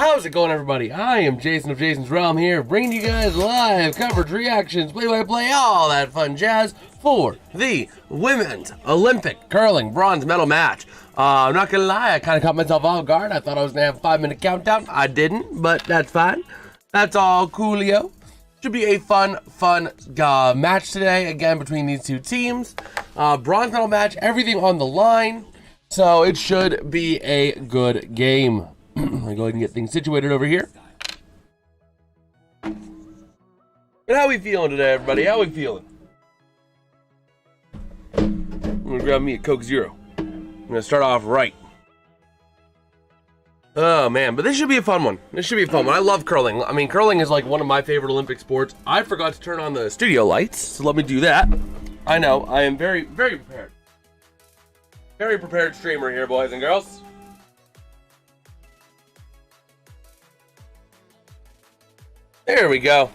How's it going, everybody? I am Jason of Jason's Realm here, bringing you guys live coverage, reactions, play-by-play, all that fun jazz for the Women's Olympic Curling Bronze Medal match. I'm not gonna lie, I kind of caught myself off guard. I thought I was gonna have a 5-minute countdown. I didn't, but that's fine. That's all coolio. Should be a fun match today, again, between these two teams. Bronze medal match, everything on the line. So it should be a good game. Let me go ahead and get things situated over here. And how we feeling today, everybody? How we feeling? I'm gonna grab me a Coke Zero. I'm gonna start off right. Oh man, but this should be a fun one. This should be a fun one. I love curling. I mean, curling is like one of my favorite Olympic sports. I forgot to turn on the studio lights, so let me do that. I know, I am very prepared. Very prepared streamer here, boys and girls. There we go.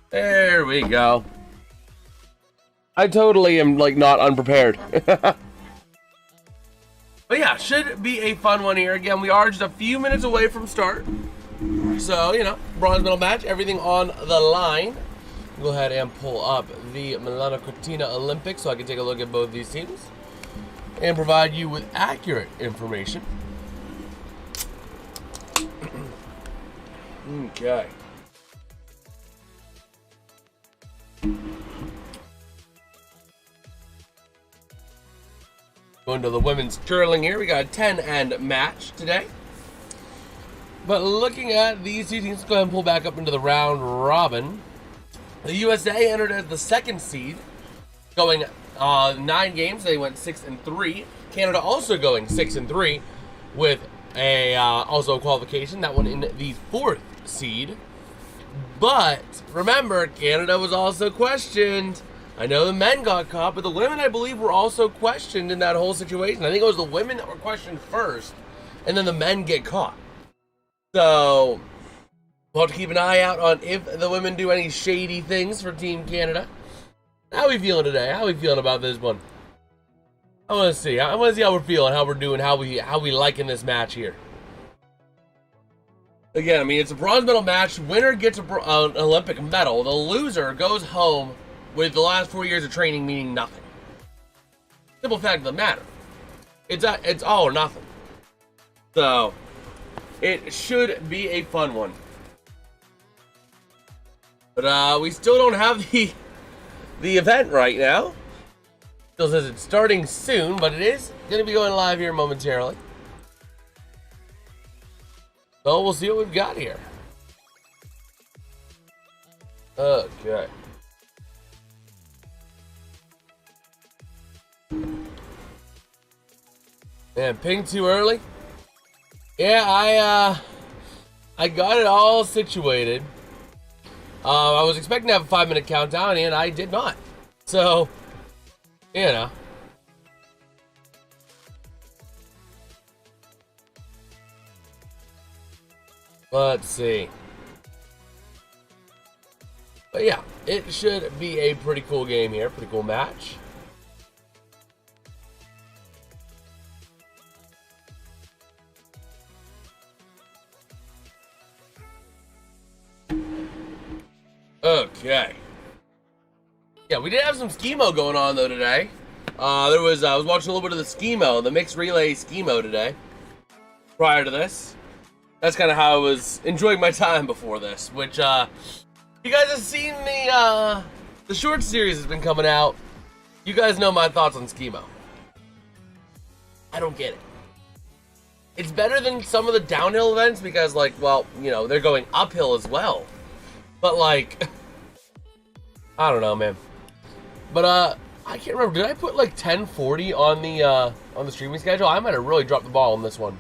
There we go. I totally am like not unprepared. But yeah, should be a fun one here. Again, we are just a few minutes away from start. So, you know, bronze medal match, everything on the line. Go ahead and pull up the Milan Cortina Olympics so I can take a look at both these teams and provide you with accurate information. Okay. Going to the women's curling here. We got a 10-end match today. But looking at these two teams, let's go ahead and pull back up into the round robin. The USA entered as the second seed, going 9 games. They went 6-3. Canada also going 6-3 with a also a qualification. That one in the 4th seed. But remember, Canada was also questioned. I know the men got caught, but the women, I believe, were also questioned in that whole situation. I think it was the women that were questioned first, and then the men get caught. So we'll have to keep an eye out on if the women do any shady things for Team Canada. How are we feeling today? How are we feeling about this one? I want to see. I want to see how we're feeling, how we're doing, how we liking this match here. Again, I mean, it's a bronze medal match. Winner gets an Olympic medal. The loser goes home with the last 4 years of training meaning nothing. Simple fact of the matter. It's all or nothing. So it should be a fun one. But we still don't have the event right now. Still says it's starting soon, but it is going to be going live here momentarily. So we'll see what we've got here. Okay. Man, ping too early? Yeah, I got it all situated. I was expecting to have a 5-minute countdown, and I did not. So, you know. Let's see. But yeah, it should be a pretty cool game here. Pretty cool match. Okay. Yeah, we did have some skimo going on though today. I was watching a little bit of the skimo, the mixed relay skimo today. Prior to this, that's kind of how I was enjoying my time before this. Which, you guys have seen the short series has been coming out. You guys know my thoughts on skimo. I don't get it. It's better than some of the downhill events because, like, well, you know, they're going uphill as well. But like, I don't know, man. But I can't remember. Did I put like 10:40 on the streaming schedule? I might have really dropped the ball on this one.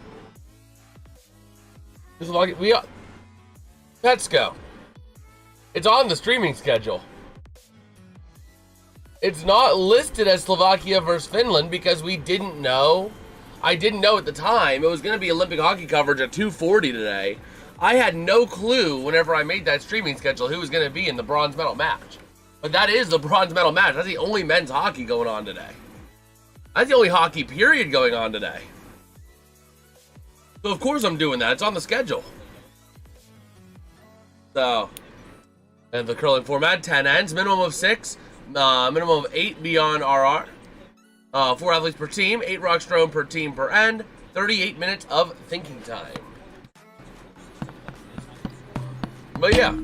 Let's go. It's on the streaming schedule. It's not listed as Slovakia versus Finland because we didn't know. I didn't know at the time it was going to be Olympic hockey coverage at 2:40 today. I had no clue whenever I made that streaming schedule who was going to be in the bronze medal match. But that is the bronze medal match. That's the only men's hockey going on today. That's the only hockey period going on today. So of course I'm doing that. It's on the schedule. So, and the curling format, 10 ends, minimum of 6, minimum of 8 beyond RR. 4 athletes per team, 8 rock stone per team per end, 38 minutes of thinking time. But yeah.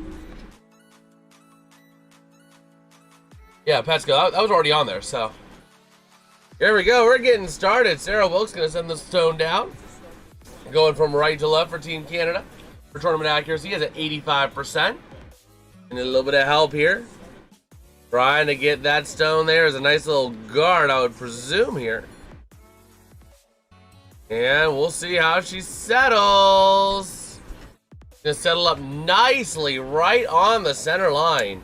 Yeah, Petsko, that was already on there, so. Here we go, we're getting started. Sarah Wilkes gonna send the stone down. Going from right to left for Team Canada. For tournament accuracy is at 85%. And a little bit of help here. Trying to get that stone there as a nice little guard, I would presume here. And we'll see how she settles. Gonna settle up nicely right on the center line.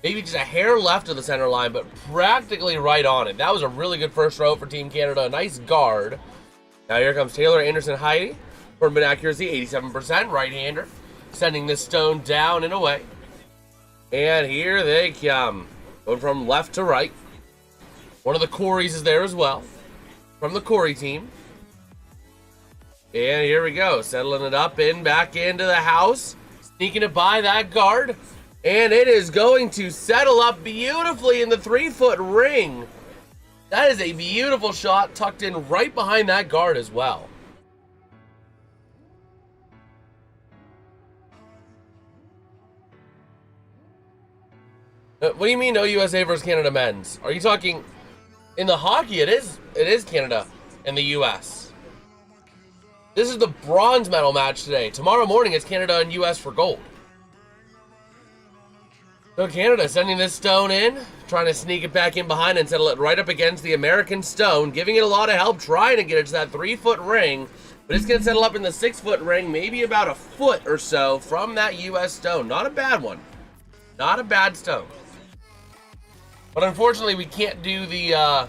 Maybe just a hair left of the center line, but practically right on it. That was a really good first row for Team Canada. A nice guard. Now here comes Taylor Anderson-Heidi. Tournament accuracy, 87%, right-hander. Sending this stone down and away. And here they come. Going from left to right. One of the Coreys is there as well. From the Corey team. And here we go. Settling it up in, back into the house. Sneaking it by that guard. And it is going to settle up beautifully in the 3-foot ring. That is a beautiful shot tucked in right behind that guard as well. What do you mean no USA versus Canada men's? Are you talking in the hockey? It is Canada and the US. This is the bronze medal match today. Tomorrow morning it's Canada and US for gold. So Canada sending this stone in, trying to sneak it back in behind and settle it right up against the American stone, giving it a lot of help, trying to get it to that 3-foot ring, but it's going to settle up in the 6-foot ring, maybe about a foot or so from that US stone. Not a bad one. Not a bad stone. But unfortunately, we can't do the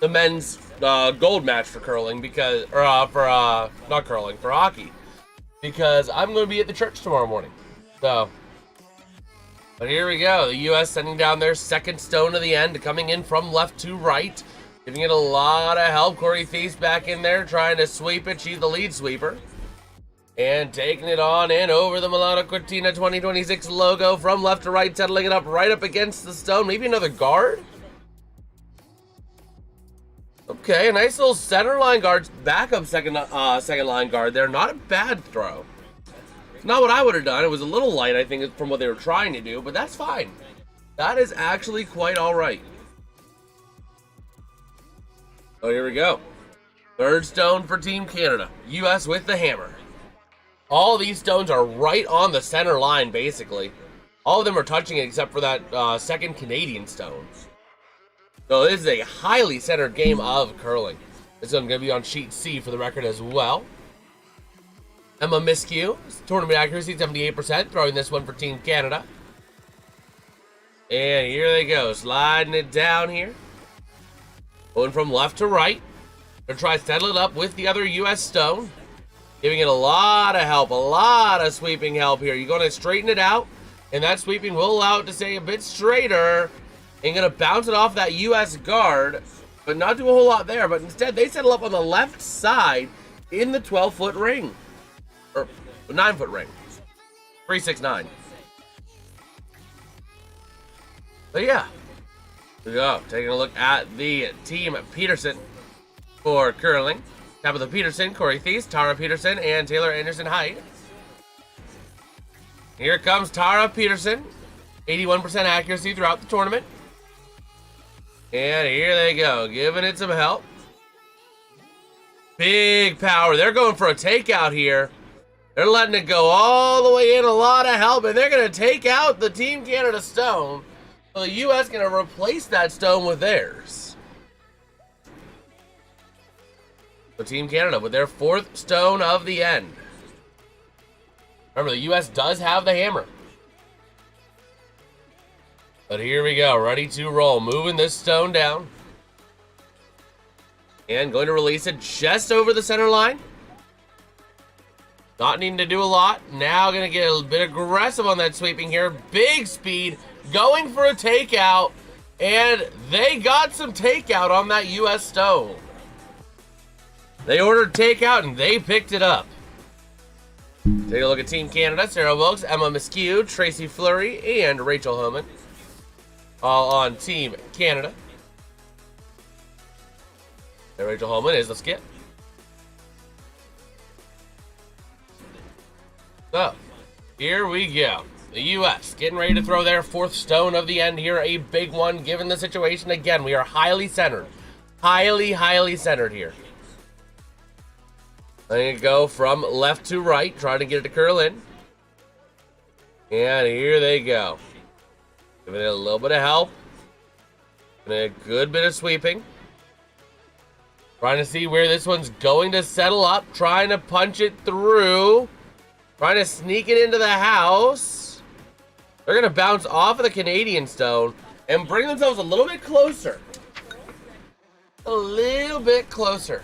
men's gold match for curling because, not curling, for hockey, because I'm going to be at the church tomorrow morning. So. But here we go, the U.S. sending down their second stone to the end, coming in from left to right, giving it a lot of help. Corey Thies back in there, trying to sweep it. She's the lead sweeper. And taking it on in over the Milan Cortina 2026 logo from left to right, settling it up right up against the stone. Maybe another guard? Okay, a nice little center line guard, backup second line guard there. Not a bad throw. Not what I would have done. It was a little light, I think, from what they were trying to do, but that's fine. That is actually quite all right. Oh, here we go. Third stone for Team Canada. U.S. with the hammer. All these stones are right on the center line, basically. All of them are touching it except for that second Canadian stone. So this is a highly centered game of curling. This one's going to be on sheet C for the record as well. Emma Miskew, tournament accuracy 78%, throwing this one for Team Canada. And here they go, sliding it down here. Going from left to right. Gonna try to settle it up with the other US stone. Giving it a lot of help, a lot of sweeping help here. You're gonna straighten it out, and that sweeping will allow it to stay a bit straighter. And gonna bounce it off that US guard, but not do a whole lot there. But instead, they settle up on the left side in the 12-foot ring. Or 9-foot ring. 369. But yeah. Here we go. Taking a look at the team Peterson for curling. Tabitha Peterson, Corey Thies, Tara Peterson, and Taylor Anderson-Hyde. Here comes Tara Peterson. 81% accuracy throughout the tournament. And here they go. Giving it some help. Big power. They're going for a takeout here. They're letting it go all the way in, a lot of help, and they're going to take out the Team Canada stone. So the U.S. going to replace that stone with theirs. So Team Canada with their 4th stone of the end. Remember, the U.S. does have the hammer. But here we go, ready to roll. Moving this stone down. And going to release it just over the center line. Not needing to do a lot. Now going to get a bit aggressive on that sweeping here. Big speed. Going for a takeout. And they got some takeout on that U.S. stone. They ordered takeout and they picked it up. Take a look at Team Canada. Sarah Wilkes, Emma Muskew, Tracy Fleury, and Rachel Homan. All on Team Canada. And Rachel Homan is the skip. So, here we go. The U.S. getting ready to throw their fourth stone of the end here. A big one given the situation. Again, we are highly centered. Highly centered here. Letting it go from left to right. Trying to get it to curl in. And here they go. Giving it a little bit of help. And a good bit of sweeping. Trying to see where this one's going to settle up. Trying to punch it through. Trying to sneak it into the house. They're going to bounce off of the Canadian stone and bring themselves a little bit closer. A little bit closer.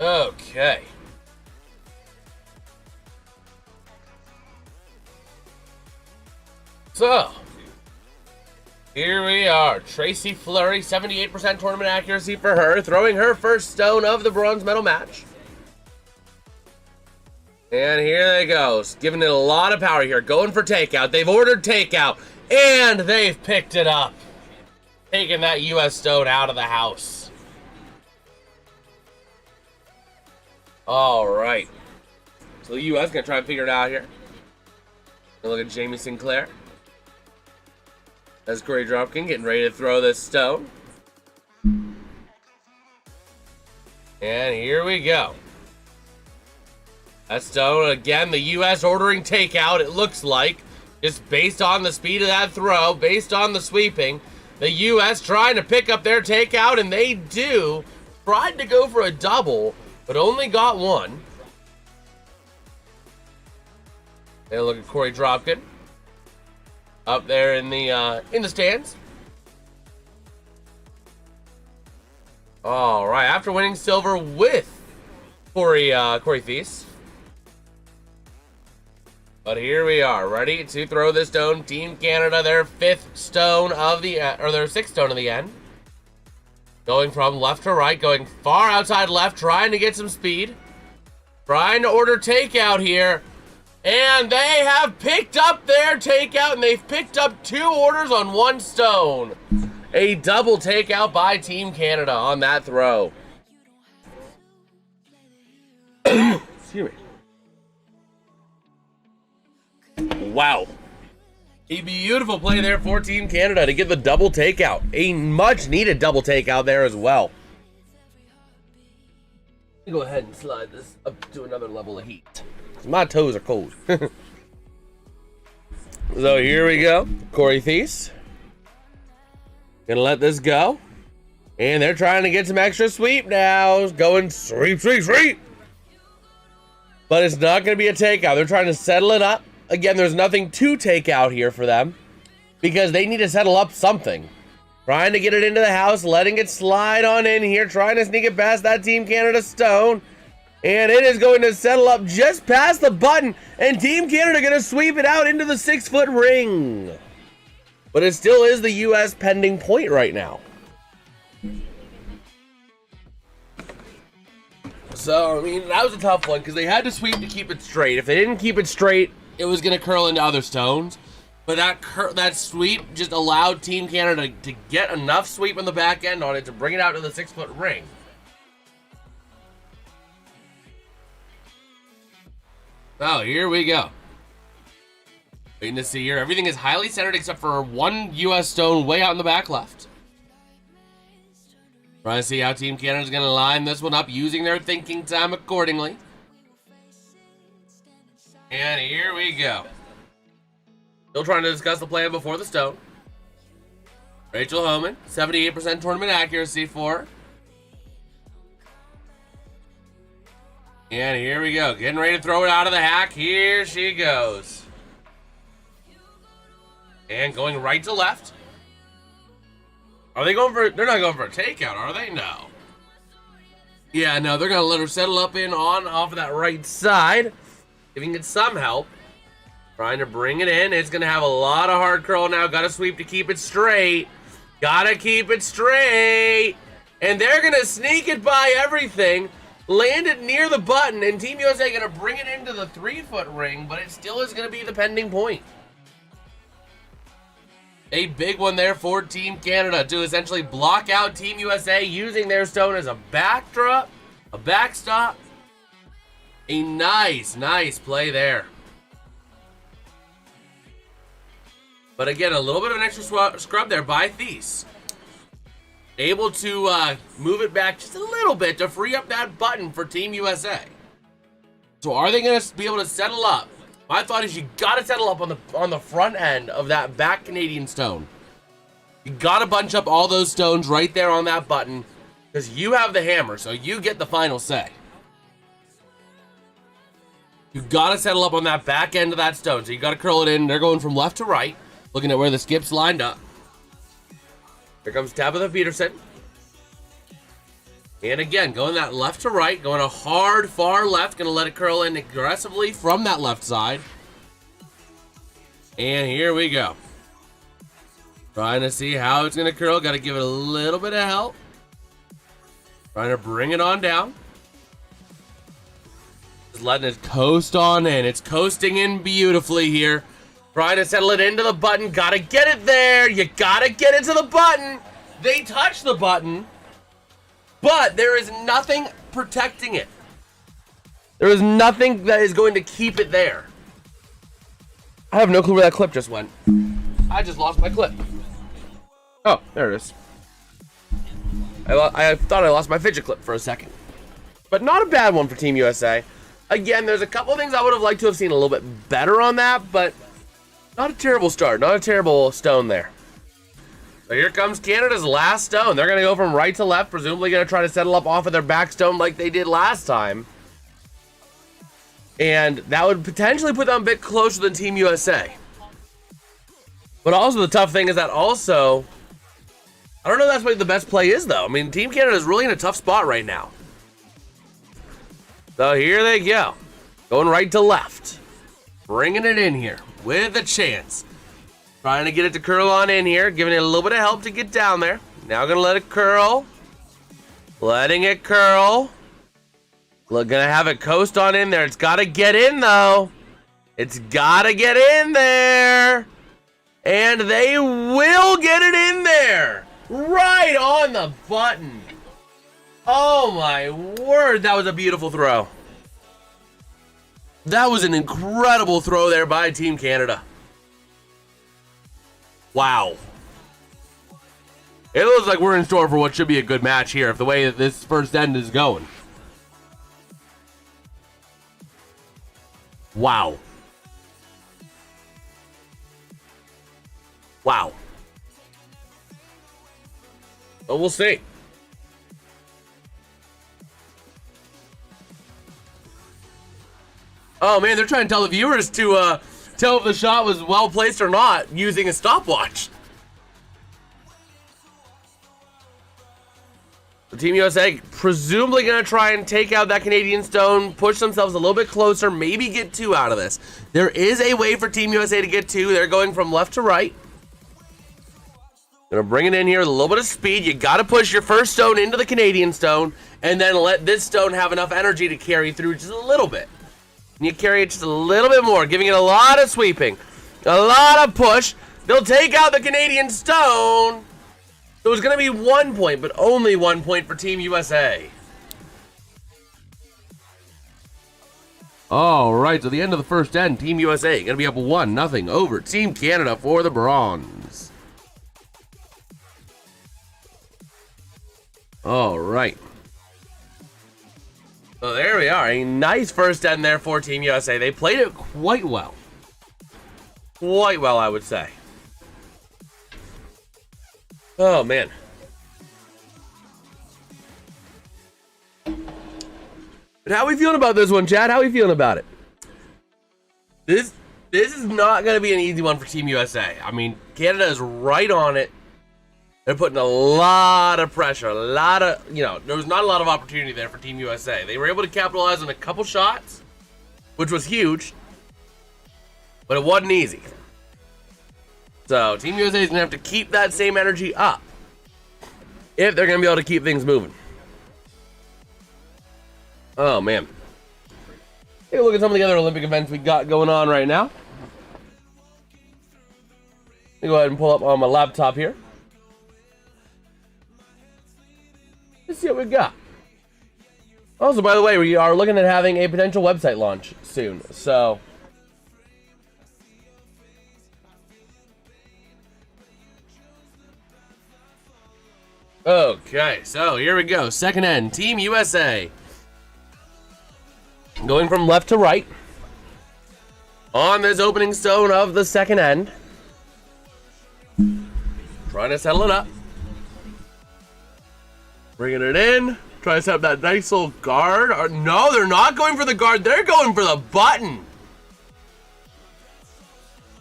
Okay. So, here we are. Tracy Fleury, 78% tournament accuracy for her, throwing her first stone of the bronze medal match. And here they go, giving it a lot of power here, going for takeout. They've ordered takeout, and they've picked it up. Taking that U.S. stone out of the house. All right. So the U.S. going to try and figure it out here. Look at Jamie Sinclair. That's Corey Dropkin getting ready to throw this stone. And here we go. That stone, again, the U.S. ordering takeout, it looks like. Just based on the speed of that throw, based on the sweeping. The U.S. trying to pick up their takeout, and they do. Tried to go for a double, but only got one. And look at Corey Dropkin. Up there in the stands. All right, after winning silver with Corey Thies. But here we are, ready to throw this stone. Team Canada, their fifth stone of the or their sixth stone of the end. Going from left to right, going far outside left, trying to get some speed. Trying to order takeout here. And they have picked up their takeout, and they've picked up 2 orders on 1 stone. A double takeout by Team Canada on that throw. Excuse me. Wow. A beautiful play there for Team Canada to get the double takeout. A much needed double takeout there as well. Go ahead and slide this up to another level of heat. My toes are cold. So here we go. Corey Thies. Gonna let this go. And they're trying to get some extra sweep now. Going sweep. But it's not gonna be a takeout. They're trying to settle it up. Again, there's nothing to take out here for them. Because they need to settle up something. Trying to get it into the house. Letting it slide on in here. Trying to sneak it past that Team Canada stone. And it is going to settle up just past the button. And Team Canada going to sweep it out into the 6-foot ring. But it still is the U.S. pending point right now. So, I mean, that was a tough one because they had to sweep to keep it straight. If they didn't keep it straight, it was going to curl into other stones. But that sweep just allowed Team Canada to get enough sweep on the back end on it to bring it out to the 6-foot ring. Oh, here we go. Waiting to see here. Everything is highly centered except for 1 U.S. stone way out in the back left. Trying to see how Team Canada is going to line this one up using their thinking time accordingly. And here we go. Still trying to discuss the plan before the stone. Rachel Homan, 78% tournament accuracy for her. And here we go. Getting ready to throw it out of the hack. Here she goes. And going right to left. Are they going for... They're not going for a takeout, are they? No. Yeah, no. They're going to let her settle up off of that right side. Giving it some help. Trying to bring it in. It's going to have a lot of hard curl now. Got to sweep to keep it straight. Got to keep it straight. And they're going to sneak it by everything, land it near the button, and Team USA going to bring it into the 3-foot ring, but it still is going to be the pending point. A big one there for Team Canada to essentially block out Team USA using their stone as a backdrop, a backstop. A nice play there. But again, a little bit of an extra scrub there by Thies. Able to move it back just a little bit to free up that button for Team USA. So are they going to be able to settle up? My thought is you got to settle up on the front end of that back Canadian stone. You got to bunch up all those stones right there on that button because you have the hammer, so you get the final say. You got to settle up on that back end of that stone, so you got to curl it in. They're going from left to right, looking at where the skips lined up. Here comes Tabitha Peterson. And again, going that left to right, going a hard far left, going to let it curl in aggressively from that left side. And here we go. Trying to see how it's going to curl. Got to give it a little bit of help. Trying to bring it on down. Just letting it coast on in. It's coasting in beautifully here. Trying to settle it into the button. Got to get it there. You got to get it to the button. They touch the button. But there is nothing protecting it. There is nothing that is going to keep it there. I have no clue where that clip just went. I just lost my clip. Oh, there it is. I thought I lost my fidget clip for a second. But not a bad one for Team USA. Again, there's a couple things I would have liked to have seen a little bit better on that, but not a terrible start. Not a terrible stone there. So here comes Canada's last stone. They're going to go from right to left, presumably going to try to settle up off of their back stone like they did last time. And that would potentially put them a bit closer than Team USA. But also the tough thing is that also, I don't know if that's what the best play is though. I mean, Team Canada is really in a tough spot right now. So here they go. Going right to left. Bringing it in here with a chance. Trying to get it to curl on in here, giving it a little bit of help to get down there. Now gonna let it curl. Letting it curl. Gonna have it coast on in there. It's gotta get in though. It's gotta get in there. And they will get it in there. Right on the button. Oh my word, that was a beautiful throw. That was an incredible throw there by Team Canada. Wow. It looks like we're in store for what should be a good match here if the way that this first end is going. Wow. Wow. But we'll see. Oh man, they're trying to tell the viewers to tell if the shot was well placed or not using a stopwatch. The Team USA presumably going to try and take out that Canadian stone, push themselves a little bit closer, maybe get 2 out of this. There is a way for Team USA to get 2. They're going from left to right. Gonna bring it in here with a little bit of speed. You got to push your first stone into the Canadian stone and then let this stone have enough energy to carry through just a little bit. And you carry it just a little bit more, giving it a lot of sweeping, a lot of push. They'll take out the Canadian stone. So it's going to be 1 point, but only 1 point for Team USA. All right, so the end of the first end, Team USA going to be up 1-0 over Team Canada for the bronze. All right. So there we are. A nice first end there for Team USA. They played it quite well. Quite well, I would say. Oh, man. But how are we feeling about this one, Chad? How are we feeling about it? This is not going to be an easy one for Team USA. I mean, Canada is right on it. They're putting a lot of pressure, a lot of, there was not a lot of opportunity there for Team USA. They were able to capitalize on a couple shots, which was huge, but it wasn't easy. So Team USA is going to have to keep that same energy up. if they're going to be able to keep things moving. Oh, man. Take a look at some of the other Olympic events we got going on right now. Let me go ahead and pull up on my laptop here. Let's see what we've got. Also, by the way, we are looking at having a potential website launch soon. So, okay, so here we go. Second end, Team USA. Going from left to right on this opening stone of the second end. Trying to settle it up. Bringing it in. Try to set up that nice little guard. Or, no, they're not going for the guard. They're going for the button.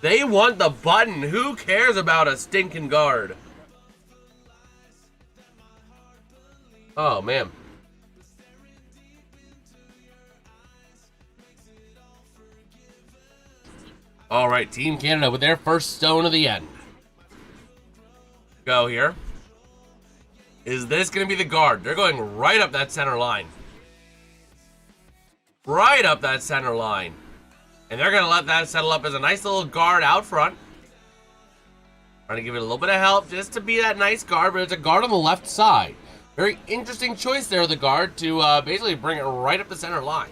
They want the button. Who cares about a stinking guard? Oh, man. All right, Team Canada with their first stone of the end. Go here. Is this going to be the guard? They're going right up that center line. Right up that center line. And they're going to let that settle up as a nice little guard out front. Trying to give it a little bit of help just to be that nice guard, but it's a guard on the left side. Very interesting choice there, the guard, to basically bring it right up the center line.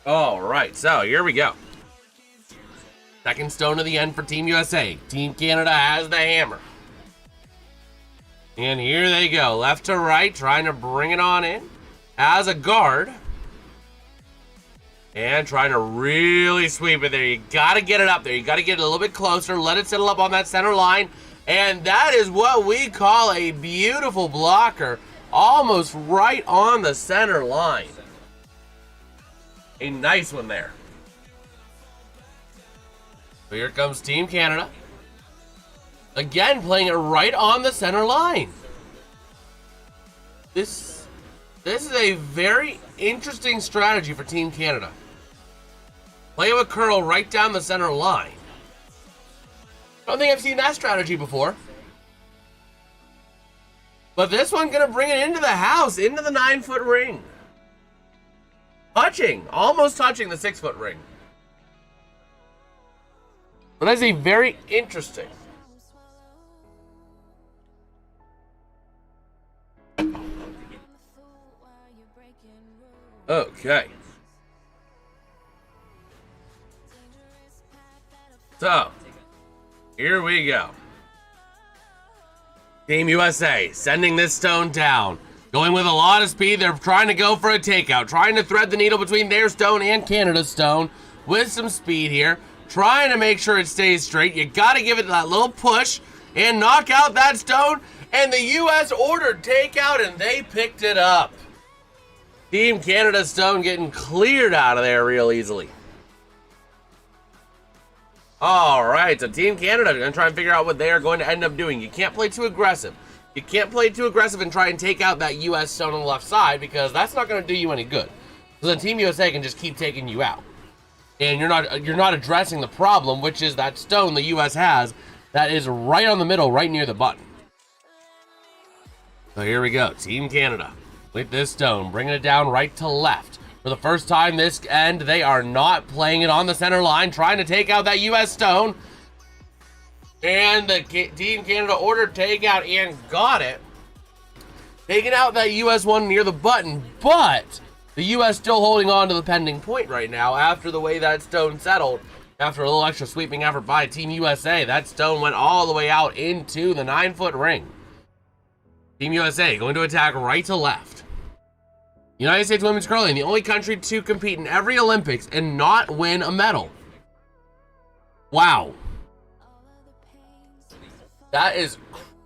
All right, so here we go. Second stone of the end for Team USA. Team Canada has the hammer. And here they go, left to right, trying to bring it on in as a guard. And trying to really sweep it there. You got to get it up there. You got to get it a little bit closer. Let it settle up on that center line. And that is what we call a beautiful blocker. Almost right on the center line. A nice one there. So here comes Team Canada. Again, playing it right on the center line. This is a very interesting strategy for Team Canada. Play with curl right down the center line. I don't think I've seen that strategy before. But this one's going to bring it into the house, into the 9-foot ring. Almost touching the 6-foot ring. But that's a very interesting. Okay. So, here we go. Team USA sending this stone down. Going with a lot of speed. They're trying to go for a takeout. Trying to thread the needle between their stone and Canada's stone with some speed here. Trying to make sure it stays straight. You got to give it that little push and knock out that stone. And the U.S. ordered takeout and they picked it up. Team Canada's stone getting cleared out of there real easily. All right, so Team Canada going to try and figure out what they are going to end up doing. You can't play too aggressive. You can't play too aggressive and try and take out that U.S. stone on the left side because that's not going to do you any good. So then Team USA can just keep taking you out. And you're not addressing the problem, which is that stone the U.S. has that is right on the middle, right near the button. So here we go, Team Canada with this stone, bringing it down right to left. For the first time this end, they are not playing it on the center line, trying to take out that U.S. stone. And the Team Canada ordered takeout and got it. Taking out that U.S. one near the button, but the U.S. still holding on to the pending point right now after the way that stone settled. After a little extra sweeping effort by Team USA, that stone went all the way out into the 9-foot ring. Team USA going to attack right to left. United States women's curling, the only country to compete in every Olympics and not win a medal. Wow. That is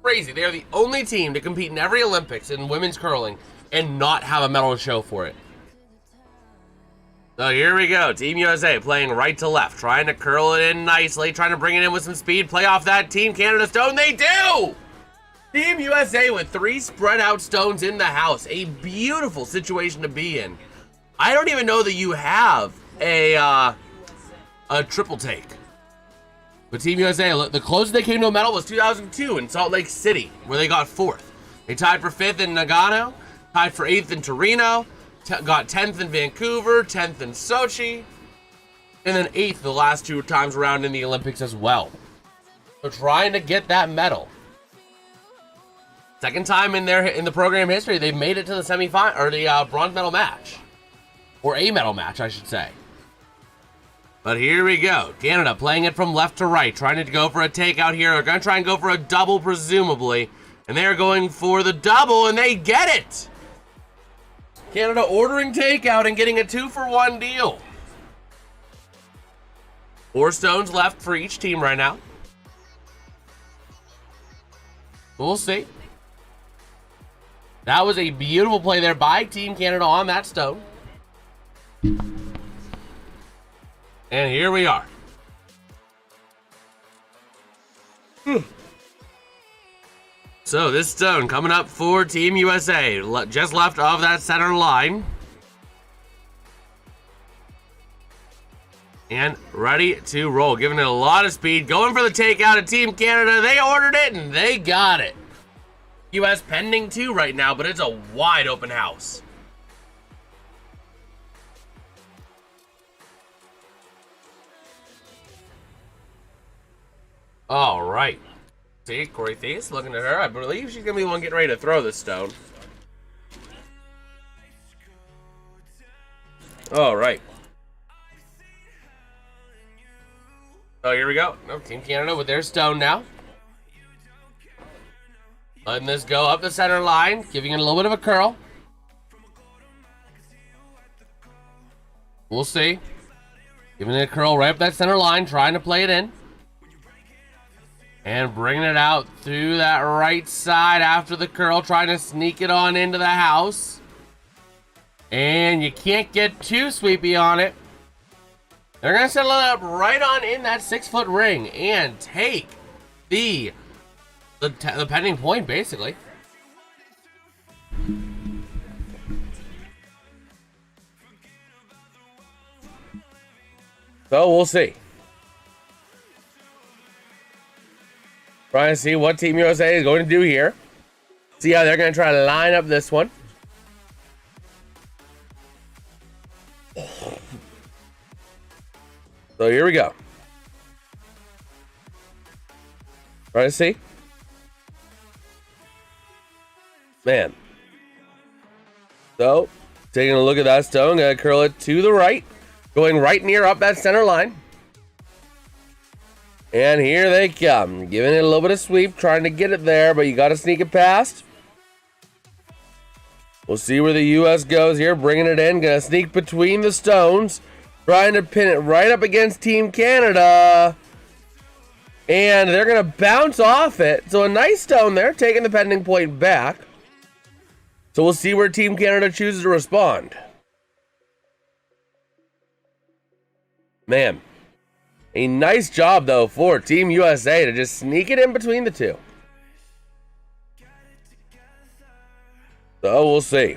crazy. They are the only team to compete in every Olympics in women's curling and not have a medal to show for it. So here we go. Team USA playing right to left, trying to curl it in nicely, trying to bring it in with some speed, play off that Team Canada stone. They do! Team USA with 3 spread out stones in the house. A beautiful situation to be in. I don't even know that you have a triple take. But Team USA, the closest they came to a medal was 2002 in Salt Lake City, where they got 4th. They tied for 5th in Nagano, tied for 8th in Torino, got 10th in Vancouver, 10th in Sochi, and then 8th the last 2 times around in the Olympics as well. So trying to get that medal. Second time in the program history they've made it to the semifinal, or the bronze medal match, or a medal match, I should say. But here we go. Canada playing it from left to right, trying to go for a takeout here. They're going to try and go for a double, presumably. And they're going for the double, and they get it! Canada ordering takeout and getting a 2-for-1 deal. 4 stones left for each team right now. We'll see. That was a beautiful play there by Team Canada on that stone. And here we are. So this stone coming up for Team USA. Just left of that center line. And ready to roll. Giving it a lot of speed. Going for the takeout of Team Canada. They ordered it and they got it. US pending 2 right now, but it's a wide open house. All right. See, Corey Thies looking at her. I believe she's going to be the one getting ready to throw this stone. All right. So here we go. Team Canada with their stone now. Letting this go up the center line, giving it a little bit of a curl. We'll see. Giving it a curl right up that center line, trying to play it in. And bringing it out through that right side after the curl, trying to sneak it on into the house. And you can't get too sweepy on it. They're going to settle it up right on in that 6-foot ring and take the pending point, basically. So we'll see. Trying to see what Team USA is going to do here. See how they're going to try to line up this one. So here we go. Trying to see. Man. So, taking a look at that stone. Going to curl it to the right. Going right near up that center line. And here they come, giving it a little bit of sweep, trying to get it there, but you got to sneak it past. We'll see where the U.S. goes here, bringing it in, gonna sneak between the stones, trying to pin it right up against Team Canada. And they're gonna bounce off it. So a nice stone there, taking the pending point back. So we'll see where Team Canada chooses to respond. Man. A nice job, though, for Team USA to just sneak it in between the two. So, we'll see.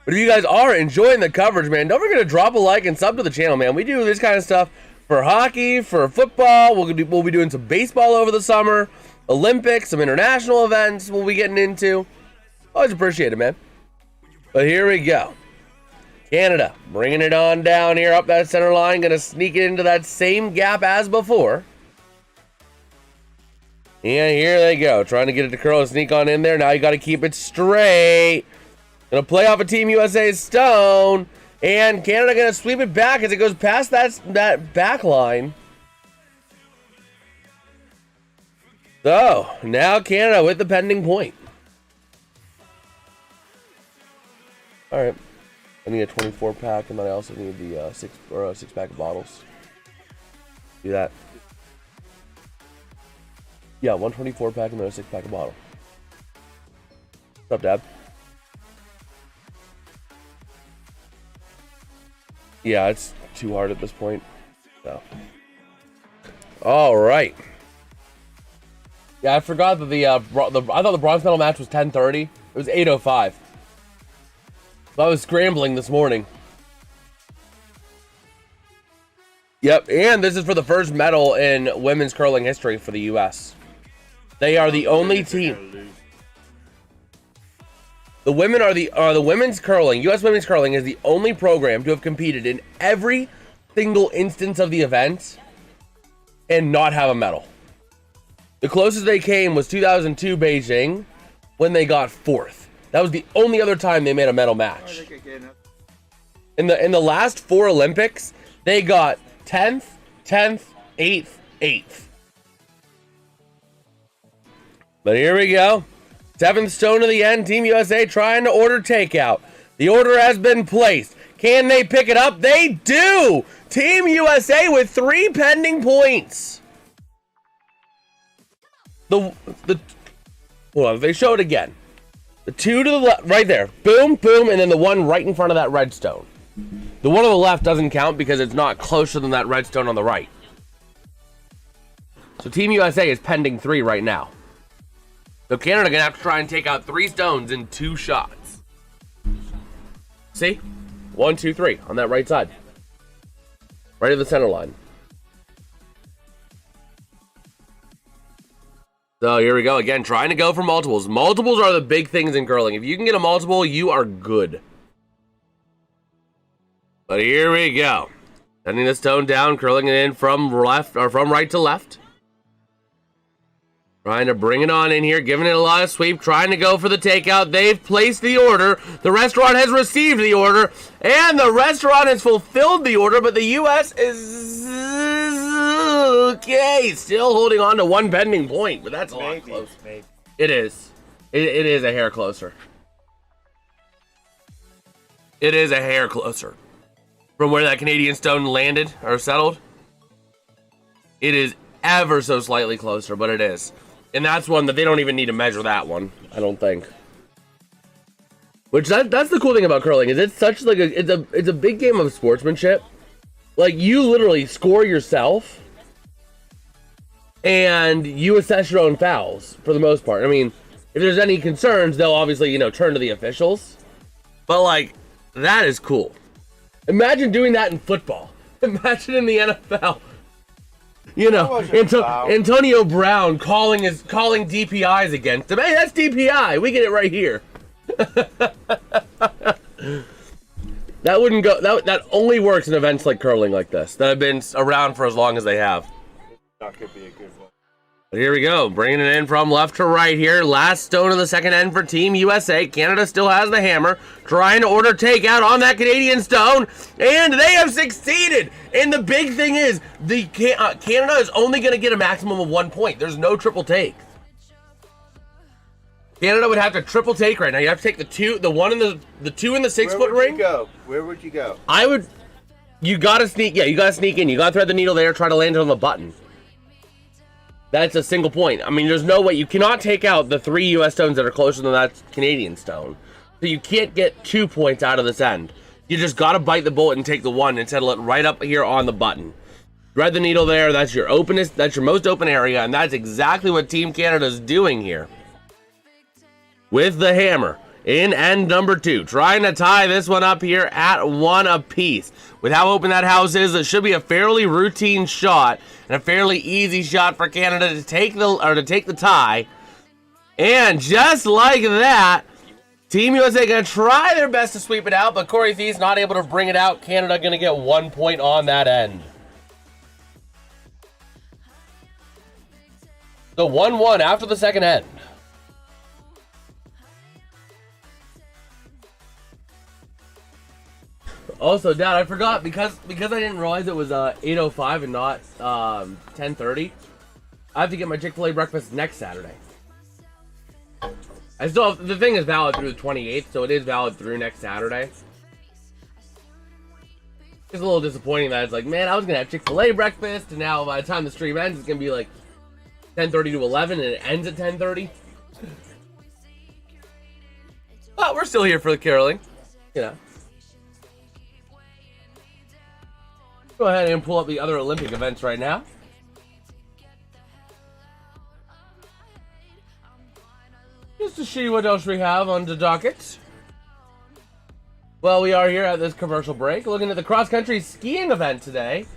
But if you guys are enjoying the coverage, man, don't forget to drop a like and sub to the channel, man. We do this kind of stuff for hockey, for football. We'll be doing some baseball over the summer. Olympics, some international events we'll be getting into. Always appreciate it, man. But here we go. Canada bringing it on down here up that center line. Going to sneak it into that same gap as before. And here they go. Trying to get it to curl and sneak on in there. Now you got to keep it straight. Going to play off a Team USA's stone. And Canada going to sweep it back as it goes past that back line. So, now Canada with the pending point. All right. I need a 24-pack, and then I also need the 6-pack of bottles. Do that. Yeah, 124-pack and then a 6-pack of bottle. What's up, Dad? Yeah, it's too hard at this point. So. All right. Yeah, I forgot that I thought the bronze medal match was 10:30. It was 8:05. I was scrambling this morning. Yep, and this is for the first medal in women's curling history for the U.S. They are the only team. The women are the women's curling. U.S. women's curling is the only program to have competed in every single instance of the event and not have a medal. The closest they came was 2002 Beijing when they got 4th. That was the only other time they made a medal match. In the last 4 Olympics, they got 10th, 10th, 8th, 8th. But here we go. 7th stone to the end. Team USA trying to order takeout. The order has been placed. Can they pick it up? They do! Team USA with 3 pending points. Hold on, they show it again. The 2 to the left, right there. Boom, boom, and then the one right in front of that red stone. The one on the left doesn't count because it's not closer than that red stone on the right. So Team USA is pending 3 right now. So Canada gonna have to try and take out 3 stones in 2 shots. See? 1, 2, 3 on that right side. Right at the center line. So here we go again, trying to go for multiples. Multiples are the big things in curling. If you can get a multiple, you are good. But here we go. Sending the stone down, curling it in from left or from right to left. Trying to bring it on in here, giving it a lot of sweep, trying to go for the takeout. They've placed the order. The restaurant has received the order, and the restaurant has fulfilled the order, but the U.S. is okay. Still holding on to 1 pending point, but that's a lot close. Maybe. It is. It is a hair closer. It is a hair closer. From where that Canadian stone landed or settled, it is ever so slightly closer, but it is. And that's one that they don't even need to measure that one, I don't think. Which that's the cool thing about curling, is it's such like it's a big game of sportsmanship. Like, you literally score yourself and you assess your own fouls for the most part. I mean, if there's any concerns, they'll obviously, turn to the officials. But like, that is cool. Imagine doing that in football. Imagine in the NFL. Antonio Brown calling DPIs against him. Hey, that's DPI. We get it right here. That wouldn't go. That only works in events like curling like this that have been around for as long as they have. That could be a good one. But here we go, bringing it in from left to right here. Last stone of the second end for Team USA. Canada still has the hammer, trying to order takeout on that Canadian stone, and they have succeeded. And the big thing is, Canada is only going to get a maximum of 1 point. There's no triple take. Canada would have to triple take right now. You have to take the 2 in the 6 foot ring. Where would you go? You gotta sneak. Yeah, you gotta sneak in. You gotta thread the needle there. Try to land it on the button. That's a single point. I mean, there's no way. You cannot take out the 3 U.S. stones that are closer than that Canadian stone. So you can't get 2 points out of this end. You just got to bite the bullet and take the 1 and settle it right up here on the button. Thread the needle there. That's your openest. That's your most open area. And that's exactly what Team Canada is doing here. With the hammer in end number 2. Trying to tie this one up here at 1 apiece. With how open that house is, it should be a fairly routine shot and a fairly easy shot for Canada to take the tie. And just like that, Team USA gonna try their best to sweep it out, but Corey Thies not able to bring it out. Canada gonna get 1 point on that end. So 1-1 after the second end. Also, Dad, I forgot, because I didn't realize it was 8:05 and not 10:30. I have to get my Chick-fil-A breakfast next Saturday. The thing is valid through the 28th, so it is valid through next Saturday. It's a little disappointing that it's like, man, I was gonna have Chick-fil-A breakfast, and now by the time the stream ends, it's gonna be like 10:30 to 11, and it ends at 10:30. But we're still here for the caroling, Go ahead and pull up the other Olympic events right now. Just to see what else we have on the docket. Well, we are here at this commercial break looking at the cross-country skiing event today.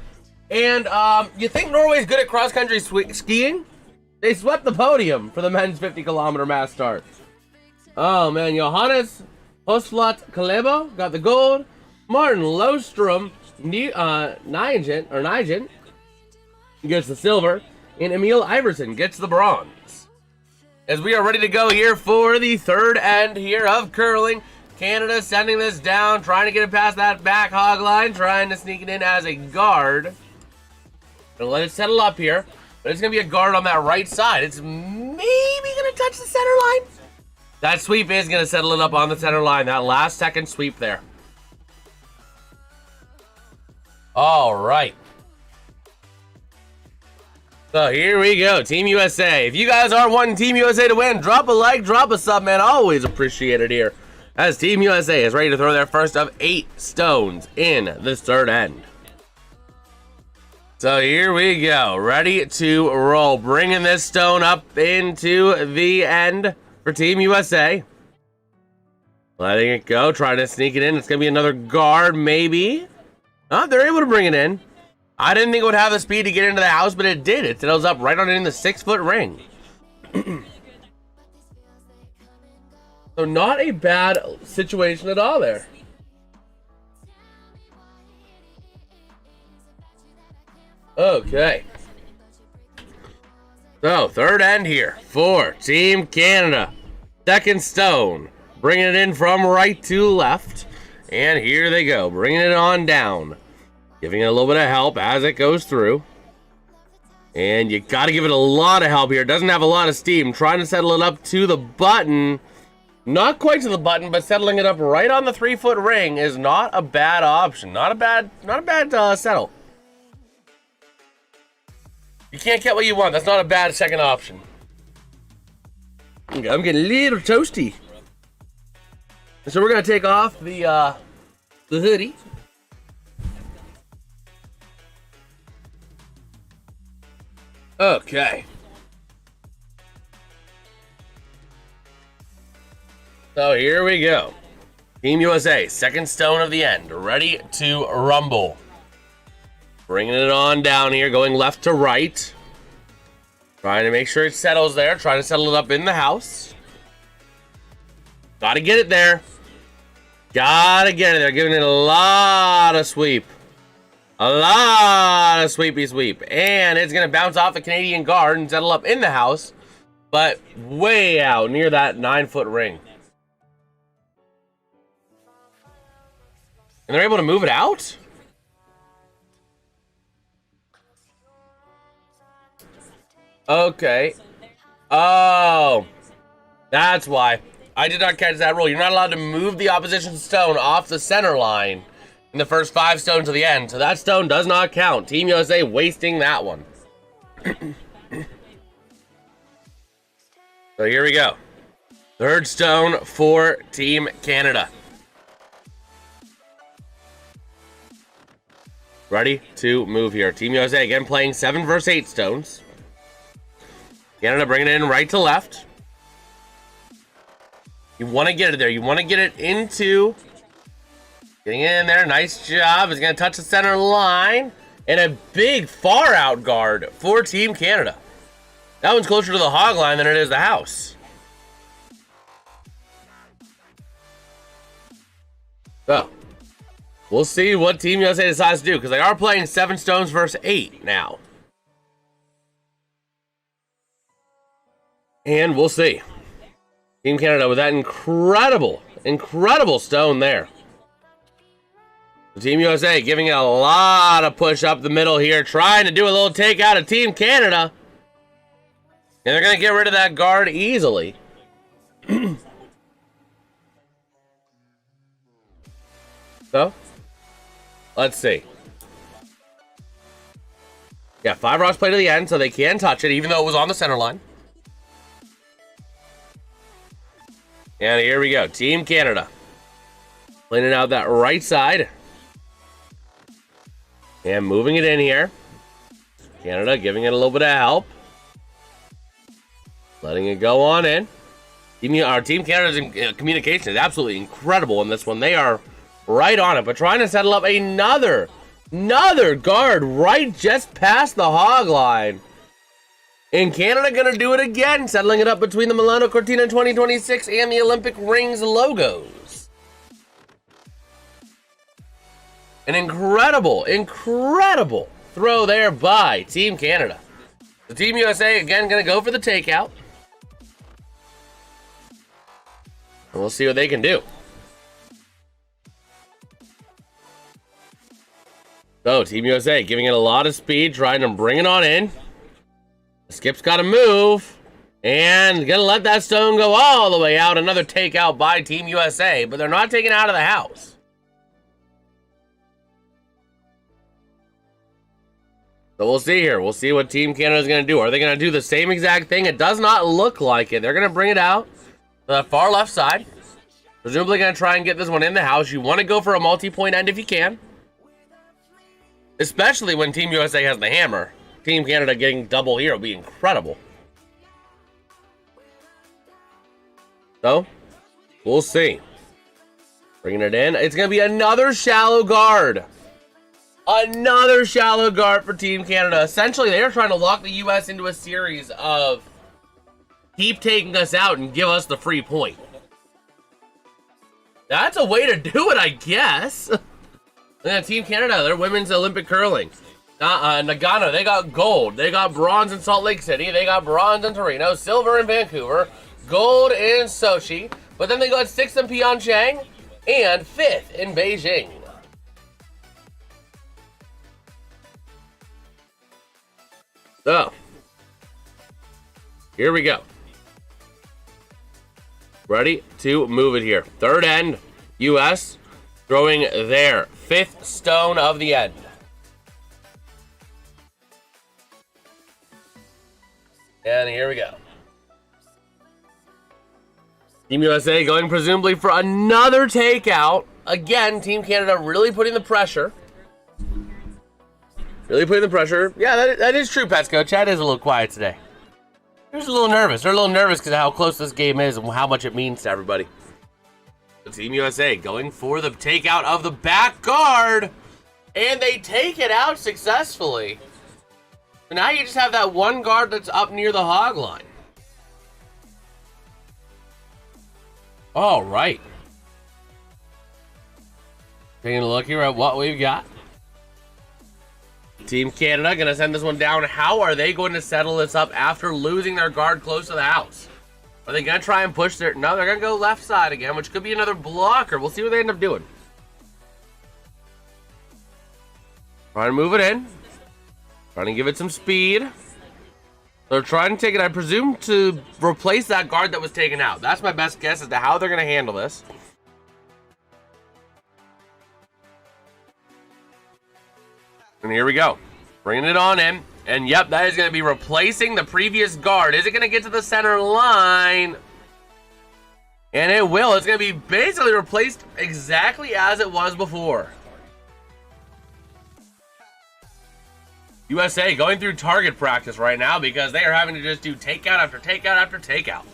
And you think Norway's good at cross-country skiing? They swept the podium for the men's 50-kilometer mass start. Oh man, Johannes Hosflat Kalebo got the gold. Martin Lostrom Nygent gets the silver. And Emil Iverson gets the bronze. As we are ready to go here for the third end here of curling. Canada sending this down, trying to get it past that back hog line, trying to sneak it in as a guard. Gonna let it settle up here, but it's gonna be a guard on that right side. It's maybe gonna touch the center line. That sweep is gonna settle it up on the center line. That last second sweep there. All right. So here we go, Team USA. If you guys are wanting Team USA to win, drop a like, drop a sub, man. Always appreciate it here. As Team USA is ready to throw their first of 8 stones in this third end. So here we go, ready to roll. Bringing this stone up into the end for Team USA. Letting it go, trying to sneak it in. It's going to be another guard, maybe. Oh, they're able to bring it in. I didn't think it would have the speed to get into the house, but it did. It settles up right on in the 6-foot ring. So not a bad situation at all there. Okay. So, third end here for Team Canada. Second stone. Bringing it in from right to left. And here they go. Bringing it on down. Giving it a little bit of help as it goes through. And you got to give it a lot of help here. It doesn't have a lot of steam. Trying to settle it up to the button. Not quite to the button, but settling it up right on the 3-foot ring is not a bad option. Not a bad settle. You can't get what you want. That's not a bad second option. Okay, I'm getting a little toasty. So we're going to take off the hoodie. Okay. So here we go. Team USA, second stone of the end, ready to rumble. Bringing it on down here, going left to right. Trying to make sure it settles there, trying to settle it up in the house. Gotta get it there. Gotta get it there, giving it a lot of sweep. A lot of sweepy sweep. And it's going to bounce off the Canadian guard and settle up in the house, but way out near that 9-foot ring. And they're able to move it out? Okay. Oh. That's why. I did not catch that rule. You're not allowed to move the opposition stone off the center line in the first 5 stones to the end. So that stone does not count. Team USA wasting that one. So here we go. Third stone for Team Canada. Ready to move here. Team USA again playing 7 versus 8 stones. Canada bringing it in right to left. You want to get it there. You want to get it into... Getting it in there. Nice job. It's going to touch the center line. And a big far out guard for Team Canada. That one's closer to the hog line than it is the house. So, we'll see what Team USA decides to do, because they are playing 7 stones versus 8 now. And we'll see. Team Canada with that incredible stone there. Team USA giving it a lot of push up the middle here, trying to do a little takeout of Team Canada. And they're going to get rid of that guard easily. So, let's see. Yeah, 5 rocks play to the end, so they can touch it, even though it was on the center line. And here we go. Team Canada. Playing it out that right side. And moving it in here. Canada giving it a little bit of help. Letting it go on in. Our Team Canada's communication is absolutely incredible in this one. They are right on it, but trying to settle up another Another guard right just past the hog line. And Canada gonna do it again, settling it up between the Milan Cortina 2026 and the Olympic Rings logos. An incredible throw there by Team Canada. The Team USA again gonna go for the takeout. And we'll see what they can do. So Team USA giving it a lot of speed, trying to bring it on in. Skip's got to move, and gonna let that stone go all the way out. Another takeout by Team USA, but they're not taking it out of the house. So we'll see here. We'll see what Team Canada is going to do. Are they going to do the same exact thing? It does not look like it. They're going to bring it out to the far left side. Presumably going to try and get this one in the house. You want to go for a multi-point end if you can. Especially when Team USA has the hammer. Team Canada getting double here will be incredible. So, we'll see. Bringing it in. It's going to be another shallow guard. Another shallow guard for Team Canada. Essentially, they are trying to lock the U.S. into a series of keep taking us out and give us the free point. That's a way to do it, I guess. And Team Canada, their women's Olympic curling. Nagano, they got gold. They got bronze in Salt Lake City. They got bronze in Torino, silver in Vancouver, gold in Sochi. But then they got 6th in Pyeongchang and 5th in Beijing. So, here we go. Ready to move it here. Third end, U.S. throwing their 5th stone of the end. And here we go. Team USA going presumably for another takeout. Again, Team Canada really putting the pressure. Really putting the pressure. Yeah, that is true, Petsko. Chad is a little quiet today. They're just a little nervous. They're a little nervous because of how close this game is and how much it means to everybody. The Team USA going for the takeout of the back guard. And they take it out successfully. So now you just have that one guard that's up near the hog line. All right. Taking a look here at what we've got. Team Canada going to send this one down. How are they going to settle this up after losing their guard close to the house? Are they going to try and push their... No, they're going to go left side again, which could be another blocker. We'll see what they end up doing. Trying to move it in. Trying to give it some speed. They're trying to take it, I presume, to replace that guard that was taken out. That's my best guess as to how they're going to handle this. And here we go. Bringing it on in. And yep, that is going to be replacing the previous guard. Is it going to get to the center line? And it will. It's going to be basically replaced exactly as it was before. USA going through target practice right now because they are having to just do takeout after takeout after takeout.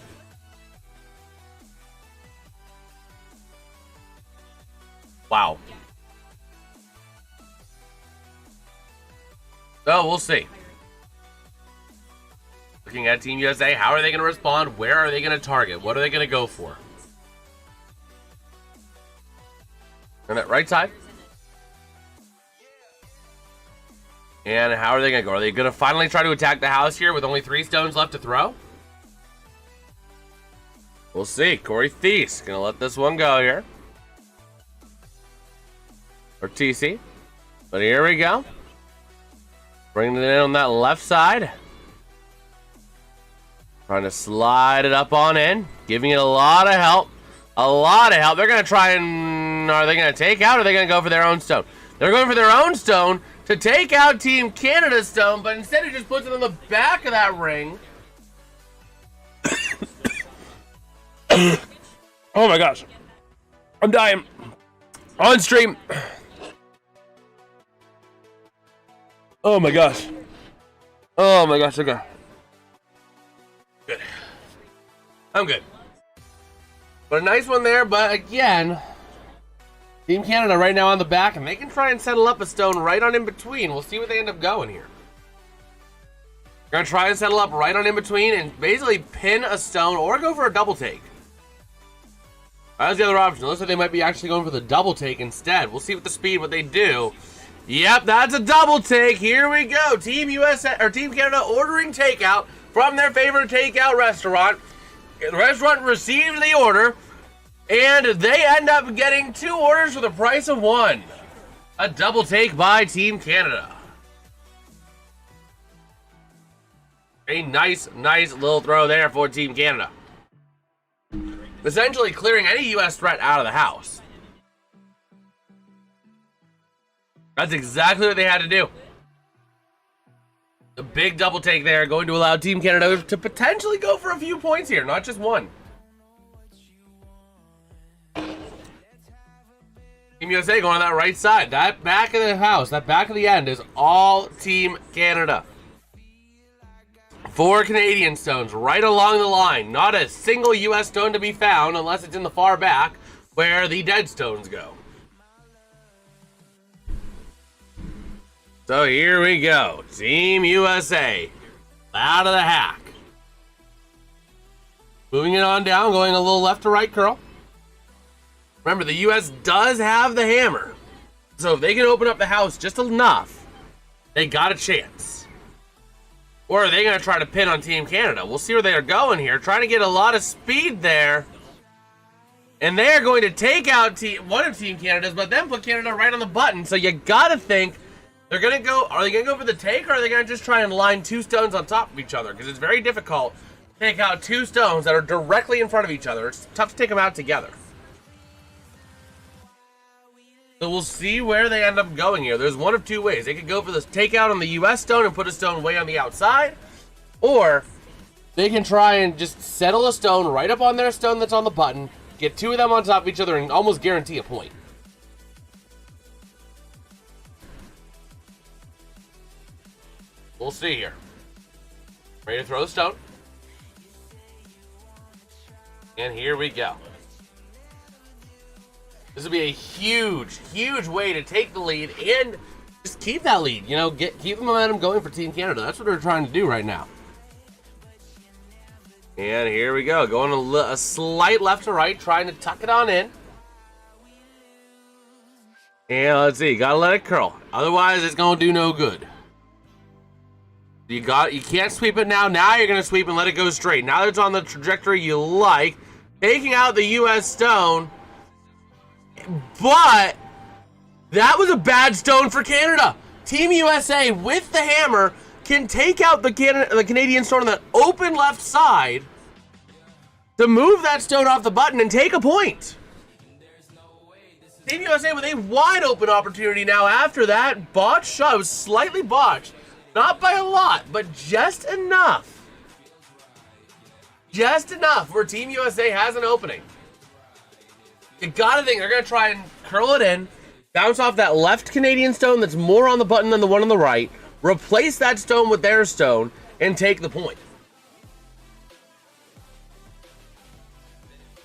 Wow. So we'll see. Looking at Team USA, how are they going to respond? Where are they going to target? What are they going to go for? On that right side. And how are they going to go? Are they going to finally try to attack the house here with only 3 stones left to throw? We'll see. Corey Thies going to let this one go here. Or TC. But here we go. Bringing it in on that left side. Trying to slide it up on in. Giving it a lot of help. A lot of help. They're going to try and... Are they going to take out or are they going to go for their own stone? They're going for their own stone to take out Team Canada's stone, but instead it just puts it on the back of that ring. Oh my gosh. I'm dying. On stream. Oh my gosh. Oh my gosh, okay. Good. I'm good. But a nice one there, but again, Team Canada right now on the back, and they can try and settle up a stone right on in between. We'll see what they end up going here. They're going to try and settle up right on in between and basically pin a stone or go for a double take. That's the other option. It looks like they might be actually going for the double take instead. We'll see with the speed what they do. Yep, that's a double take. Here we go. Team USA or Team Canada ordering takeout from their favorite takeout restaurant. The restaurant received the order, and they end up getting 2 orders for the price of 1. A double take by Team Canada. A nice little throw there for Team Canada. Essentially clearing any U.S. threat out of the house. That's exactly what they had to do. The big double take there, going to allow Team Canada to potentially go for a few points here, not just 1. Team USA going on that right side. That back of the house, that back of the end is all Team Canada. 4 Canadian stones right along the line. Not a single U.S. stone to be found unless it's in the far back where the dead stones go. So here we go. Team USA out of the hack. Moving it on down, going a little left to right curl. Remember, the U.S. does have the hammer. So if they can open up the house just enough, they got a chance. Or are they going to try to pin on Team Canada? We'll see where they are going here. Trying to get a lot of speed there. And they're going to take out one of Team Canada's, but then put Canada right on the button. So you got to think they're going to go... Are they going to go for the take, or are they going to just try and line 2 stones on top of each other? Because it's very difficult to take out 2 stones that are directly in front of each other. It's tough to take them out together. So we'll see where they end up going here. There's one of 2 ways. They could go for this takeout on the U.S. stone and put a stone way on the outside. Or they can try and just settle a stone right up on their stone that's on the button, get 2 of them on top of each other, and almost guarantee a point. We'll see here. Ready to throw the stone. And here we go. This would be a huge way to take the lead and just keep that lead. You know, keep the momentum going for Team Canada. That's what they're trying to do right now. And here we go. Going a slight left to right, trying to tuck it on in. And let's see. Gotta let it curl. Otherwise, it's gonna do no good. You can't sweep it now. Now you're gonna sweep and let it go straight. Now that it's on the trajectory you like, taking out the U.S. stone. But that was a bad stone for Canada. Team USA with the hammer can take out the Canadian stone on that open left side to move that stone off the button and take a point. Team USA with a wide open opportunity now after that botched shot. It was slightly botched. Not by a lot, but just enough. Just enough where Team USA has an opening. You gotta think they're gonna try and curl it in, bounce off that left Canadian stone that's more on the button than the one on the right, replace that stone with their stone, and take the point.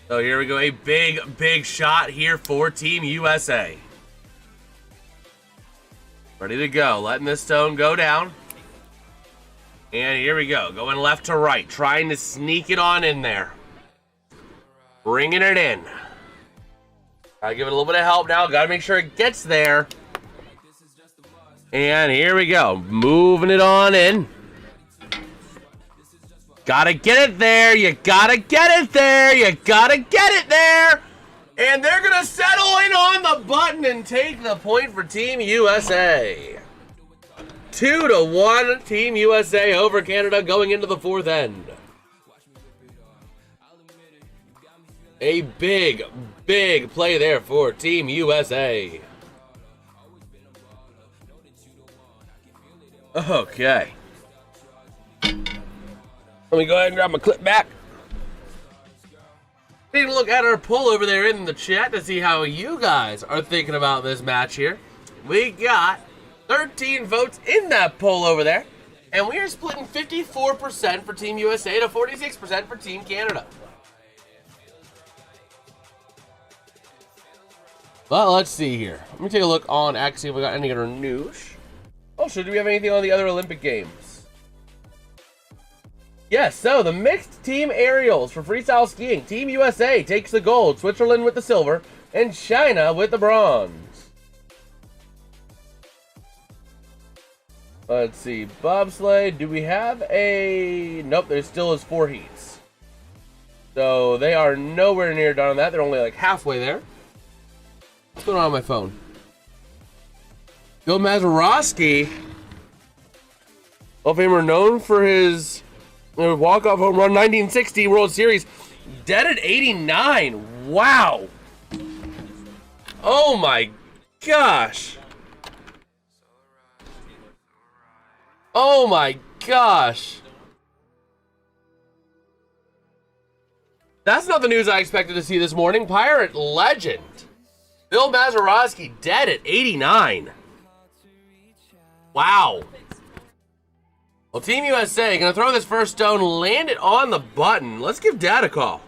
So here we go, a big shot here for Team USA. Ready to go, letting this stone go down. And here we go, going left to right, trying to sneak it on in there. Bringing it in. Gotta give it a little bit of help now. Gotta make sure it gets there. And here we go. Moving it on in. Gotta get it there. You gotta get it there. You gotta get it there. And they're gonna settle in on the button and take the point for Team USA. 2-1 Team USA over Canada going into the 4th end. A big play there for Team USA. Okay. Let me go ahead and grab my clip back. Take a look at our poll over there in the chat to see how you guys are thinking about this match here. We got 13 votes in that poll over there. And we are splitting 54% for Team USA to 46% for Team Canada. Well, let's see here. Let me take a look on X, see if we got any other news. Also, do we have anything on the other Olympic Games? Yes, so the mixed team aerials for freestyle skiing. Team USA takes the gold, Switzerland with the silver, and China with the bronze. Let's see, bobsleigh, do we have a... Nope, there still is 4 heats. So they are nowhere near done on that. They're only like halfway there. What's going on my phone? Bill Mazeroski, Hall of Famer known for his walk-off home run 1960 World Series, dead at 89. Wow. Oh my gosh. Oh my gosh. That's not the news I expected to see this morning. Pirate legend Bill Mazeroski dead at 89. Wow. Well, Team USA gonna throw this first stone, land it on the button. Let's give Dad a call.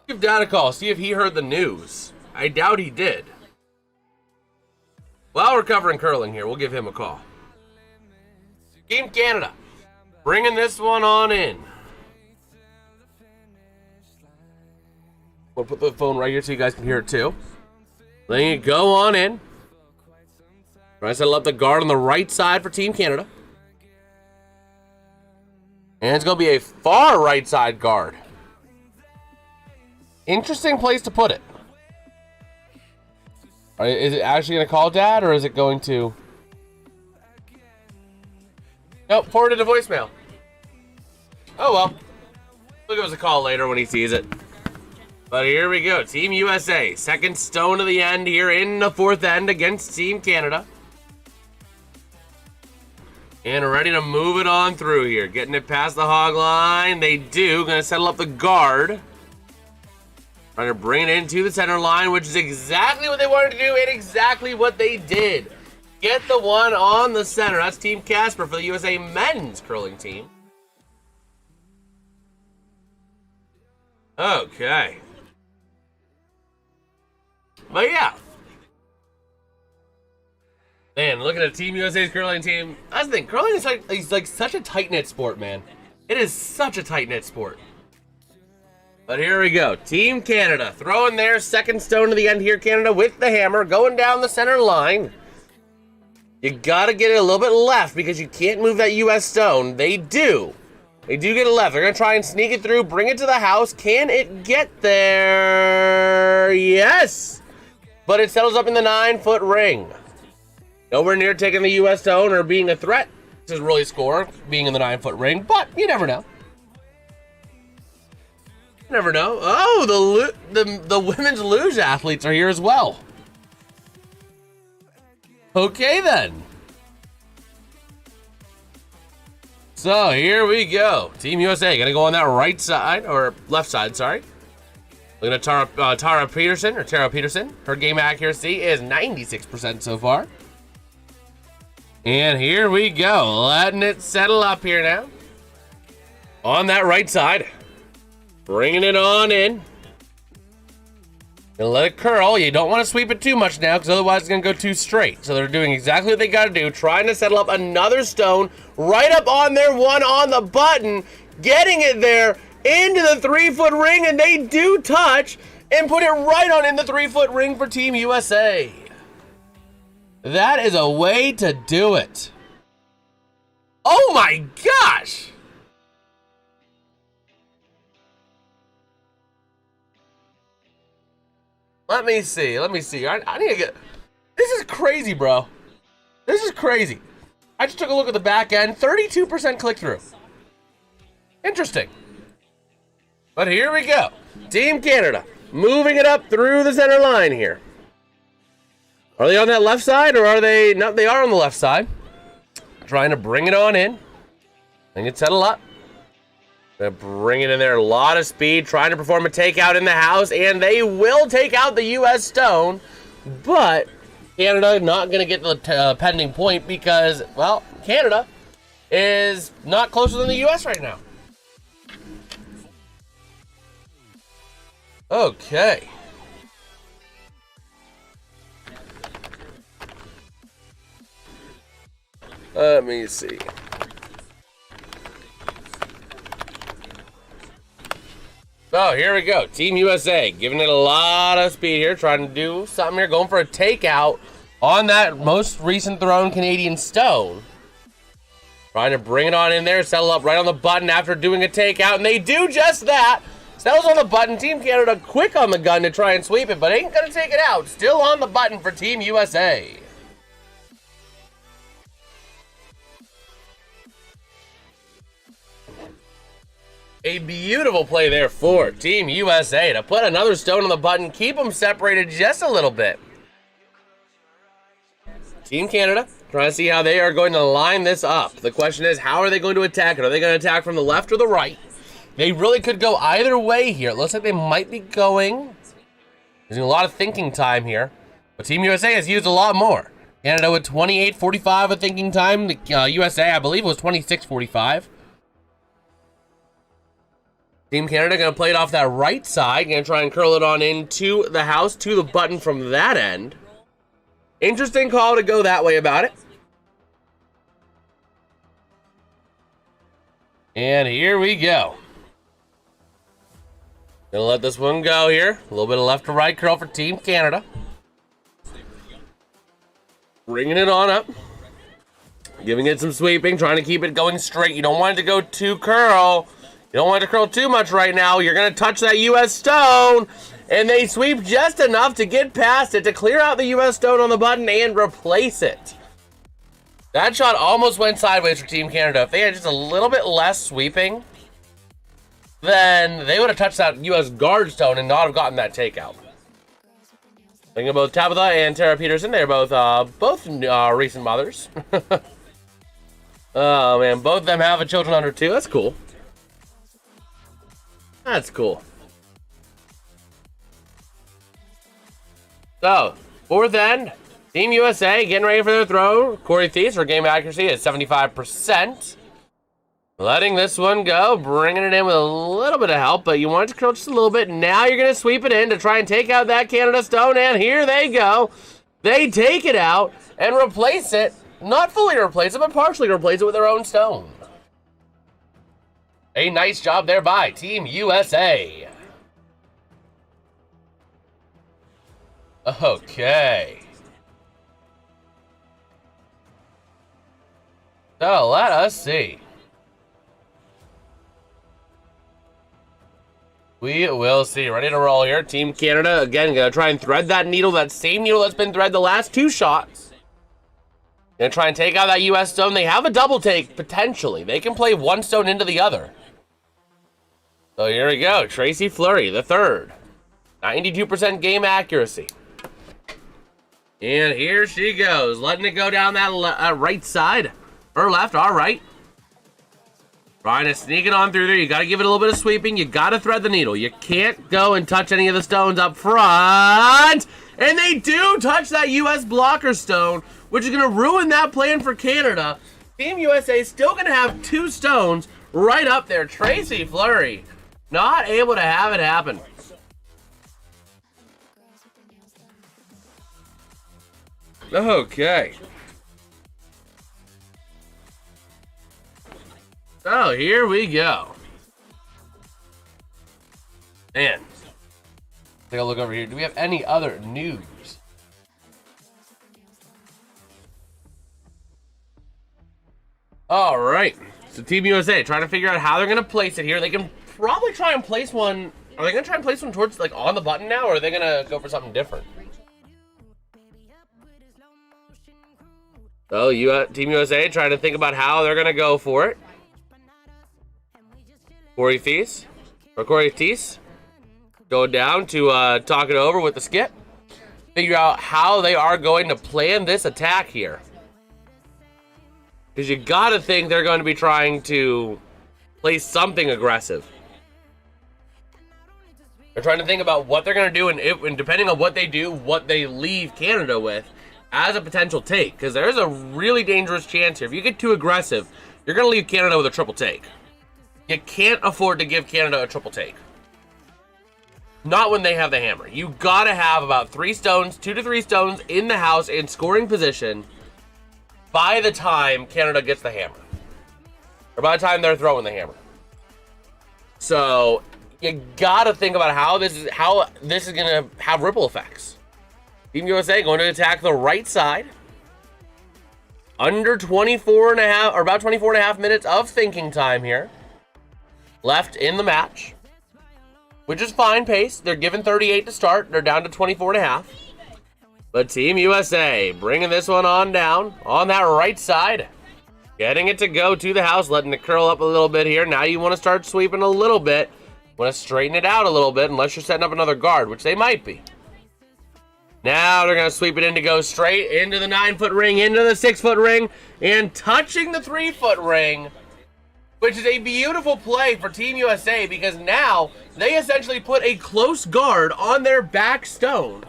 Give Dad a call, see if he heard the news. I doubt he did. While we're covering curling here, we'll give him a call. Team Canada, bringing this one on in. We'll put the phone right here so you guys can hear it too. Letting it go on in. Try to settle up the guard on the right side for Team Canada. And it's going to be a far right side guard. Interesting place to put it. Is it actually going to call Dad, or is it going to... Nope, forwarded to voicemail. Oh well. He'll give us a call later when he sees it. But here we go. Team USA. Second stone of the end here in the fourth end against Team Canada. And ready to move it on through here. Getting it past the hog line. They do. Going to settle up the guard. Trying to bring it into the center line, which is exactly what they wanted to do and exactly what they did. Get the one on the center. That's Team Casper for the USA men's curling team. Okay. But yeah. Man, looking at Team USA's curling team, that's the thing. Curling is like such a tight-knit sport, man. It is such a tight-knit sport. But here we go. Team Canada throwing their second stone to the end here. Canada with the hammer going down the center line. You gotta get it a little bit left because you can't move that US stone. They do. They do get it left. They're gonna try and sneak it through, bring it to the house. Can it get there? Yes! But it settles up in the 9-foot ring. Nowhere near taking the US stone or being a threat to really score, being in the 9-foot ring, but you never know. You never know. Oh, the women's luge athletes are here as well. Okay then. So here we go. Team USA gonna go on that right side, or left side, sorry. Looking at Tara Peterson. Her game accuracy is 96% so far. And here we go, letting it settle up here now. On that right side. Bringing it on in. Gonna let it curl. You don't want to sweep it too much now, because otherwise it's gonna go too straight. So they're doing exactly what they gotta do, trying to settle up another stone right up on their one on the button, getting it there into the 3-foot ring, and they do touch and put it right on in the 3-foot ring for Team USA. That is a way to do it. Oh my gosh! Let me see. I need to get... This is crazy, bro. This is crazy. I just took a look at the back end. 32% click-through. Interesting. But here we go. Team Canada moving it up through the center line here. Are they on that left side, or are they... No, they are on the left side. Trying to bring it on in. Letting it settle up. They're bringing in there a lot of speed, trying to perform a takeout in the house, and they will take out the U.S. stone, but Canada not going to get the pending point because, well, Canada is not closer than the U.S. right now. Okay. Let me see. So here we go. Team USA giving it a lot of speed here, trying to do something here, going for a takeout on that most recent thrown Canadian stone. Trying to bring it on in there, settle up right on the button after doing a takeout, and they do just that. Settles on the button. Team Canada quick on the gun to try and sweep it, but ain't gonna take it out. Still on the button for Team USA. A beautiful play there for Team USA to put another stone on the button, keep them separated just a little bit. Team Canada trying to see how they are going to line this up. The question is, how are they going to attack it? Are they going to attack from the left or the right? They really could go either way here. It looks like they might be going, using a lot of thinking time here. But Team USA has used a lot more. Canada with 28:45 of thinking time. The USA, I believe, was 26:45. Team Canada going to play it off that right side. Going to try and curl it on into the house, to the button from that end. Interesting call to go that way about it. And here we go. Gonna let this one go here. A little bit of left to right curl for Team Canada. Bringing it on up. Giving it some sweeping, trying to keep it going straight. You don't want it to go too curl. You don't want it to curl too much right now. You're going to touch that U.S. stone. And they sweep just enough to get past it, to clear out the U.S. stone on the button and replace it. That shot almost went sideways for Team Canada. If they had just a little bit less sweeping, then they would have touched that U.S. guard stone and not have gotten that takeout. Thinking of both Tabitha and Tara Peterson. They're both recent mothers. Oh, man. Both of them have children under 2. That's cool. That's cool. So, fourth end, Team USA getting ready for their throw. Corey Thies, her game accuracy is 75%. Letting this one go, bringing it in with a little bit of help, but you want it to curl just a little bit. Now you're going to sweep it in to try and take out that Canada stone, and here they go. They take it out and replace it. Not fully replace it, but partially replace it with their own stone. A nice job there by Team USA. Okay. So, let us see. We will see. Ready to roll here. Team Canada, again, going to try and thread that needle, that same needle that's been threaded the last 2 shots. Going to try and take out that U.S. stone. They have a double take, potentially. They can play one stone into the other. So here we go. Tracy Fleury, the third. 92% game accuracy. And here she goes. Letting it go down that right side. Or left, all right. Trying to sneak it on through there. You got to give it a little bit of sweeping. You got to thread the needle. You can't go and touch any of the stones up front. And they do touch that U.S. blocker stone, which is going to ruin that plan for Canada. Team USA is still going to have 2 stones right up there. Tracy Fleury not able to have it happen. Okay. So here we go. Man. Take a look over here. Do we have any other news? All right. So Team USA trying to figure out how they're going to place it here. They can probably try and place one. Are they going to try and place one towards, like, on the button now, or are they going to go for something different? So Team USA trying to think about how they're going to go for it. Corey Thies go down to talk it over with the skip. Figure out how they are going to plan this attack here. Because you got to think they're going to be trying to play something aggressive. They're trying to think about what they're going to do, and depending on what they do, what they leave Canada with as a potential take. Because there's a really dangerous chance here. If you get too aggressive, you're going to leave Canada with a triple take. You can't afford to give Canada a triple take. Not when they have the hammer. You got to have about 3 stones, 2 to 3 stones in the house in scoring position by the time Canada gets the hammer. Or by the time they're throwing the hammer. So you gotta think about how this is gonna have ripple effects. Team USA going to attack the right side. Under 24 and a half, or about 24 and a half minutes of thinking time here left in the match, which is fine pace. They're given 38 to start. They're down to 24 and a half. But Team USA bringing this one on down on that right side. Getting it to go to the house, letting it curl up a little bit here. Now you want to start sweeping a little bit. Want to straighten it out a little bit, unless you're setting up another guard, which they might be. Now they're going to sweep it in to go straight into the 9-foot ring, into the 6-foot ring, and touching the 3-foot ring, which is a beautiful play for Team USA because now they essentially put a close guard on their back stone.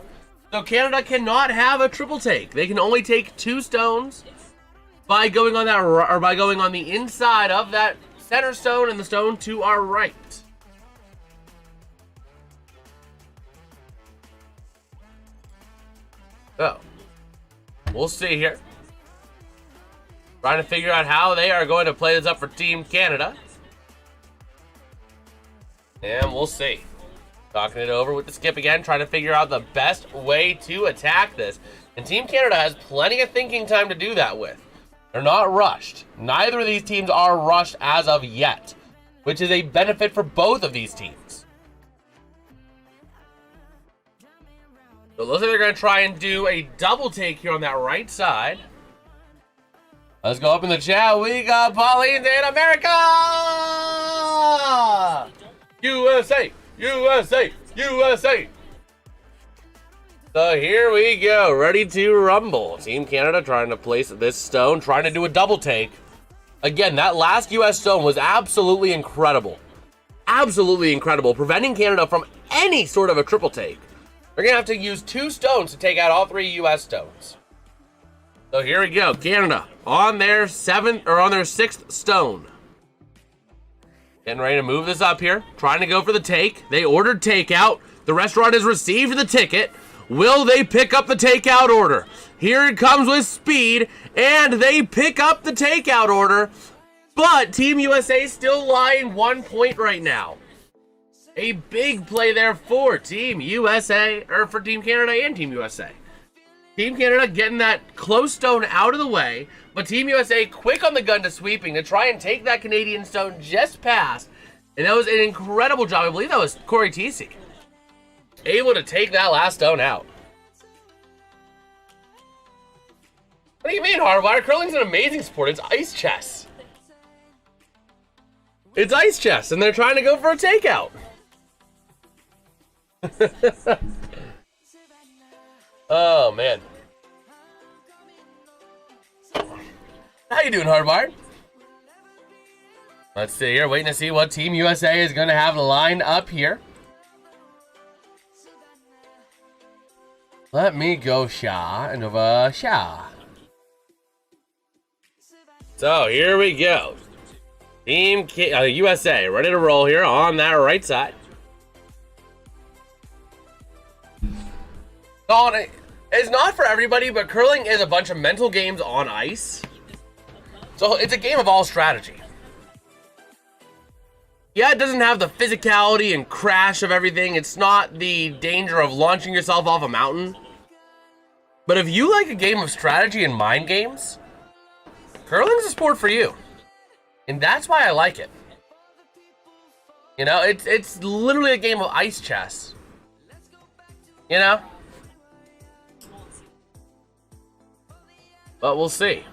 So Canada cannot have a triple take. They can only take 2 stones by going on that, or by going on the inside of that center stone and the stone to our right. So, we'll see here. Trying to figure out how they are going to play this up for Team Canada. And we'll see. Talking it over with the skip again, trying to figure out the best way to attack this. And Team Canada has plenty of thinking time to do that with. They're not rushed. Neither of these teams are rushed as of yet, which is a benefit for both of these teams. So it looks like they're going to try and do a double take here on that right side. Let's go up in the chat. We got Pauline in America! USA! USA! USA! So here we go. Ready to rumble. Team Canada trying to place this stone. Trying to do a double take. Again, that last US stone was absolutely incredible. Absolutely incredible. Preventing Canada from any sort of a triple take. They're going to have to use 2 stones to take out all 3 US stones. So here we go. Canada on their 7th, or on their 6th stone. Getting ready to move this up here. Trying to go for the take. They ordered takeout. The restaurant has received the ticket. Will they pick up the takeout order? Here it comes with speed, and they pick up the takeout order. But Team USA still lying 1 point right now. A big play there for Team USA, or for Team Canada and Team USA. Team Canada getting that close stone out of the way, but Team USA quick on the gun to sweeping to try and take that Canadian stone just past. And that was an incredible job. I believe that was Corey Tesey. Able to take that last stone out. What do you mean, Hardwire? Curling's an amazing sport. It's ice chess. It's ice chess, and they're trying to go for a takeout. Oh, man. How you doing, Hardwire? Let's see here. Waiting to see what Team USA is going to have lined up here. Let me go Shah and over Shah. So here we go. Team USA ready to roll here on that right side. It's not for everybody, but curling is a bunch of mental games on ice. So it's a game of all strategy. Yeah, it doesn't have the physicality and crash of everything. It's not the danger of launching yourself off a mountain. But if you like a game of strategy and mind games, curling's a sport for you. And that's why I like it. You know, it's literally a game of ice chess. You know? But we'll see.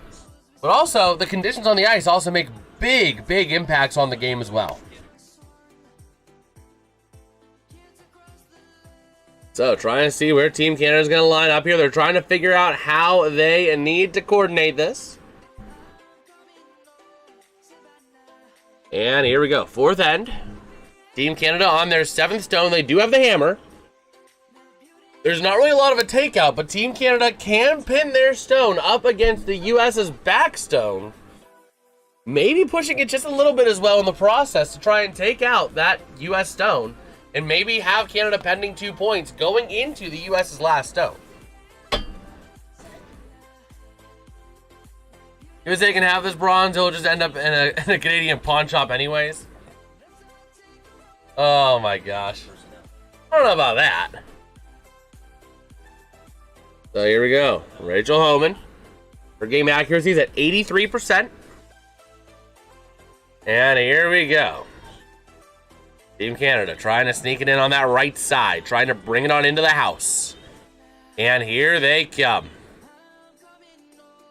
But also, the conditions on the ice also make big, big impacts on the game as well. So, trying to see where Team Canada is going to line up here. They're trying to figure out how they need to coordinate this. And here we go. 4th end. Team Canada on their 7th stone. They do have the hammer. There's not really a lot of a takeout, but Team Canada can pin their stone up against the US's back stone. Maybe pushing it just a little bit as well in the process to try and take out that US stone. And maybe have Canada pending 2 points going into the US's last stone. USA can have this bronze, it'll just end up in a Canadian pawn shop anyways. Oh my gosh. I don't know about that. So here we go. Rachel Homan. Her game accuracy is at 83%. And here we go. Team Canada trying to sneak it in on that right side. Trying to bring it on into the house. And here they come.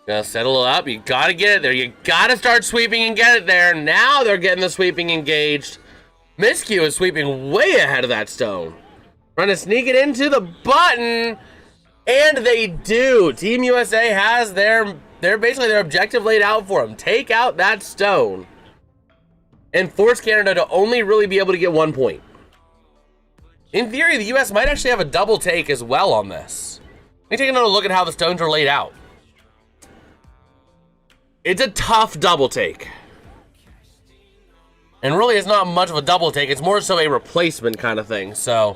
Gonna settle it up. You gotta get it there. You gotta start sweeping and get it there. Now they're getting the sweeping engaged. Miscue is sweeping way ahead of that stone. Trying to sneak it into the button. And they do. Team USA has their objective laid out for them. Take out that stone. And force Canada to only really be able to get 1 point. In theory, the US might actually have a double take as well on this. Let me take another look at how the stones are laid out. It's a tough double take. And really, it's not much of a double take. It's more so a replacement kind of thing. So,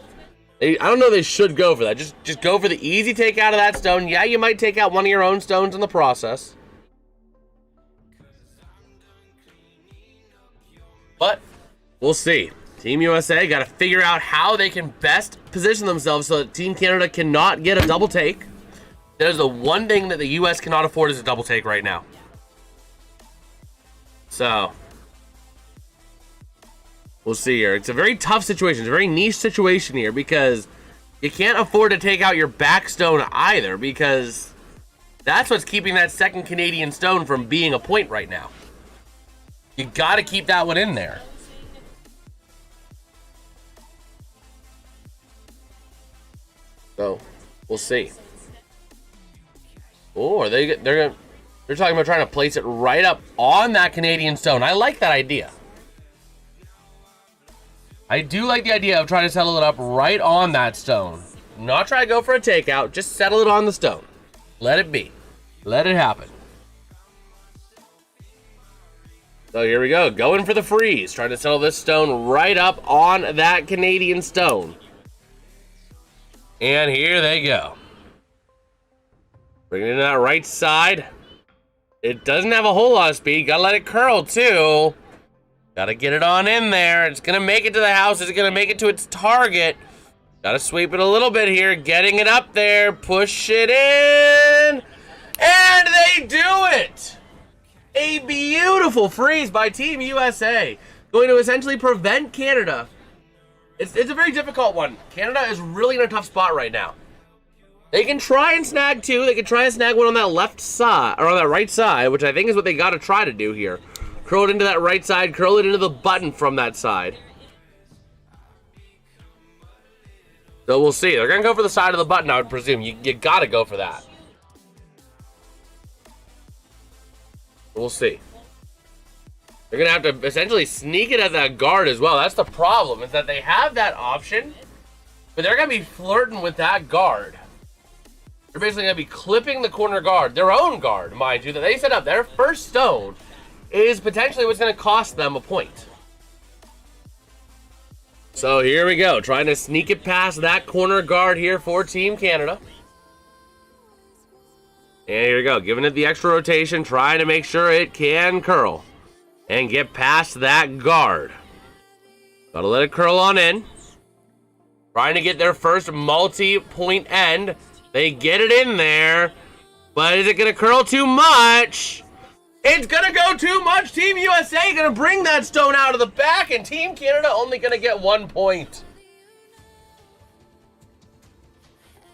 I don't know, they should go for that. Just go for the easy take out of that stone. Yeah, you might take out one of your own stones in the process. But we'll see. Team USA got to figure out how they can best position themselves so that Team Canada cannot get a double take. That is the one thing that the US cannot afford is a double take right now. So, we'll see here. It's a very tough situation. It's a very niche situation here because you can't afford to take out your back stone either because that's what's keeping that second Canadian stone from being a point right now. You got to keep that one in there. So, we'll see. Oh, they're talking about trying to place it right up on that Canadian stone. I like that idea. I do like the idea of trying to settle it up right on that stone. Not try to go for a takeout, just settle it on the stone. Let it be. Let it happen. So here we go, going for the freeze. Trying to settle this stone right up on that Canadian stone. And here they go. Bringing it in that right side. It doesn't have a whole lot of speed. Gotta let it curl too. Gotta get it on in there. It's gonna make it to the house. It's gonna make it to its target. Gotta sweep it a little bit here. Getting it up there. Push it in. And they do it! A beautiful freeze by Team USA. Going to essentially prevent Canada. It's a very difficult one. Canada is really in a tough spot right now. They can try and snag two. They can try and snag one on that left side, or on that right side, which I think is what they got to try to do here. Curl it into that right side, curl it into the button from that side. So we'll see. They're going to go for the side of the button, I would presume. You got to go for that. We'll see. They're going to have to essentially sneak it at that guard as well. That's the problem, is that they have that option, but they're going to be flirting with that guard. They're basically going to be clipping the corner guard, their own guard, mind you, that they set up. Their first stone is potentially what's going to cost them a point. So here we go, trying to sneak it past that corner guard here for Team Canada. And here we go, giving it the extra rotation, trying to make sure it can curl and get past that guard. Gotta let it curl on in. Trying to get their first multi-point end. They get it in there, but is it gonna curl too much? It's gonna go too much. Team USA gonna bring that stone out of the back, and Team Canada only gonna get 1 point.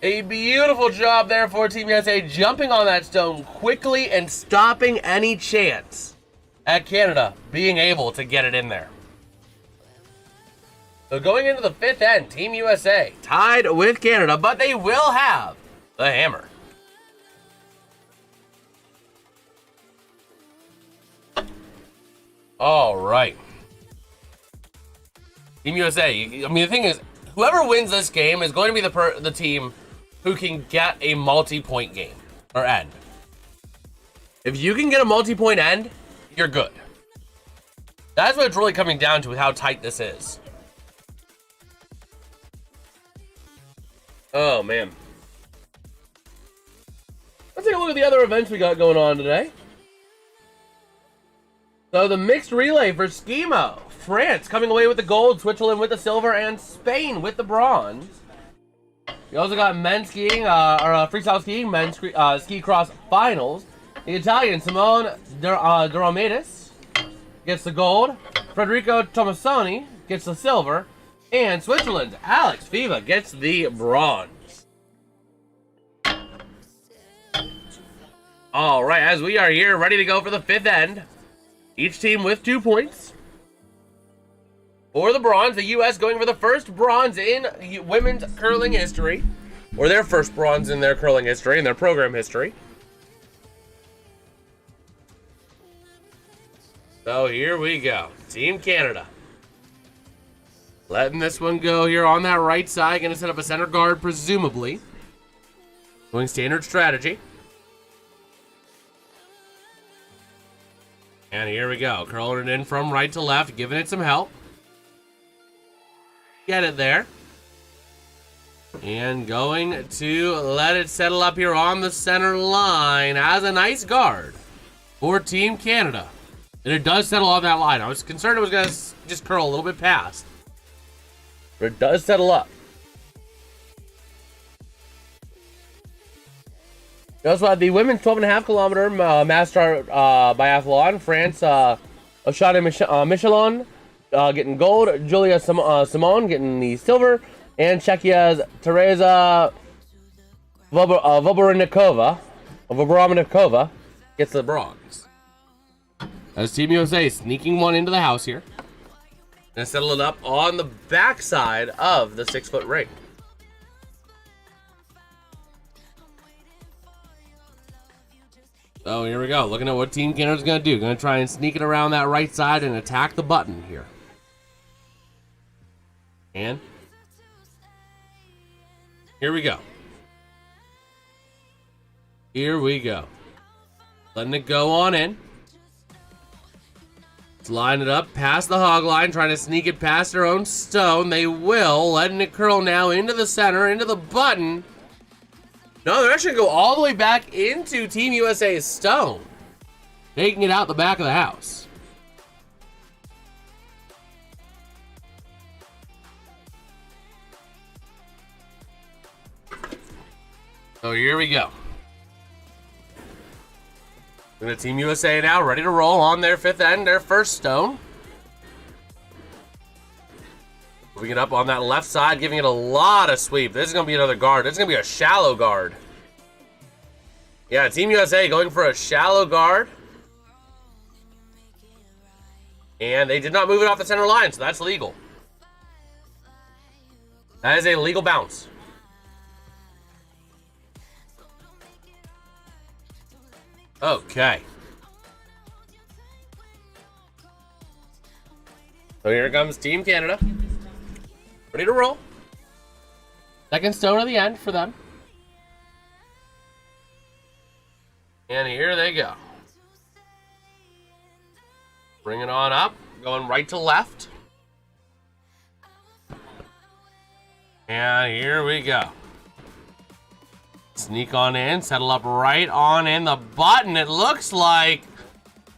A beautiful job there for Team USA, jumping on that stone quickly and stopping any chance at Canada being able to get it in there. So going into the fifth end, Team USA tied with Canada, but they will have the hammer. All right. Team USA, I mean, the thing is, whoever wins this game is going to be the team who can get a multi-point game, or end. If you can get a multi-point end, you're good. That's what it's really coming down to with how tight this is. Oh, man. Let's take a look at the other events we got going on today. So the mixed relay for Schemo. France coming away with the gold, Switzerland with the silver, and Spain with the bronze. We also got men's skiing, freestyle skiing, men's ski cross finals. The Italian Simone Doromatis gets the gold. Federico Tomasoni gets the silver. And Switzerland's Alex Fiva gets the bronze. Alright, as we are here, ready to go for the fifth end. Each team with 2 points. For the bronze, the U.S. going for the first bronze in women's curling history. Or their first bronze in their curling history, in their program history. So here we go. Team Canada. Letting this one go here on that right side. Going to set up a center guard, presumably. Going standard strategy. And here we go. Curling it in from right to left, giving it some help. Get it there. And going to let it settle up here on the center line as a nice guard for Team Canada. And it does settle on that line. I was concerned it was going to just curl a little bit past. But it does settle up. We also have the women's 12.5 kilometer master biathlon. France, Oshana Michelon getting gold. Julia Simon getting the silver. And Czechia's Teresa Vobornikova gets the bronze. As Team USA sneaking one into the house here. Gonna settle it up on the backside of the 6-foot ring. So here we go. Looking at what Team Canada's gonna do. Gonna try and sneak it around that right side and attack the button here. And here we go. Here we go. Letting it go on in. Let's line it up past the hog line, trying to sneak it past their own stone. They will. Letting it curl now into the center, into the button. No, they're actually going to go all the way back into Team USA's stone. Taking it out the back of the house. So here we go. We're Team USA now, ready to roll on their fifth end, their first stone. Moving it up on that left side, giving it a lot of sweep. This is going to be another guard. This is going to be a shallow guard. Yeah, Team USA going for a shallow guard. And they did not move it off the center line, so that's legal. That is a legal bounce. Okay. So here comes Team Canada. Ready to roll. Second stone of the end for them. And here they go. Bring it on up. Going right to left. And here we go. Sneak on in, settle up right on in the button. It looks like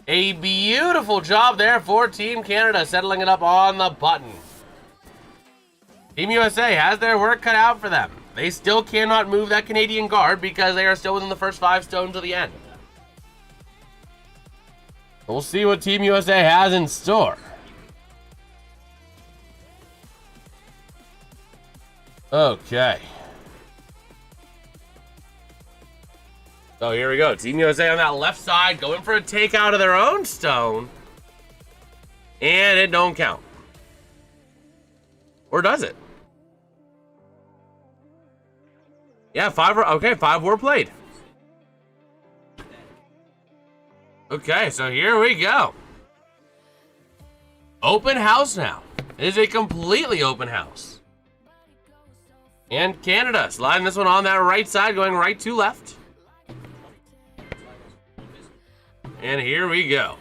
a beautiful job there for Team Canada, settling it up on the button. Team USA has their work cut out for them. They still cannot move that Canadian guard because they are still within the first 5 stones of the end. We'll see what Team USA has in store. Okay. So here we go. Team USA on that left side going for a takeout of their own stone. And it don't count. Or does it? Yeah, 5 were played. Okay, so here we go. Open house now. It is a completely open house. And Canada sliding this one on that right side, going right to left. And here we go.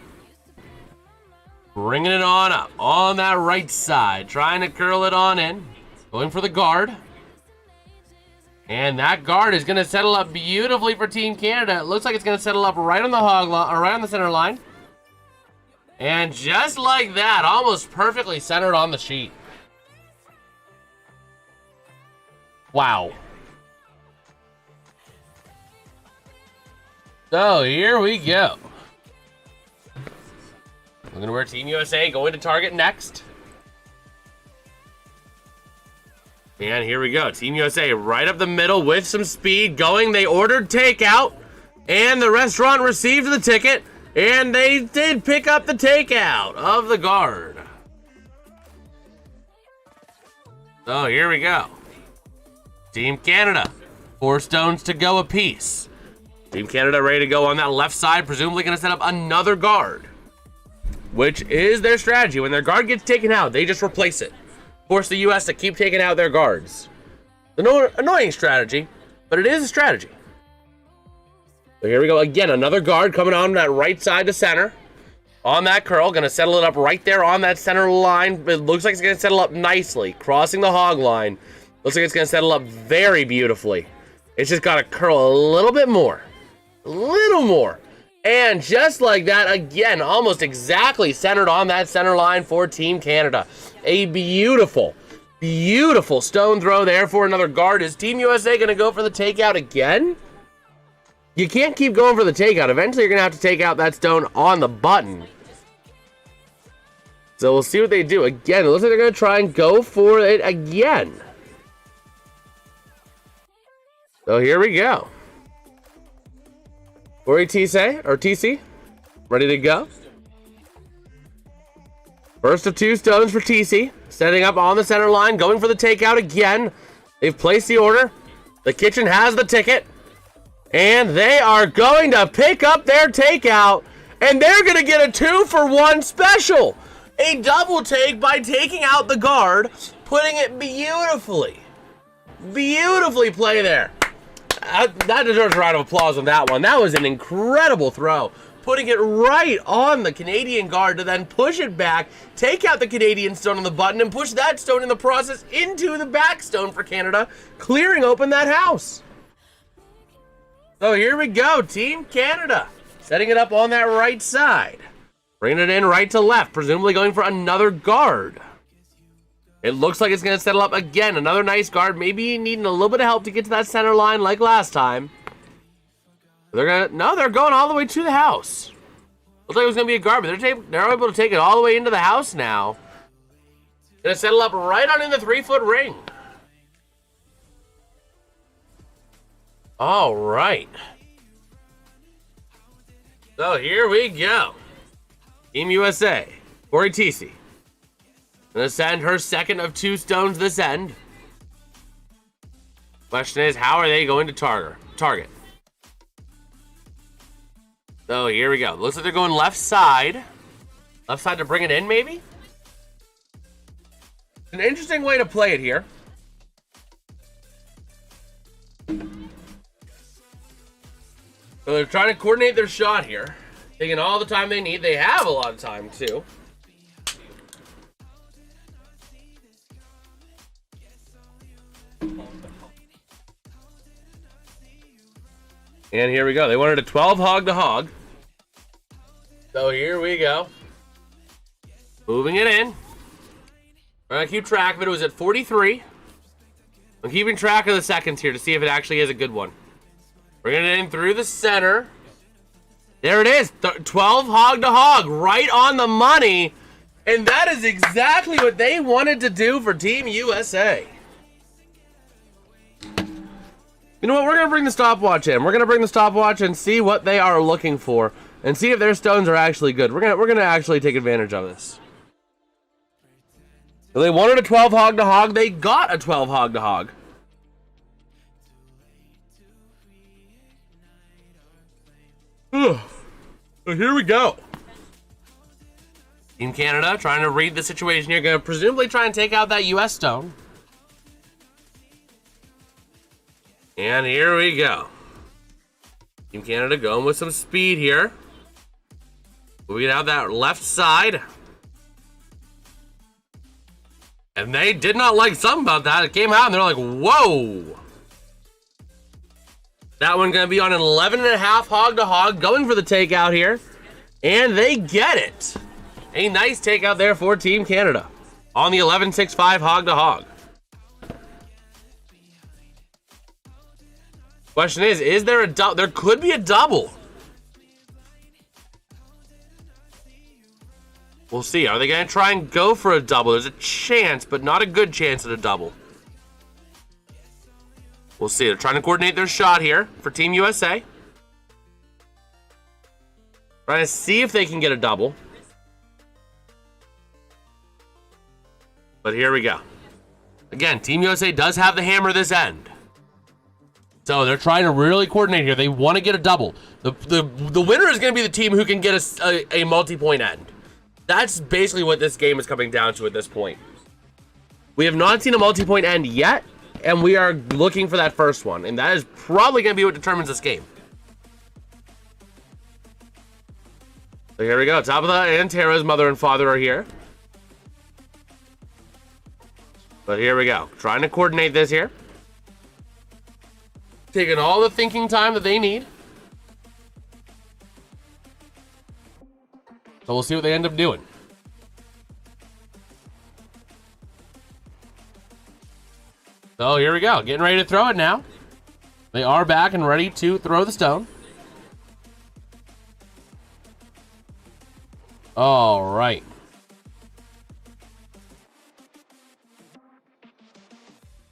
Bringing it on up on that right side. Trying to curl it on in. Going for the guard. And that guard is going to settle up beautifully for Team Canada. It looks like it's going to settle up right on the hog line, or right on the center line. And just like that, almost perfectly centered on the sheet. Wow. So here we go. Looking to where Team USA going to target next. And here we go. Team USA right up the middle with some speed going. They ordered takeout. And the restaurant received the ticket. And they did pick up the takeout of the guard. So here we go. Team Canada. 4 stones to go apiece. Team Canada ready to go on that left side. Presumably going to set up another guard. Which is their strategy. When their guard gets taken out, they just replace it. Force the US to keep taking out their guards. An annoying strategy, but it is a strategy. So here we go again. Another guard coming on that right side to center. On that curl. Going to settle it up right there on that center line. It looks like it's going to settle up nicely. Crossing the hog line. Looks like it's going to settle up very beautifully. It's just got to curl a little bit more. A little more. And just like that, again, almost exactly centered on that center line for Team Canada. A beautiful, beautiful stone throw there for another guard. Is Team USA going to go for the takeout again? You can't keep going for the takeout. Eventually, you're going to have to take out that stone on the button. So we'll see what they do. Again, it looks like they're going to try and go for it again. So here we go. Corey TC, ready to go. First of 2 stones for TC. Setting up on the center line, going for the takeout again. They've placed the order. The kitchen has the ticket. And they are going to pick up their takeout. And they're going to get a 2-for-1 special. A double take by taking out the guard. Putting it beautifully. Beautifully play there. That deserves a round of applause on that one. That was an incredible throw. Putting it right on the Canadian guard to then push it back, take out the Canadian stone on the button, and push that stone in the process into the back stone for Canada, clearing open that house. So here we go, Team Canada. Setting it up on that right side. Bringing it in right to left, presumably going for another guard. It looks like it's going to settle up again. Another nice guard. Maybe needing a little bit of help to get to that center line like last time. They're going all the way to the house. Looks like it was going to be a guard, but they're able to take it all the way into the house now. Going to settle up right on in the 3-foot ring. All right. So here we go. Team USA. Corey TC. Gonna send her second of 2 stones this end. Question is, how are they going to target? So here we go. Looks like they're going left side. Left side to bring it in, maybe? An interesting way to play it here. So they're trying to coordinate their shot here. Taking all the time they need. They have a lot of time, too. And here we go. They wanted a 12 hog to hog. So here we go. Moving it in. We're going to keep track of it. It was at 43. I'm keeping track of the seconds here to see if it actually is a good one. Bringing it in through the center. There it is. 12 hog to hog. Right on the money. And that is exactly what they wanted to do for Team USA. You know what? We're going to bring the stopwatch in. We're going to bring the stopwatch and see what they are looking for. And see if their stones are actually good. We're going to actually take advantage of this. So they wanted a 12 hog to hog. They got a 12 hog to hog. So here we go. Team Canada trying to read the situation here. Going to presumably try and take out that US stone. And here we go. Team Canada going with some speed here. We get out that left side. And they did not like something about that. It came out and they're like, whoa. That one going to be on an 11.5 hog to hog. Going for the takeout here. And they get it. A nice takeout there for Team Canada on the 11-6-5 hog to hog. Question is there a double? There could be a double. We'll see. Are they going to try and go for a double? There's a chance, but not a good chance at a double. We'll see. They're trying to coordinate their shot here for Team USA. Trying to see if they can get a double. But here we go. Again, Team USA does have the hammer this end. So they're trying to really coordinate here. They want to get a double. The winner is going to be the team who can get a multi-point end. That's basically what this game is coming down to at this point. We have not seen a multi-point end yet, and we are looking for that first one. And that is probably going to be what determines this game. So here we go. Top of the and Tara's mother and father are here. But here we go. Trying to coordinate this here. Taking all the thinking time that they need. So we'll see what they end up doing. So here we go. Getting ready to throw it now. They are back and ready to throw the stone. All right.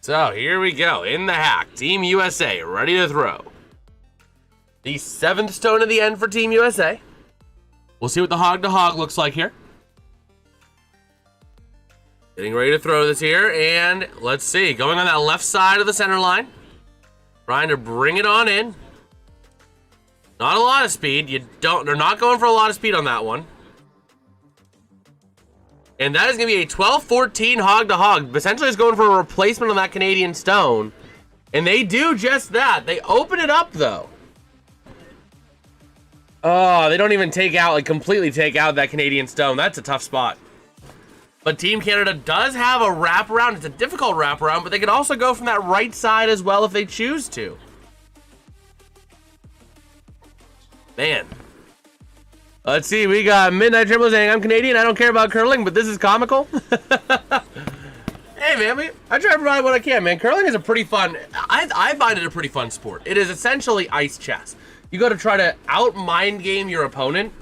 So here we go. In the hack. Team USA ready to throw. The 7th stone at the end for Team USA. We'll see what the hog to hog looks like here. Getting ready to throw this here, and let's see. Going on that left side of the center line. Trying to bring it on in. Not a lot of speed. They're not going for a lot of speed on that one. And that is going to be a 12-14 hog to hog. Essentially, it's going for a replacement on that Canadian stone. And they do just that. They open it up, though. Oh, they don't even completely take out that Canadian stone. That's a tough spot. But Team Canada does have a wraparound. It's a difficult wraparound, but they can also go from that right side as well if they choose to. Man. Let's see. We got Midnight Triple saying, I'm Canadian. I don't care about curling, but this is comical. Hey, man. I try to provide what I can, man. Curling is a pretty fun... I find it a pretty fun sport. It is essentially ice chess. You got to try to out-mind game your opponent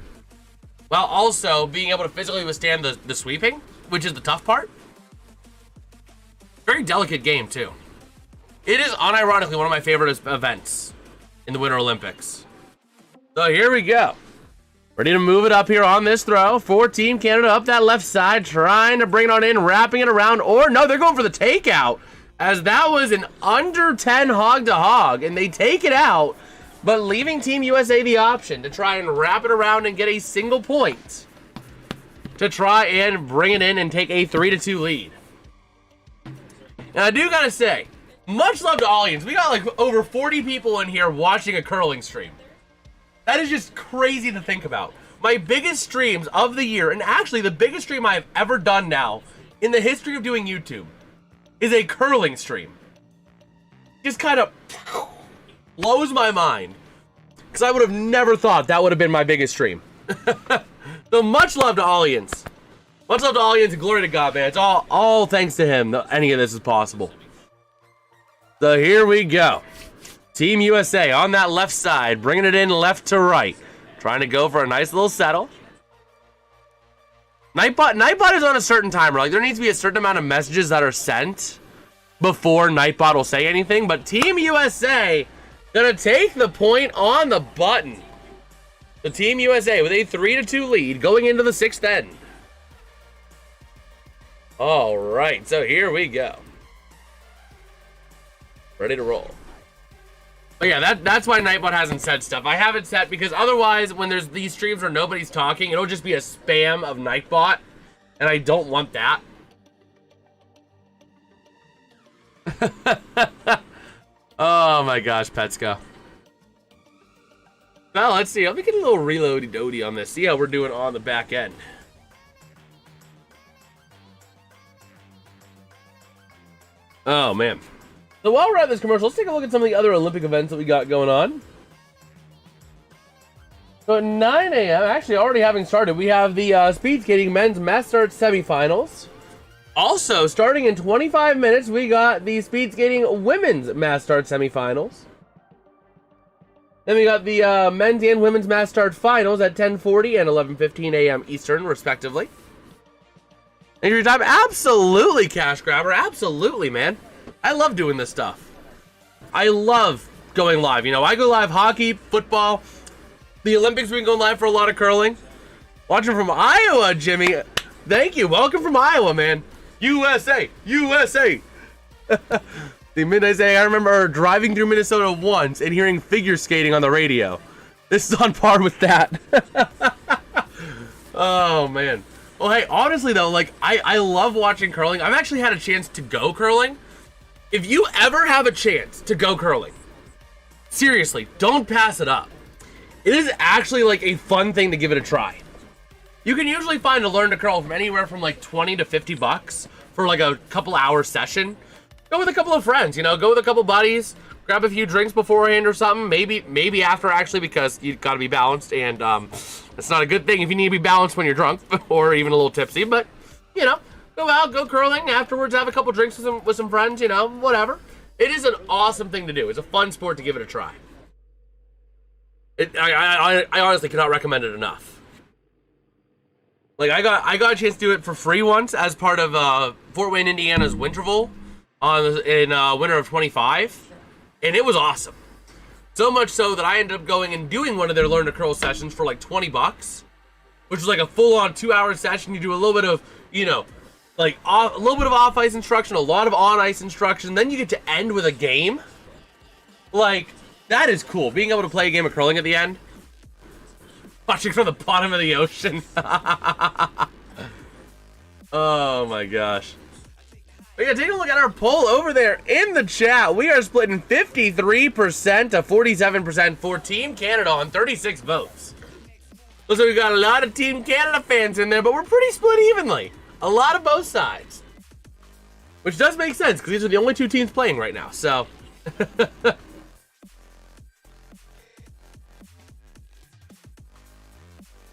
while also being able to physically withstand the sweeping, which is the tough part. Very delicate game, too. It is unironically one of my favorite events in the Winter Olympics. So here we go. Ready to move it up here on this throw for Team Canada up that left side, trying to bring it on in, wrapping it around. Or no, they're going for the takeout, as that was an under 10 hog to hog, and they take it out, but leaving Team USA the option to try and wrap it around and get a single point to try and bring it in and take a 3-2 lead. And I do gotta say, much love to audience. We got like over 40 people in here watching a curling stream. That is just crazy to think about. My biggest streams of the year, and actually the biggest stream I've ever done now in the history of doing YouTube, is a curling stream. Just kind of blows my mind, because I would have never thought that would have been my biggest stream. So much love to audience. Much love to audience and glory to God, man. It's all thanks to him that any of this is possible. So here we go. Team USA on that left side, bringing it in left to right. Trying to go for a nice little settle. Nightbot is on a certain timer. Like, there needs to be a certain amount of messages that are sent before Nightbot will say anything. But Team USA gonna take the point on the button. The Team USA with a 3-2 lead going into the 6th end. All right, so here we go. Ready to roll. But yeah, that's why Nightbot hasn't said stuff. I haven't set because otherwise, when there's these streams where nobody's talking, it'll just be a spam of Nightbot, and I don't want that. Oh my gosh, Petska. Well, let's see. Let me get a little reloady-doty on this. See how we're doing on the back end. Oh, man. So while we're at this commercial, let's take a look at some of the other Olympic events that we got going on. So at 9 a.m., actually already having started, we have the speed skating men's mass start semifinals. Also, starting in 25 minutes, we got the speed skating women's mass start semifinals. Then we got the men's and women's mass start finals at 10:40 and 11:15 a.m. Eastern, respectively. And your time, absolutely, Cash Grabber, absolutely, man. I love doing this stuff. I love going live. You know, I go live hockey, football. The Olympics, we can go live for a lot of curling. Watching from Iowa, Jimmy. Thank you. Welcome from Iowa, man. USA, USA. The midnight say, I remember driving through Minnesota once and hearing figure skating on the radio. This is on par with that. Oh, man. Well, hey, honestly, though, like, I love watching curling. I've actually had a chance to go curling. If you ever have a chance to go curling, seriously, don't pass it up. It is actually, like, a fun thing to give it a try. You can usually find a learn to curl from anywhere from, like, 20 to 50 bucks for, like, a couple hour session. Go with a couple of friends, you know, go with a couple buddies, grab a few drinks beforehand or something, maybe after, actually, because you gotta be balanced, and it's not a good thing if you need to be balanced when you're drunk or even a little tipsy, but, you know, go out, go curling, afterwards have a couple drinks with some friends, you know, whatever. It is an awesome thing to do. It's a fun sport to give it a try. I honestly cannot recommend it enough. Like, I got a chance to do it for free once as part of Fort Wayne, Indiana's Winterval in winter of 25, and it was awesome. So much so that I ended up going and doing one of their learn to curl sessions for like 20 bucks, which was like a full-on 2-hour session. You do a little bit of, you know, like a little bit of off-ice instruction, a lot of on-ice instruction, then you get to end with a game. Like, that is cool, being able to play a game of curling at the end. Watching from the bottom of the ocean. Oh my gosh. But yeah, take a look at our poll over there in the chat. We are splitting 53% to 47% for Team Canada on 36 votes. Looks like we got a lot of Team Canada fans in there, but we're pretty split evenly. A lot of both sides. Which does make sense, because these are the only two teams playing right now, so...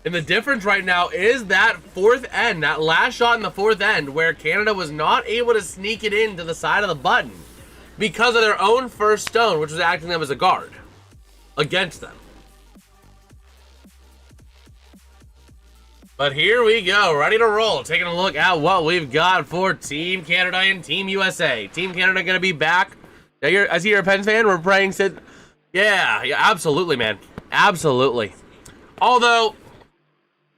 And the difference right now is that fourth end, that last shot in the fourth end, where Canada was not able to sneak it into the side of the button because of their own first stone, which was acting them as a guard against them. But here we go, ready to roll. Taking a look at what we've got for Team Canada and Team USA. Team Canada going to be back. I see you're a Pens fan. We're praying Sid. Yeah, absolutely, man. Absolutely. Although...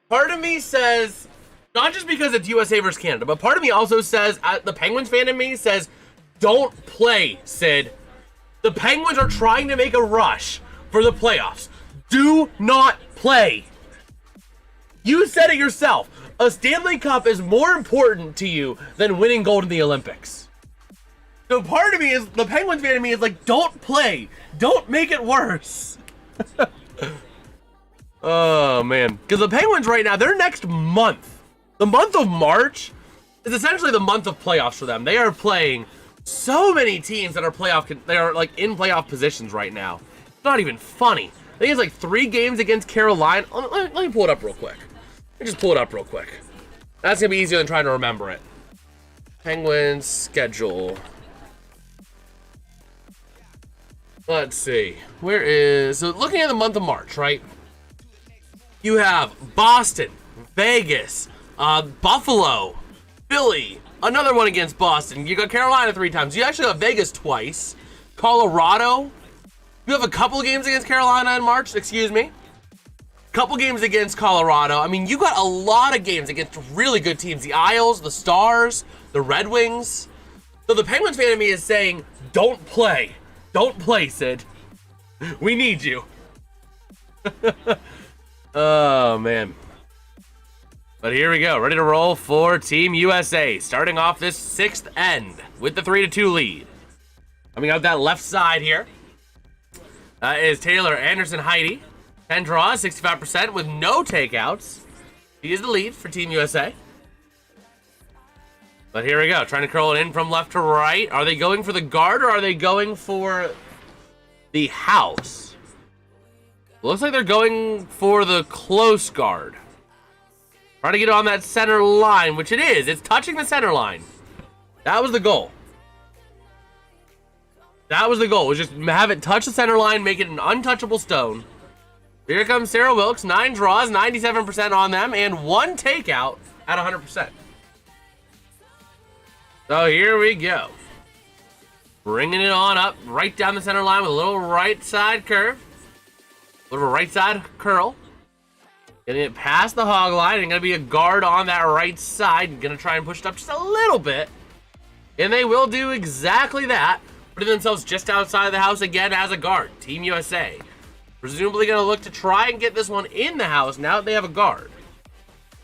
part of me says, not just because it's USA versus Canada, but part of me also says, the Penguins fan in me says, don't play, Sid. The Penguins are trying to make a rush for the playoffs. Do not play. You said it yourself. A Stanley Cup is more important to you than winning gold in the Olympics. So part of me is, the Penguins fan in me is like, don't play. Don't make it worse. Oh, man. Because the Penguins right now, their next month, the month of March, is essentially the month of playoffs for them. They are playing so many teams that are they are like in playoff positions right now. It's not even funny. I think it's like 3 games against Carolina. Let me pull it up real quick. Let me just pull it up real quick. That's going to be easier than trying to remember it. Penguins schedule. Let's see. So looking at the month of March, right? You have Boston, Vegas, Buffalo, Philly, another one against Boston. You got Carolina 3 times. You actually have Vegas twice. Colorado. You have a couple games against Carolina in March, excuse me. Couple games against Colorado. I mean, you got a lot of games against really good teams. The Isles, the Stars, the Red Wings. So the Penguins fan of me is saying, don't play. Don't play, Sid. We need you. Oh, man. But here we go. Ready to roll for Team USA. Starting off this 6th end with the 3-2 lead. Coming out that left side here is Taylor Anderson-Heidi. 10 draws, 65% with no takeouts. He is the lead for Team USA. But here we go. Trying to curl it in from left to right. Are they going for the guard or are they going for the house? Looks like they're going for the close guard. Trying to get on that center line, which it is. It's touching the center line. That was the goal. That was the goal, was just have it touch the center line, make it an untouchable stone. Here comes Sarah Wilkes, 9 draws, 97% on them, and 1 takeout at 100%. So here we go. Bringing it on up, right down the center line with a little right side curve. A little right side curl. Getting it past the hog line, and going to be a guard on that right side. Going to try and push it up just a little bit. And they will do exactly that. Putting themselves just outside of the house again as a guard. Team USA. Presumably going to look to try and get this one in the house now that they have a guard.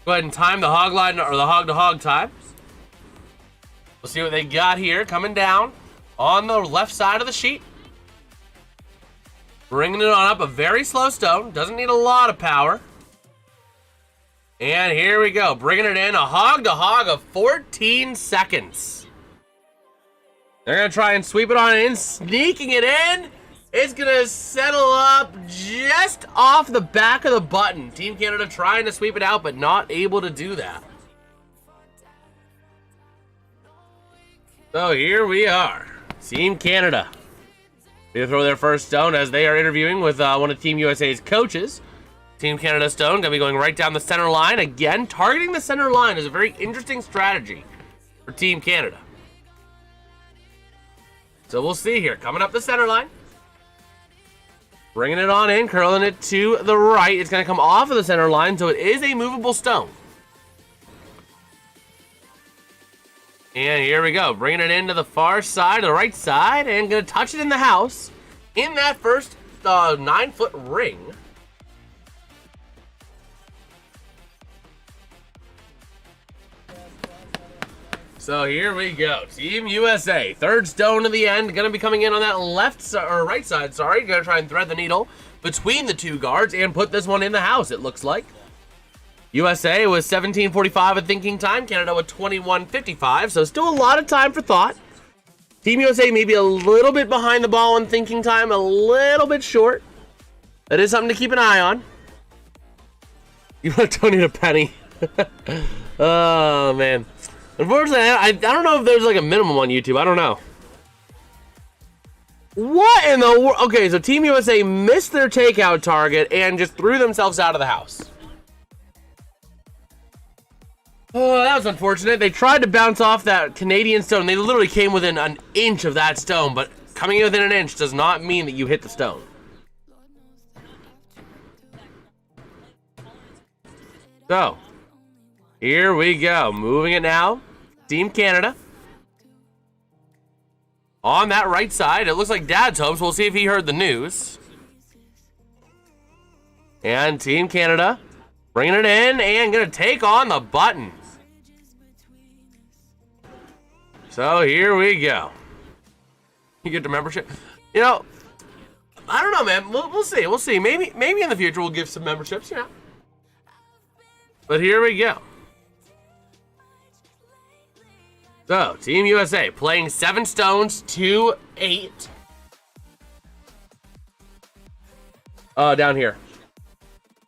Go ahead and time the hog line, or the hog to hog time. We'll see what they got here. Coming down on the left side of the sheet. Bringing it on up, a very slow stone. Doesn't need a lot of power. And here we go. Bringing it in, a hog to hog of 14 seconds. They're going to try and sweep it on in, sneaking it in. It's going to settle up just off the back of the button. Team Canada trying to sweep it out, but not able to do that. So here we are. Team Canada. They throw their first stone as they are interviewing with one of Team USA's coaches. Team Canada stone going to be going right down the center line. Again, targeting the center line is a very interesting strategy for Team Canada. So we'll see here. Coming up the center line. Bringing it on in, curling it to the right. It's going to come off of the center line, so it is a movable stone. And here we go. Bringing it into the far side, the right side, and going to touch it in the house in that first 9-foot ring. So here we go. Team USA. Third stone to the end. Going to be coming in on that right side. Sorry. Going to try and thread the needle between the two guards and put this one in the house, it looks like. USA was 17:45 at thinking time. Canada with 21:55. So still a lot of time for thought. Team USA maybe a little bit behind the ball in thinking time. A little bit short. That is something to keep an eye on. You want to donate a penny? Oh, man. Unfortunately, I don't know if there's like a minimum on YouTube. I don't know. What in the world? Okay, so Team USA missed their takeout target and just threw themselves out of the house. Oh, that was unfortunate. They tried to bounce off that Canadian stone. They literally came within an inch of that stone, but coming in within an inch does not mean that you hit the stone. So, here we go. Moving it now. Team Canada. On that right side. It looks like Dad's home, so we'll see if he heard the news. And Team Canada bringing it in and going to take on the button. So here we go. You get the membership. You know, I don't know, man. We'll see. We'll see. Maybe in the future we'll give some memberships, you know. But here we go. So, Team USA playing 7 stones to 8. Down here.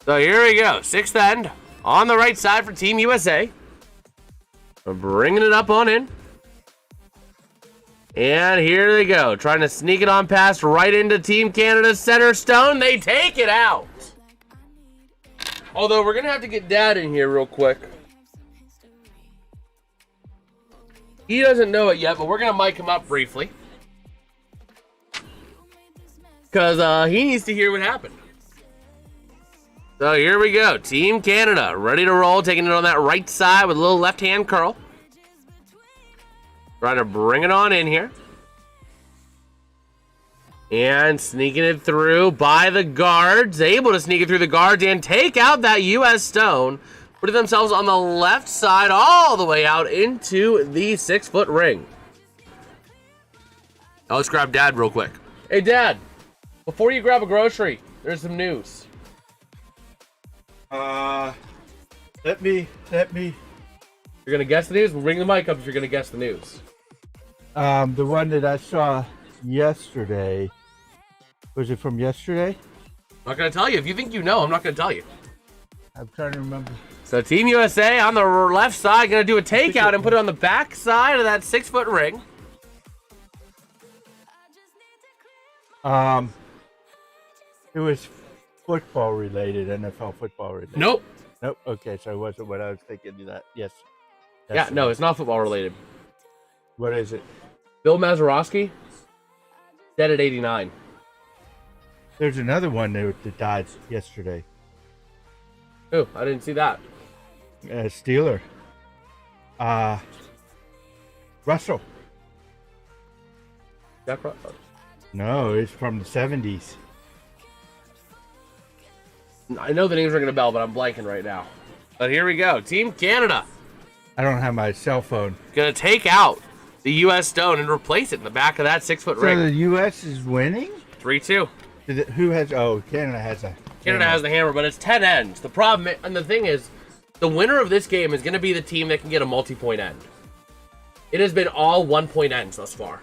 So here we go. 6th end on the right side for Team USA. We're bringing it up on in. And here they go. Trying to sneak it on past right into Team Canada's center stone. They take it out. Although we're going to have to get Dad in here real quick. He doesn't know it yet, but we're going to mic him up briefly. Because he needs to hear what happened. So here we go. Team Canada ready to roll. Taking it on that right side with a little left-hand curl. Trying to bring it on in here. And sneaking it through by the guards. Able to sneak it through the guards and take out that U.S. stone. Putting themselves on the left side all the way out into the 6-foot ring. Now let's grab Dad real quick. Hey, Dad. Before you grab a grocery, there's some news. Let me. You're going to guess the news? We'll bring the mic up if you're going to guess the news. The one that I saw yesterday. Was it from yesterday? I'm not going to tell you. If you think you know, I'm not going to tell you. I'm trying to remember. So Team USA on the left side going to do a takeout and put it on the back side of that 6-foot ring. It was football related, NFL football related. Nope. Nope. Okay, so it wasn't what I was thinking of that. Yes. Yeah, no, it's not football related. What is it? Bill Mazeroski, dead at 89. There's another one that died yesterday. Oh, I didn't see that. Steeler. Russell. Jack Russell. No, it's from the 70s. I know the name's ringing a bell, but I'm blanking right now. But here we go. Team Canada. I don't have my cell phone. Going to take out the U.S. stone and replace it in the back of that 6-foot ring. So the U.S. is winning? 3-2. Who has... Oh, Canada has a... Canada has the hammer, but it's 10 ends. The problem, and the thing is, the winner of this game is going to be the team that can get a multi-point end. It has been all 1-point ends thus far.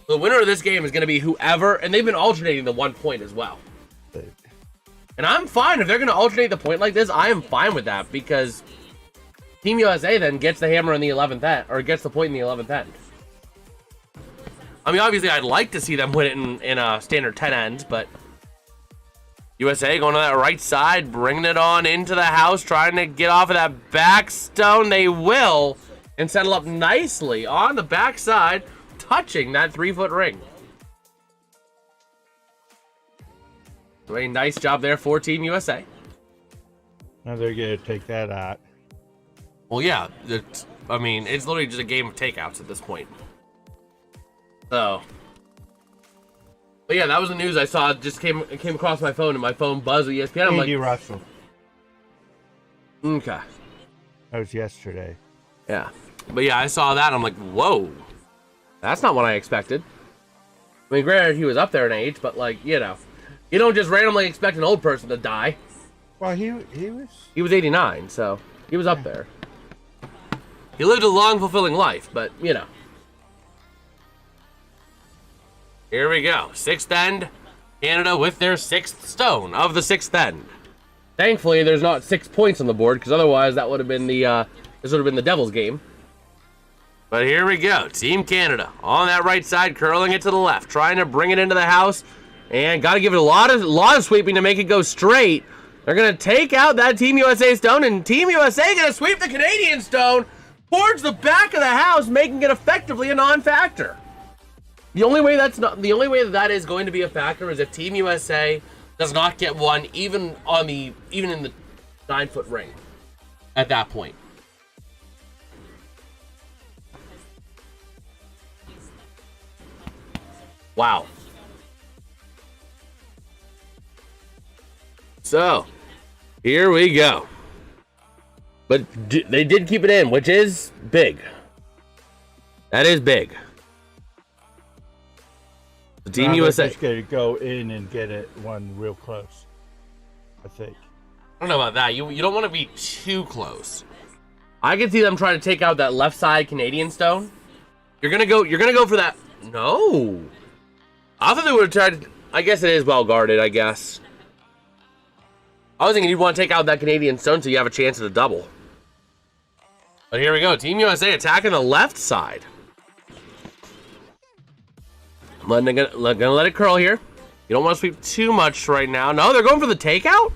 The winner of this game is going to be whoever, and they've been alternating the 1 point as well. And I'm fine if they're going to alternate the point like this. I am fine with that because Team USA then gets the hammer in the 11th end, or gets the point in the 11th end. I mean, obviously, I'd like to see them win it in a standard 10 ends, but USA going to that right side, bringing it on into the house, trying to get off of that back stone. They will, and settle up nicely on the back side, touching that 3-foot ring. So a nice job there for Team USA. Now they're going to take that out. Well, yeah. I mean, it's literally just a game of takeouts at this point. So, but yeah, that was the news I saw. It just came across my phone, and my phone buzzed with ESPN. I'm Andy like, Russell. Okay. That was yesterday. Yeah. But yeah, I saw that, and I'm like, whoa. That's not what I expected. I mean, granted, he was up there in age, but like, you know, you don't just randomly expect an old person to die. Well, he was 89, so he was up there. He lived a long, fulfilling life, but you know. Here we go. 6th end. Canada with their 6th stone of the 6th end. Thankfully, there's not 6 points on the board, because otherwise that would have been the this would have been the Devil's game. But here we go. Team Canada on that right side, curling it to the left, trying to bring it into the house, and got to give it a lot of sweeping to make it go straight. They're gonna take out that Team USA stone, and Team USA gonna sweep the Canadian stone towards the back of the house, making it effectively a non-factor. The only way that is going to be a factor is if Team USA does not get one, even in the 9-foot ring. At that point. Wow. So, here we go. But they did keep it in, which is big. That is big. The Team USA. Just going to go in and get it one real close, I think. I don't know about that. You don't want to be too close. I can see them trying to take out that left side Canadian stone. You're gonna go for that. No. I thought they would have tried. I guess it is well guarded, I guess. I was thinking you'd want to take out that Canadian stone so you have a chance at a double. But here we go. Team USA attacking the left side. I'm gonna let it curl here. You don't want to sweep too much right now. No, they're going for the takeout?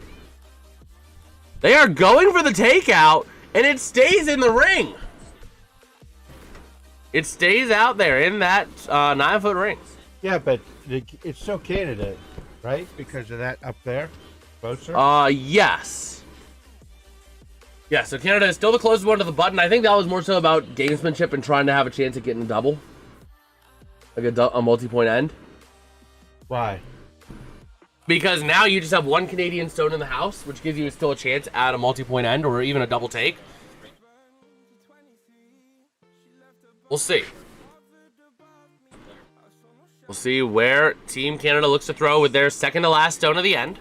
They are going for the takeout, and it stays in the ring. It stays out there in that 9-foot ring. Yeah, but it's still Canada, right? Because of that up there, closer. Yes. Yeah, so Canada is still the closest one to the button. I think that was more so about gamesmanship and trying to have a chance at getting a double, like a multi-point end. Why? Because now you just have one Canadian stone in the house, which gives you still a chance at a multi-point end or even a double take. We'll see. We'll see where Team Canada looks to throw with their second to last stone of the end.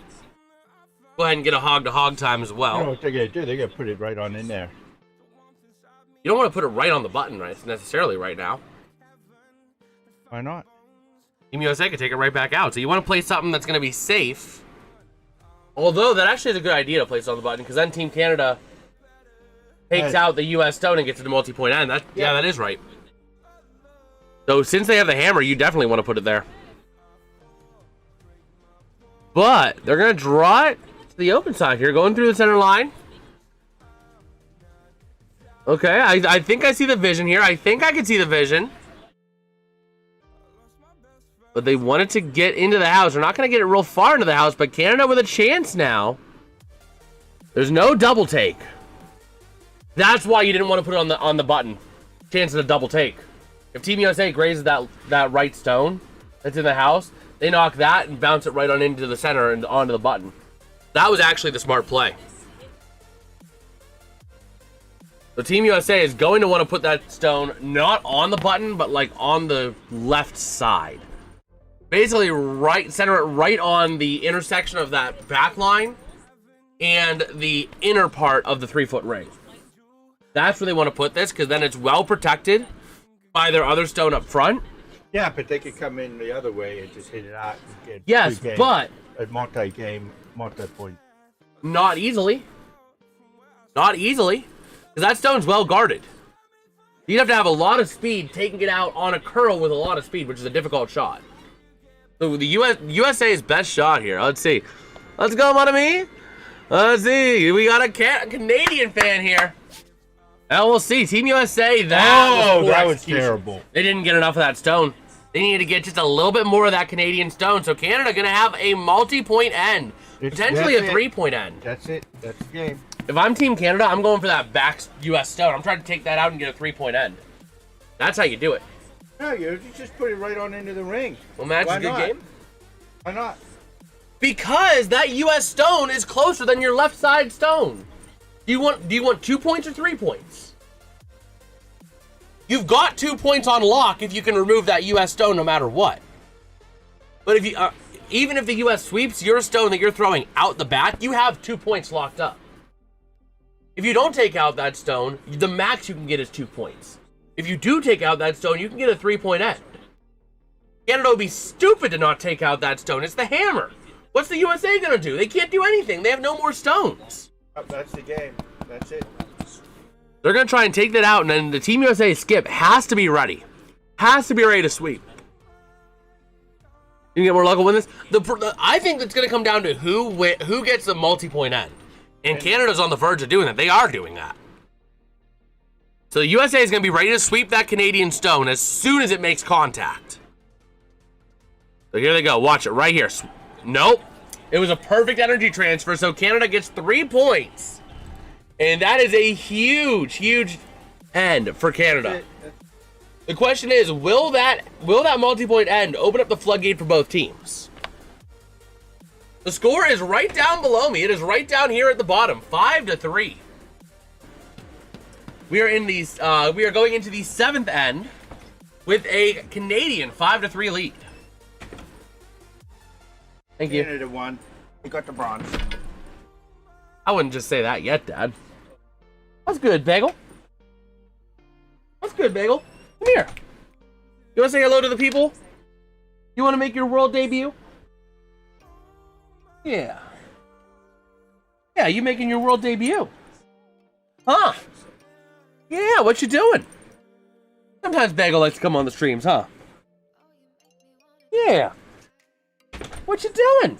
Go ahead and get a hog-to-hog time as well. You know what they're going to do? They're going to put it right on in there. You don't want to put it right on the button necessarily right now. Why not? Team USA could take it right back out. So you want to play something that's going to be safe. Although that actually is a good idea to place on the button, because then Team Canada takes out the US stone and gets to the multi-point end. Yeah, that is right. So since they have the hammer, you definitely want to put it there. But they're going to draw it to the open side here, going through the center line. Okay, I think I see the vision here. I think I can see the vision. But they wanted to get into the house. They're not going to get it real far into the house, but Canada with a chance now. There's no double take. That's why you didn't want to put it on the button. Chance of a double take. If Team USA grazes that right stone that's in the house, they knock that and bounce it right on into the center and onto the button. That was actually the smart play. So Team USA is going to want to put that stone not on the button, but like on the left side. Basically center it right on the intersection of that back line and the inner part of the 3-foot ring. That's where they want to put this, because then it's well protected by their other stone up front. Yeah, but they could come in the other way and just hit it out. And get yes, but a multi-game, multi-point. Not easily. Not easily. Because that stone's well guarded. You'd have to have a lot of speed taking it out on a curl with a lot of speed, which is a difficult shot. So the USA's best shot here. Let's see. Let's go, mon ami. Let's see. We got a Canadian fan here. And we'll see. Team USA, that was terrible. They didn't get enough of that stone. They needed to get just a little bit more of that Canadian stone. So Canada going to have a multi-point end. Potentially a 3-point end. That's it. That's the game. If I'm Team Canada, I'm going for that back US stone. I'm trying to take that out and get a 3-point end. That's how you do it. No, you just put it right on into the ring. Well, Matt's a good game. Why not? Because that US stone is closer than your left side stone. Do you want 2 points or 3 points? You've got 2 points on lock if you can remove that US stone no matter what. But if you even if the US sweeps your stone that you're throwing out the back, you have 2 points locked up. If you don't take out that stone, the max you can get is 2 points. If you do take out that stone, you can get a 3-point end. Canada would be stupid to not take out that stone. It's the hammer. What's the USA gonna do? They can't do anything. They have no more stones. That's the game. That's it. They're gonna try and take that out, and then the Team USA skip has to be ready. Has to be ready to sweep. You can get more luck to win this. I think it's gonna come down to who gets the multi-point end. And Canada's on the verge of doing that. They are doing that. So the USA is going to be ready to sweep that Canadian stone as soon as it makes contact. So here they go. Watch it right here. Nope. It was a perfect energy transfer, so Canada gets 3 points. And that is a huge, huge end for Canada. The question is, will that multi-point end open up the floodgate for both teams? The score is right down below me. It is right down here at the bottom, 5-3. We are going into the 7th end with a Canadian 5-3 lead. Thank you. Canada won. We got the bronze. I wouldn't just say that yet, Dad. That's good, Bagel. That's good, Bagel. Come here. You want to say hello to the people? You want to make your world debut? Yeah. Yeah, you making your world debut. Huh? Yeah, what you doing? Sometimes Bagel likes to come on the streams, huh? Yeah. What you doing?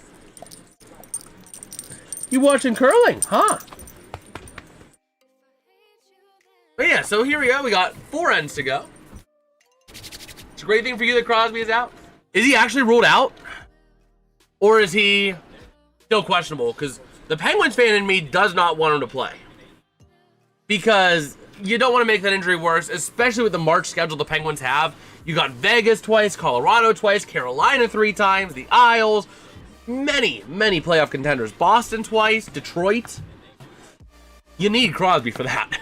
You watching curling, huh? But yeah, so here we go. We got 4 ends to go. It's a great thing for you that Crosby is out. Is he actually ruled out? Or is he still questionable? Because the Penguins fan in me does not want him to play. Because you don't want to make that injury worse, especially with the March schedule the Penguins have. You got Vegas twice, Colorado twice, Carolina 3 times, the Isles, many playoff contenders. Boston twice, Detroit. You need Crosby for that.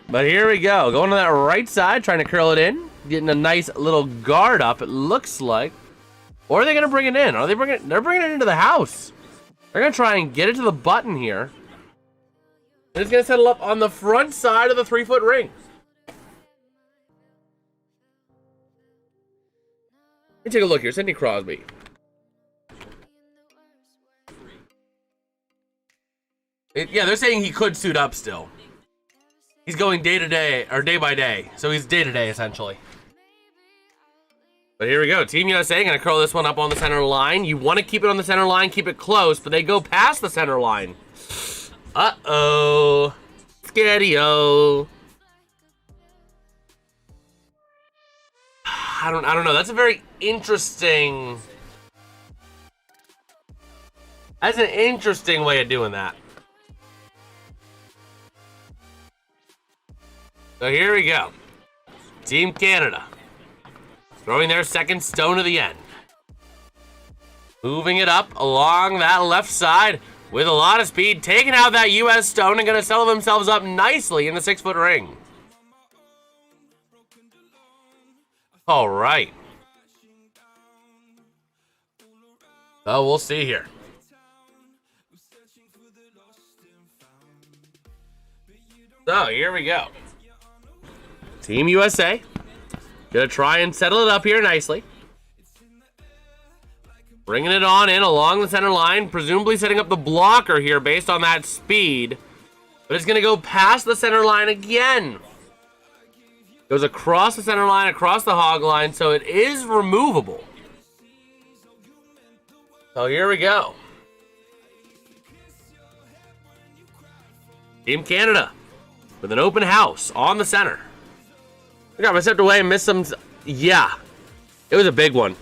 But here we go, going to that right side, trying to curl it in, getting a nice little guard up, it looks like. Or are they going to bring it in? They're bringing it into the house. They're going to try and get it to the button here. And it's going to settle up on the front side of the 3-foot ring. Let me take a look here. Sidney Crosby. Yeah, they're saying he could suit up still. He's going day to day, or day by day. So he's day to day, essentially. But here we go. Team USA going to curl this one up on the center line. You want to keep it on the center line, keep it close, but they go past the center line. Uh-oh. Scary-o. I don't know. That's a very interesting... That's an interesting way of doing that. So here we go. Team Canada. Throwing their second stone to the end. Moving it up along that left side with a lot of speed. Taking out that US stone and going to settle themselves up nicely in the 6-foot ring. All right. So we'll see here. So here we go. Team USA. Gonna try and settle it up here nicely. Bringing it on in along the center line. Presumably setting up the blocker here based on that speed. But it's gonna go past the center line again. Goes across the center line, across the hog line, so it is removable. So here we go. Team Canada with an open house on the center. I got my stepped away and missed some. Yeah, it was a big one.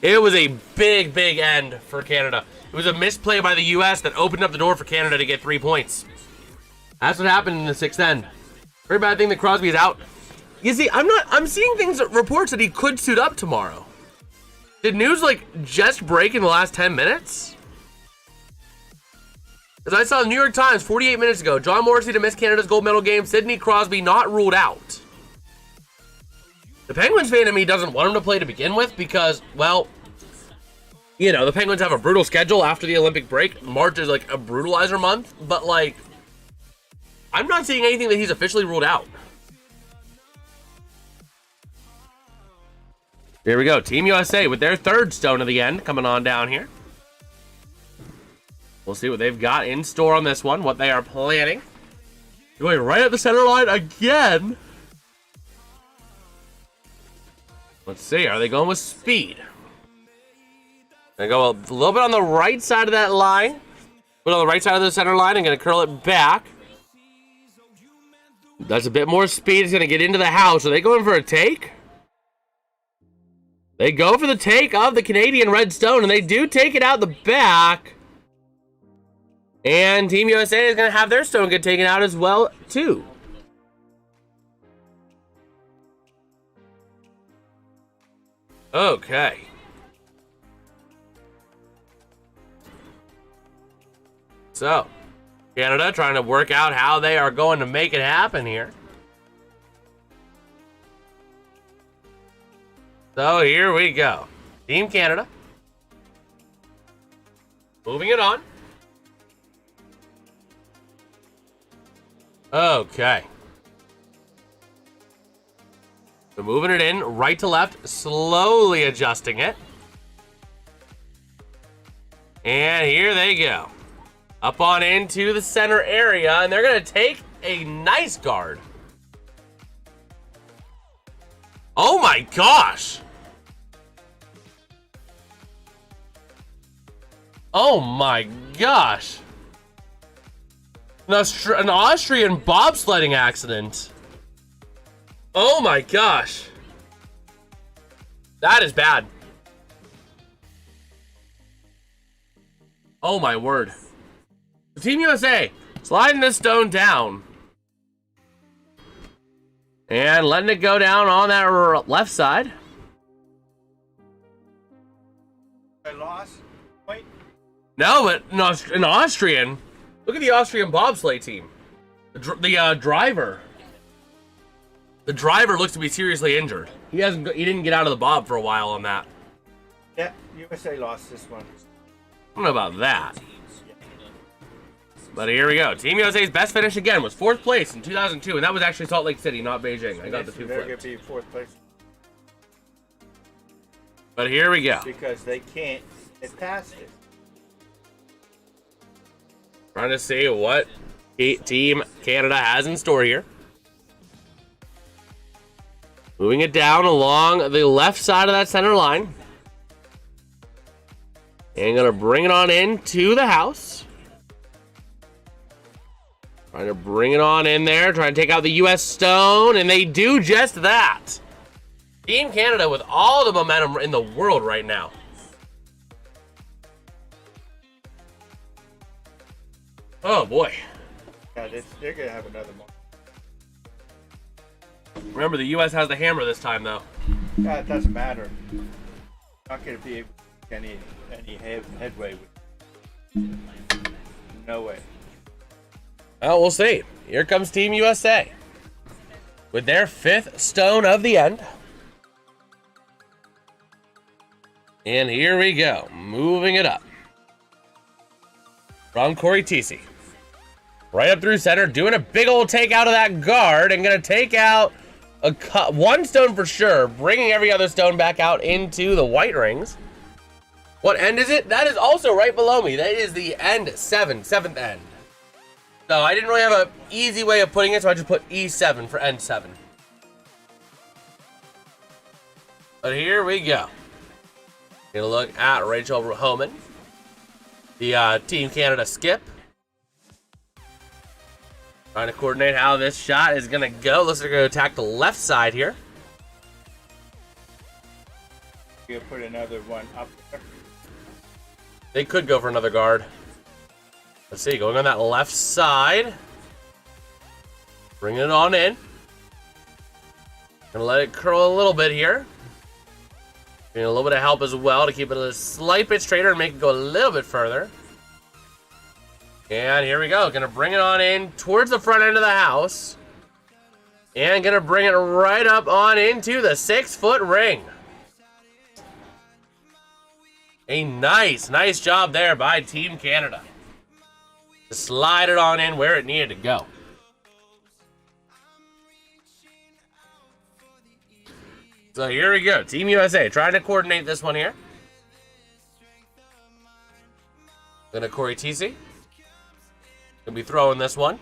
It was a big, big end for Canada. It was a misplay by the U.S. that opened up the door for Canada to get 3 points. That's what happened in the 6th end. Very bad thing that Crosby is out. You see, I'm seeing reports that he could suit up tomorrow. Did news just break in the last 10 minutes? As I saw the New York Times 48 minutes ago, John Morrissey to miss Canada's gold medal game. Sidney Crosby not ruled out. The Penguins fan in me doesn't want him to play to begin with because, well, you know, the Penguins have a brutal schedule after the Olympic break. March is a brutalizer month, but I'm not seeing anything that he's officially ruled out. Here we go. Team USA with their third stone of the end coming on down here. We'll see what they've got in store on this one, what they are planning. Going right at the center line again. Let's see. Are they going with speed? Gonna go a little bit on the right side of that line. Put on the right side of the center line and gonna curl it back. That's a bit more speed. It's gonna get into the house. Are they going for a take? They go for the take of the Canadian red stone, and they do take it out the back. And Team USA is going to have their stone get taken out as well, too. Okay. So, Canada trying to work out how they are going to make it happen here. So here we go. Team Canada. Moving it on. Okay. So moving it in, right to left, slowly adjusting it. And here they go. Up on into the center area, and they're going to take a nice guard. Oh my gosh! Oh my gosh! An Austrian bobsledding accident. Oh my gosh. That is bad. Oh my word. Team USA sliding this stone down. And letting it go down on that left side. I lost. Wait. No, but an Austrian. Look at the Austrian bobsleigh team. The driver. The driver looks to be seriously injured. He didn't get out of the bob for a while on that. Yeah, USA lost this one. I don't know about that. But here we go. Team USA's best finish again was 4th place in 2002, and that was actually Salt Lake City, not Beijing. I got the two flipped. Be 4th place. But here we go. Because they can't get past it. Trying to see what Team Canada has in store here. Moving it down along the left side of that center line. And gonna bring it on into the house. Trying to bring it on in there, trying to take out the U.S. stone, and they do just that. Team Canada with all the momentum in the world right now. Oh boy. Yeah, they're gonna have another one. Remember, the U.S. has the hammer this time, though. Yeah, it doesn't matter. Not gonna be able to get any headway with. No way. Well, we'll see. Here comes Team USA with their 5th stone of the end. And here we go, moving it up. From Corey Tisi. Right up through center, doing a big old take out of that guard and gonna take out one stone for sure, bringing every other stone back out into the white rings. What end is it? That is also right below me. That is the end 7th end. So I didn't really have an easy way of putting it, so I just put E7 for end 7. But here we go. Gonna look at Rachel Homan, the Team Canada skip. Trying to coordinate how this shot is gonna go. Looks like they're gonna attack the left side here. You'll put another one up there. They could go for another guard. Let's see, going on that left side. Bringing it on in. Gonna let it curl a little bit here. Getting a little bit of help as well to keep it a slight bit straighter and make it go a little bit further. And here we go. Gonna bring it on in towards the front end of the house. And gonna bring it right up on into the 6-foot ring. A nice job there by Team Canada. To slide it on in where it needed to go. So here we go. Team USA trying to coordinate this one here. Gonna Corey Tisi. Gonna be throwing this one.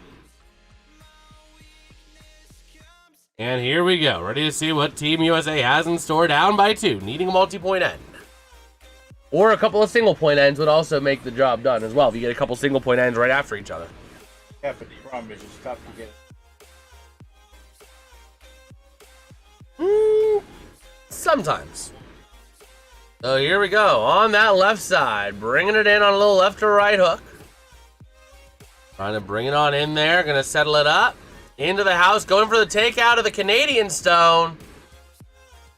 And here we go. Ready to see what Team USA has in store. Down by 2. Needing a multi-point end. Or a couple of single-point ends would also make the job done as well. If you get a couple single-point ends right after each other. Yeah, but the problem is it's tough to get. Sometimes. So here we go. On that left side. Bringing it in on a little left to right hook. Trying to bring it on in there. Going to settle it up. Into the house. Going for the takeout of the Canadian stone.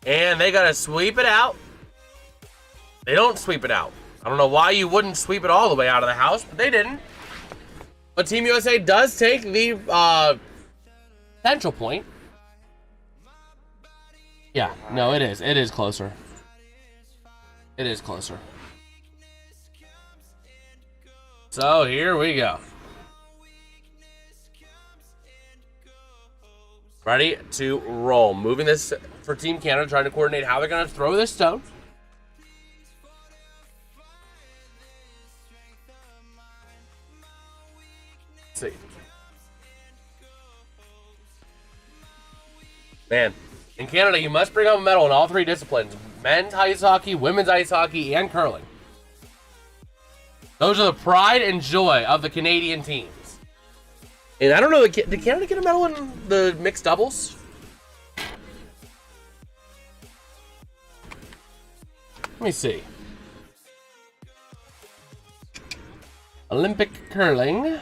And they got to sweep it out. They don't sweep it out. I don't know why you wouldn't sweep it all the way out of the house, but they didn't. But Team USA does take the potential point. Yeah, no, it is. It is closer. It is closer. So here we go. Ready to roll. Moving this for Team Canada, trying to coordinate how they're going to throw this stone. See. Man, in Canada, you must bring home a medal in all 3 disciplines. Men's ice hockey, women's ice hockey, and curling. Those are the pride and joy of the Canadian teams. And I don't know, did Canada get a medal in the mixed doubles? Let me see. Olympic curling.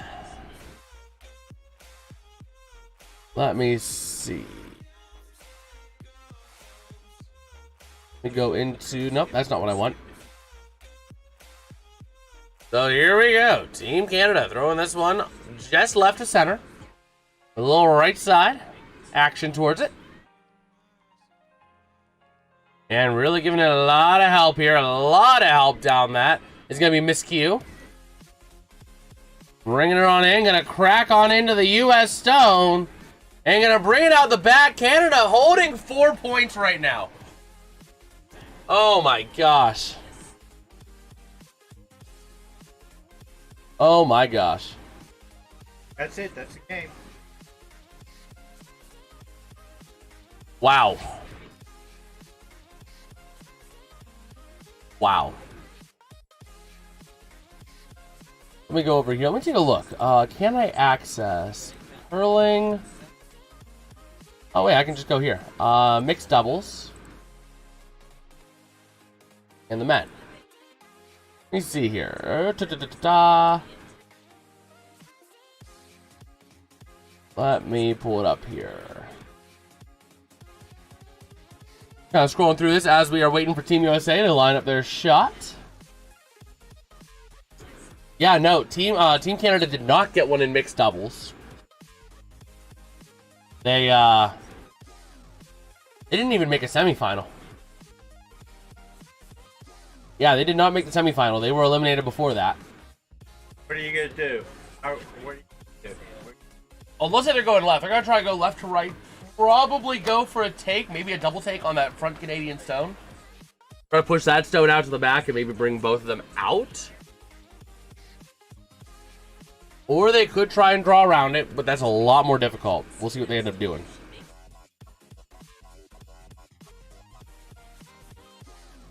Let me see. Let me go into... Nope, that's not what I want. So here we go. Team Canada throwing this one just left of center. A little right side. Action towards it. And really giving it a lot of help here. A lot of help down that. It's going to be Miss Q. Bringing it on in. Going to crack on into the U.S. stone. And gonna bring it out the back. Canada holding 4 points right now. Oh my gosh. Oh my gosh. That's it. That's the game. Wow. Wow. Let me go over here. Let me take a look. Can I access curling? Oh wait, I can just go here. Mixed doubles. And the men. Let me see here. Let me pull it up here. Kind of scrolling through this as we are waiting for Team USA to line up their shot. Yeah, no, Team Canada did not get one in mixed doubles. They didn't even make a semifinal. Yeah, they did not make the semifinal. They were eliminated before that. What are you gonna do? What are you gonna do? Oh, looks like they're going left. They're gonna try to go left to right. Probably go for a take, maybe a double take on that front Canadian stone. Try to push that stone out to the back and maybe bring both of them out. Or they could try and draw around it, but that's a lot more difficult. We'll see what they end up doing.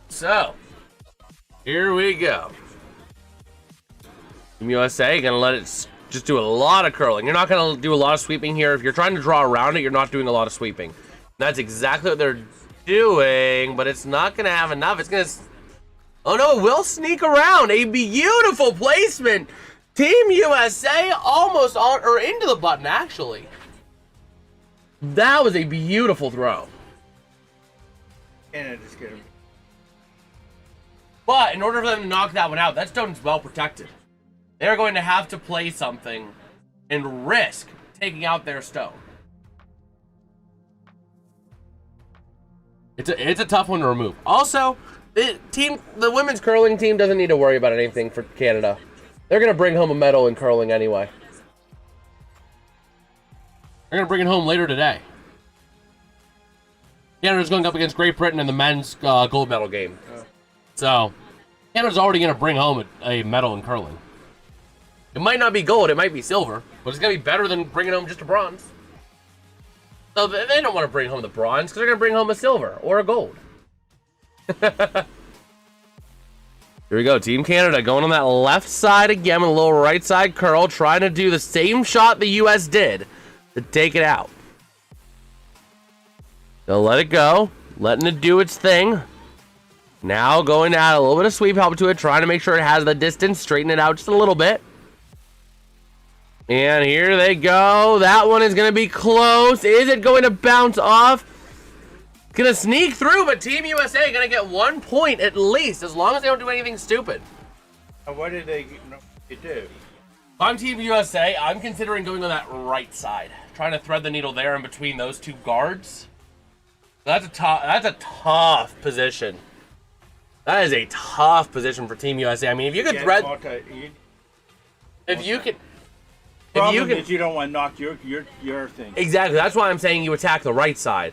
So, here we go. Team USA gonna let it just do a lot of curling. You're not gonna do a lot of sweeping here. If you're trying to draw around it, you're not doing a lot of sweeping. That's exactly what they're doing, but it's not gonna have enough. It's gonna... Oh no, it will sneak around. A beautiful placement. Team USA almost on or into the button, actually. That was a beautiful throw. Canada's gonna... But in order for them to knock that one out, that stone is well protected. They're going to have to play something and risk taking out their stone. It's a tough one to remove. Also, the women's curling team doesn't need to worry about anything for Canada. They're going to bring home a medal in curling anyway. They're going to bring it home later today. Canada's going up against Great Britain in the men's gold medal game. So, Canada's already going to bring home a medal in curling. It might not be gold, it might be silver, but it's going to be better than bringing home just a bronze. So they don't want to bring home the bronze because they're going to bring home a silver or a gold. Here we go, Team Canada going on that left side again with a little right side curl, trying to do the same shot the US did to take it out. They'll let it go, letting it do its thing. Now going to add a little bit of sweep help to it, trying to make sure it has the distance, straighten it out just a little bit. And here they go. That one is going to be close. Is it going to bounce off? It's going to sneak through, but Team USA going to get 1 point at least, as long as they don't do anything stupid. What did they do? If I'm Team USA, I'm considering going on that right side, trying to thread the needle there in between those two guards. That's a tough position. That is a tough position for Team USA. I mean, if you could thread... If you could... Problem is you don't want to knock your thing. Exactly. That's why I'm saying you attack the right side.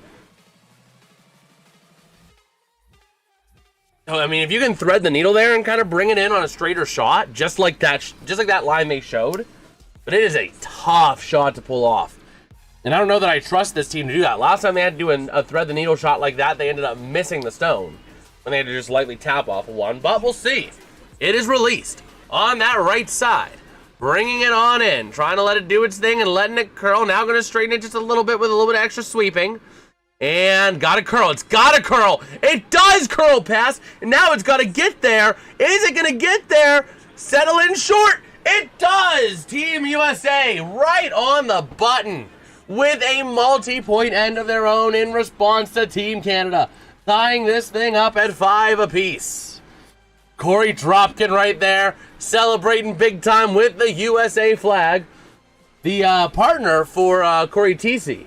So, I mean, if you can thread the needle there and kind of bring it in on a straighter shot, just like that line they showed, but it is a tough shot to pull off. And I don't know that I trust this team to do that. Last time they had to do a thread the needle shot like that, they ended up missing the stone when they had to just lightly tap off one. But we'll see. It is released on that right side. Bringing it on in, trying to let it do its thing and letting it curl. Now going to straighten it just a little bit with a little bit of extra sweeping. And got to curl. It's got to curl. It does curl past. And now it's got to get there. Is it going to get there? Settle in short. It does. Team USA right on the button with a multi-point end of their own in response to Team Canada, tying this thing up at 5 apiece. Corey Dropkin right there, celebrating big time with the USA flag. The partner for Corey Tisi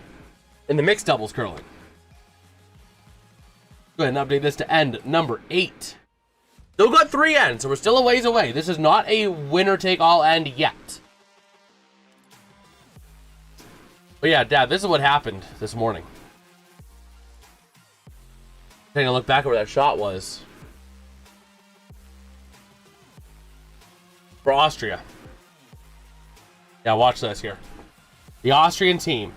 in the mixed doubles curling. Go ahead and update this to end number 8. Still got 3 ends, so we're still a ways away. This is not a winner-take-all end yet. But yeah, Dad, this is what happened this morning. Taking a look back at where that shot was. For Austria. Yeah, watch this here. The Austrian team.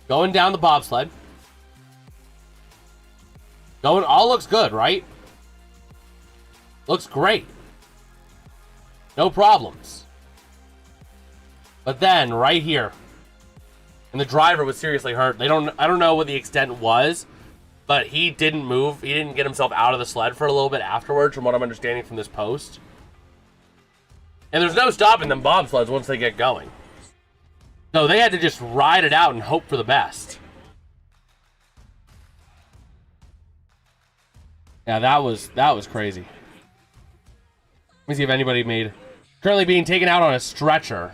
Going down the bobsled. All looks good, right? Looks great. No problems. But then, right here. And the driver was seriously hurt. I don't know what the extent was, but he didn't move. He didn't get himself out of the sled for a little bit afterwards, from what I'm understanding from this post. And there's no stopping them bobsleds once they get going. So they had to just ride it out and hope for the best. Yeah, that was crazy. Let me see if anybody made... Currently being taken out on a stretcher.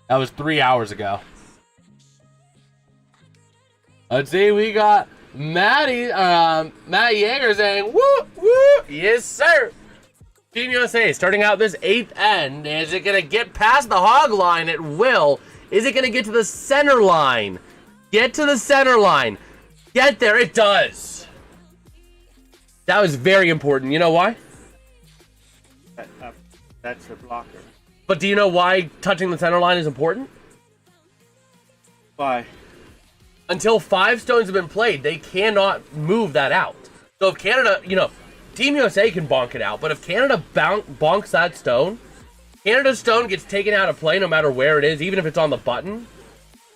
That was 3 hours ago. Let's see, we got Matt Yeager saying, woo, woo, yes, sir. Team USA starting out this 8th end. Is it going to get past the hog line? It will. Is it going to get to the center line? Get to the center line. Get there. It does. That was very important. You know why? That's a blocker. But do you know why touching the center line is important? Why? Until 5 stones have been played, they cannot move that out. So if Canada, Team USA can bonk it out, but if Canada bonks that stone, Canada's stone gets taken out of play no matter where it is, even if it's on the button,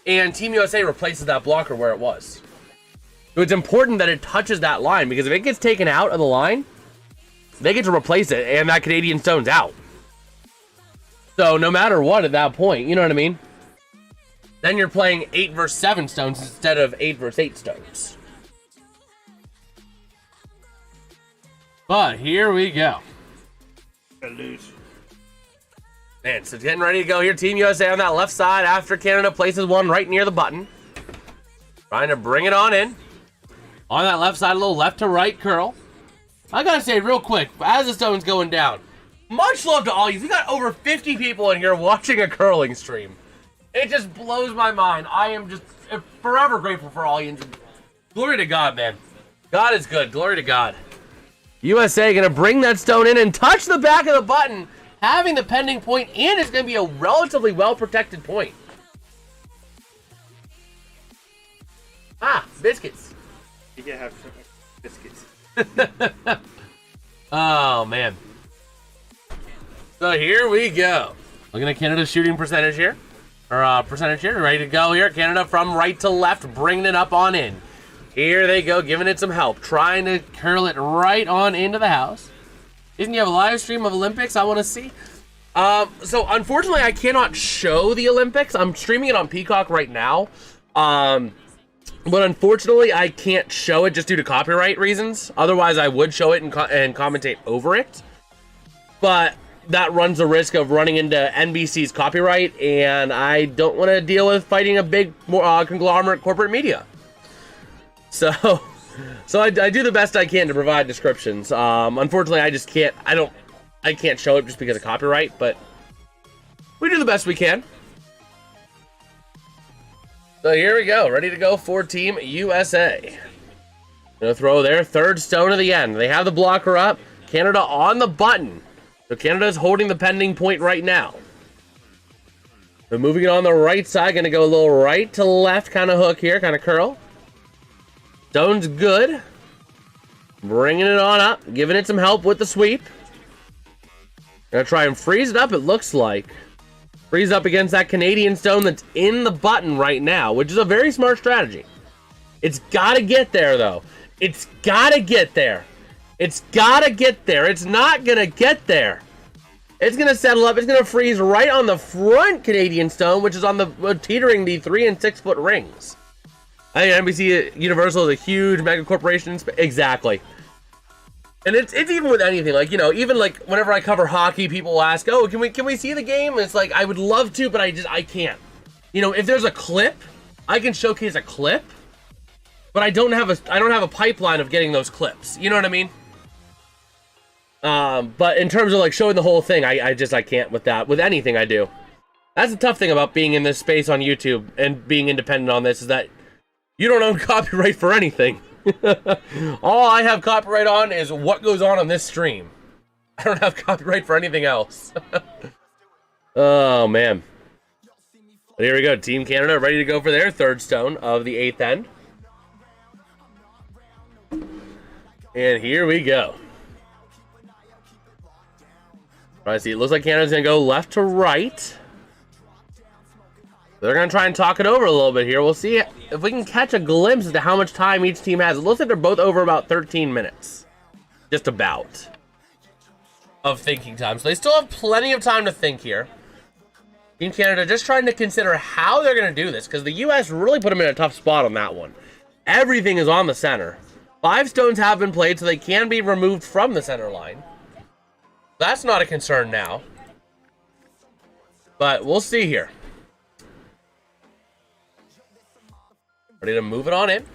and Team USA replaces that blocker where it was. So it's important that it touches that line, because if it gets taken out of the line, they get to replace it, and that Canadian stone's out. So no matter what at that point, you know what I mean? Then you're playing 8 versus 7 stones instead of 8 versus 8 stones. But here we go. Lose. Man, so getting ready to go here. Team USA on that left side after Canada places one right near the button. Trying to bring it on in. On that left side, a little left to right curl. I gotta say real quick, as the stone's going down, much love to all you. We got over 50 people in here watching a curling stream. It just blows my mind. I am just forever grateful for all you. Glory to God, man. God is good. Glory to God. USA going to bring that stone in and touch the back of the button, having the pending point, and it's going to be a relatively well-protected point. Ah, biscuits. You can have some biscuits. Oh, man. So here we go. Looking at Canada's shooting percentage here. Percentage here. Ready to go here. Canada from right to left, bringing it up on in. Here they go, giving it some help. Trying to curl it right on into the house. Isn't you have a live stream of Olympics I want to see? So unfortunately, I cannot show the Olympics. I'm streaming it on Peacock right now. But unfortunately, I can't show it just due to copyright reasons. Otherwise, I would show it and commentate over it. But that runs the risk of running into NBC's copyright, and I don't want to deal with fighting a big conglomerate corporate media. So I do the best I can to provide descriptions. Unfortunately, I just can't. I can't show it just because of copyright, but we do the best we can. So here we go, ready to go for Team USA. Gonna throw their third stone of the end. They have the blocker up. Canada on the button. So Canada's holding the pending point right now. So moving it on the right side, gonna go a little right to left kind of hook here, kind of curl. Stone's good. Bringing it on up, giving it some help with the sweep. Gonna try and freeze it up, it looks like. Freeze up against that Canadian stone that's in the button right now, which is a very smart strategy. It's gotta get there, though. It's gotta get there. It's gotta get there. It's not gonna get there. It's gonna settle up. It's gonna freeze right on the front Canadian stone, which is on the teetering the 3 and 6 foot rings. I think NBC Universal is a huge mega corporation. Exactly. And it's even with anything, like, even like whenever I cover hockey, people will ask, "Oh, can we see the game?" And it's like, I would love to, but I can't. If there's a clip, I can showcase a clip, but I don't have a pipeline of getting those clips. You know what I mean? But in terms of like showing the whole thing, I can't with that. With anything I do. That's the tough thing about being in this space on YouTube and being independent on this, is that you don't own copyright for anything. All I have copyright on is what goes on this stream. I don't have copyright for anything else. Oh, man. But here we go. Team Canada ready to go for their third stone of the 8th end. And here we go. I see. It looks like Canada's going to go left to right. They're going to try and talk it over a little bit here. We'll see if we can catch a glimpse as to how much time each team has. It looks like they're both over about 13 minutes. Just about. Of thinking time. So they still have plenty of time to think here. Team Canada just trying to consider how they're going to do this, because the U.S. really put them in a tough spot on that one. Everything is on the center. 5 stones have been played, so they can be removed from the center line. That's not a concern now. But we'll see here. Ready to move it on in.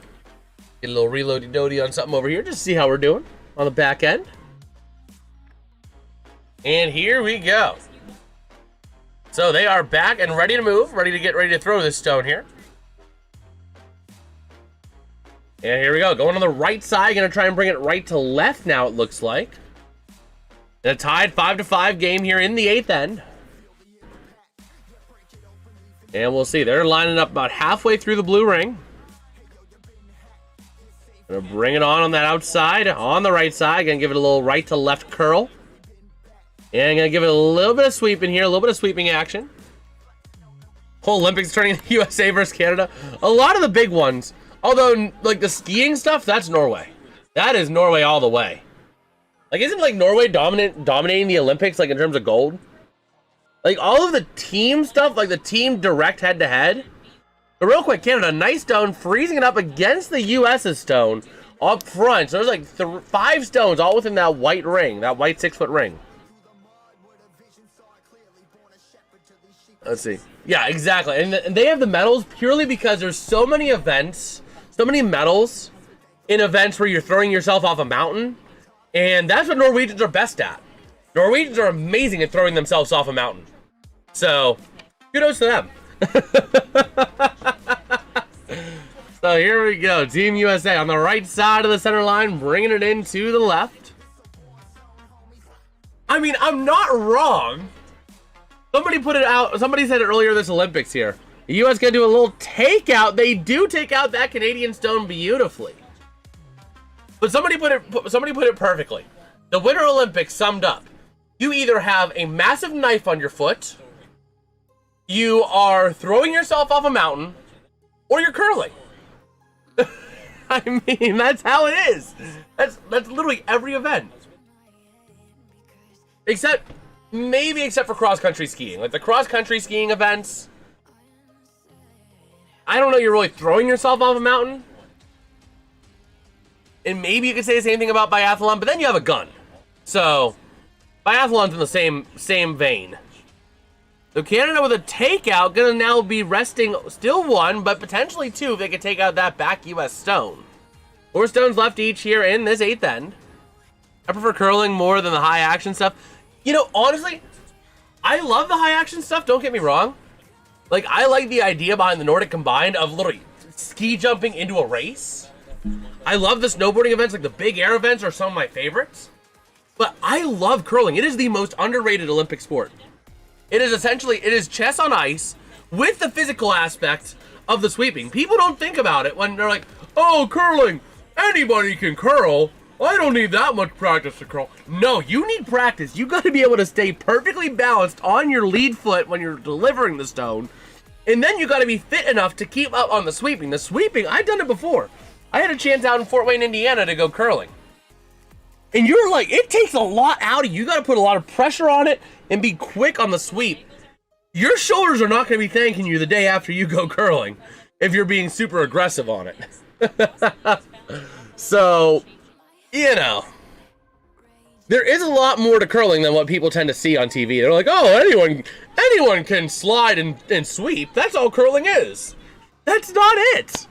Get a little reloady-doady on something over here, just to see how we're doing on the back end. And here we go. So they are back and ready to move, ready to throw this stone here. And here we go, going on the right side, gonna try and bring it right to left now, it looks like. And a tied 5-5 game here in the 8th end. And we'll see, they're lining up about halfway through the blue ring. Gonna bring it on that outside, on the right side, gonna give it a little right to left curl. And I'm going to give it a little bit of sweeping here, a little bit of sweeping action. Whole Olympics turning USA versus Canada. A lot of the big ones, although like the skiing stuff, that's Norway. That is Norway all the way. Like, isn't like Norway dominating the Olympics, like in terms of gold? Like all of the team stuff, like the team direct head-to-head. But real quick, Canada, nice stone, freezing it up against the US's stone up front. So there's like 5 stones all within that white ring, that white 6-foot ring. Let's see. Yeah, exactly. And they have the medals purely because there's so many events, so many medals in events where you're throwing yourself off a mountain. And that's what Norwegians are best at. Norwegians are amazing at throwing themselves off a mountain. So, kudos to them. So here we go. Team USA on the right side of the center line, bringing it in to the left. I mean, I'm not wrong. Somebody put it out. Somebody said it earlier this Olympics here. The U.S. gonna do a little takeout. They do take out that Canadian stone beautifully. But somebody put it perfectly. The Winter Olympics summed up. You either have a massive knife on your foot, you are throwing yourself off a mountain, or you're curling. I mean, that's how it is. That's literally every event. Except for cross-country skiing. Like the cross-country skiing events, I don't know, you're really throwing yourself off a mountain. And maybe you could say the same thing about biathlon, but then you have a gun. So, biathlon's in the same vein. So Canada with a takeout, gonna now be resting still 1, but potentially 2 if they could take out that back US stone. 4 stones left each here in this 8th end. I prefer curling more than the high action stuff. You know, honestly, I love the high action stuff, don't get me wrong. Like, I like the idea behind the Nordic Combined of literally ski jumping into a race. I love the snowboarding events, like the big air events are some of my favorites. But I love curling. It is the most underrated Olympic sport. It is chess on ice with the physical aspect of the sweeping. People don't think about it when they're like, oh, curling, anybody can curl. I don't need that much practice to curl. No, you need practice. You got to be able to stay perfectly balanced on your lead foot when you're delivering the stone. And then you got to be fit enough to keep up on the sweeping. The sweeping, I've done it before. I had a chance out in Fort Wayne, Indiana to go curling. And you're like, it takes a lot out of you. You got to put a lot of pressure on it and be quick on the sweep. Your shoulders are not going to be thanking you the day after you go curling if you're being super aggressive on it. So, you know, there is a lot more to curling than what people tend to see on TV. They're like, oh, anyone can slide and sweep. That's all curling is. That's not it.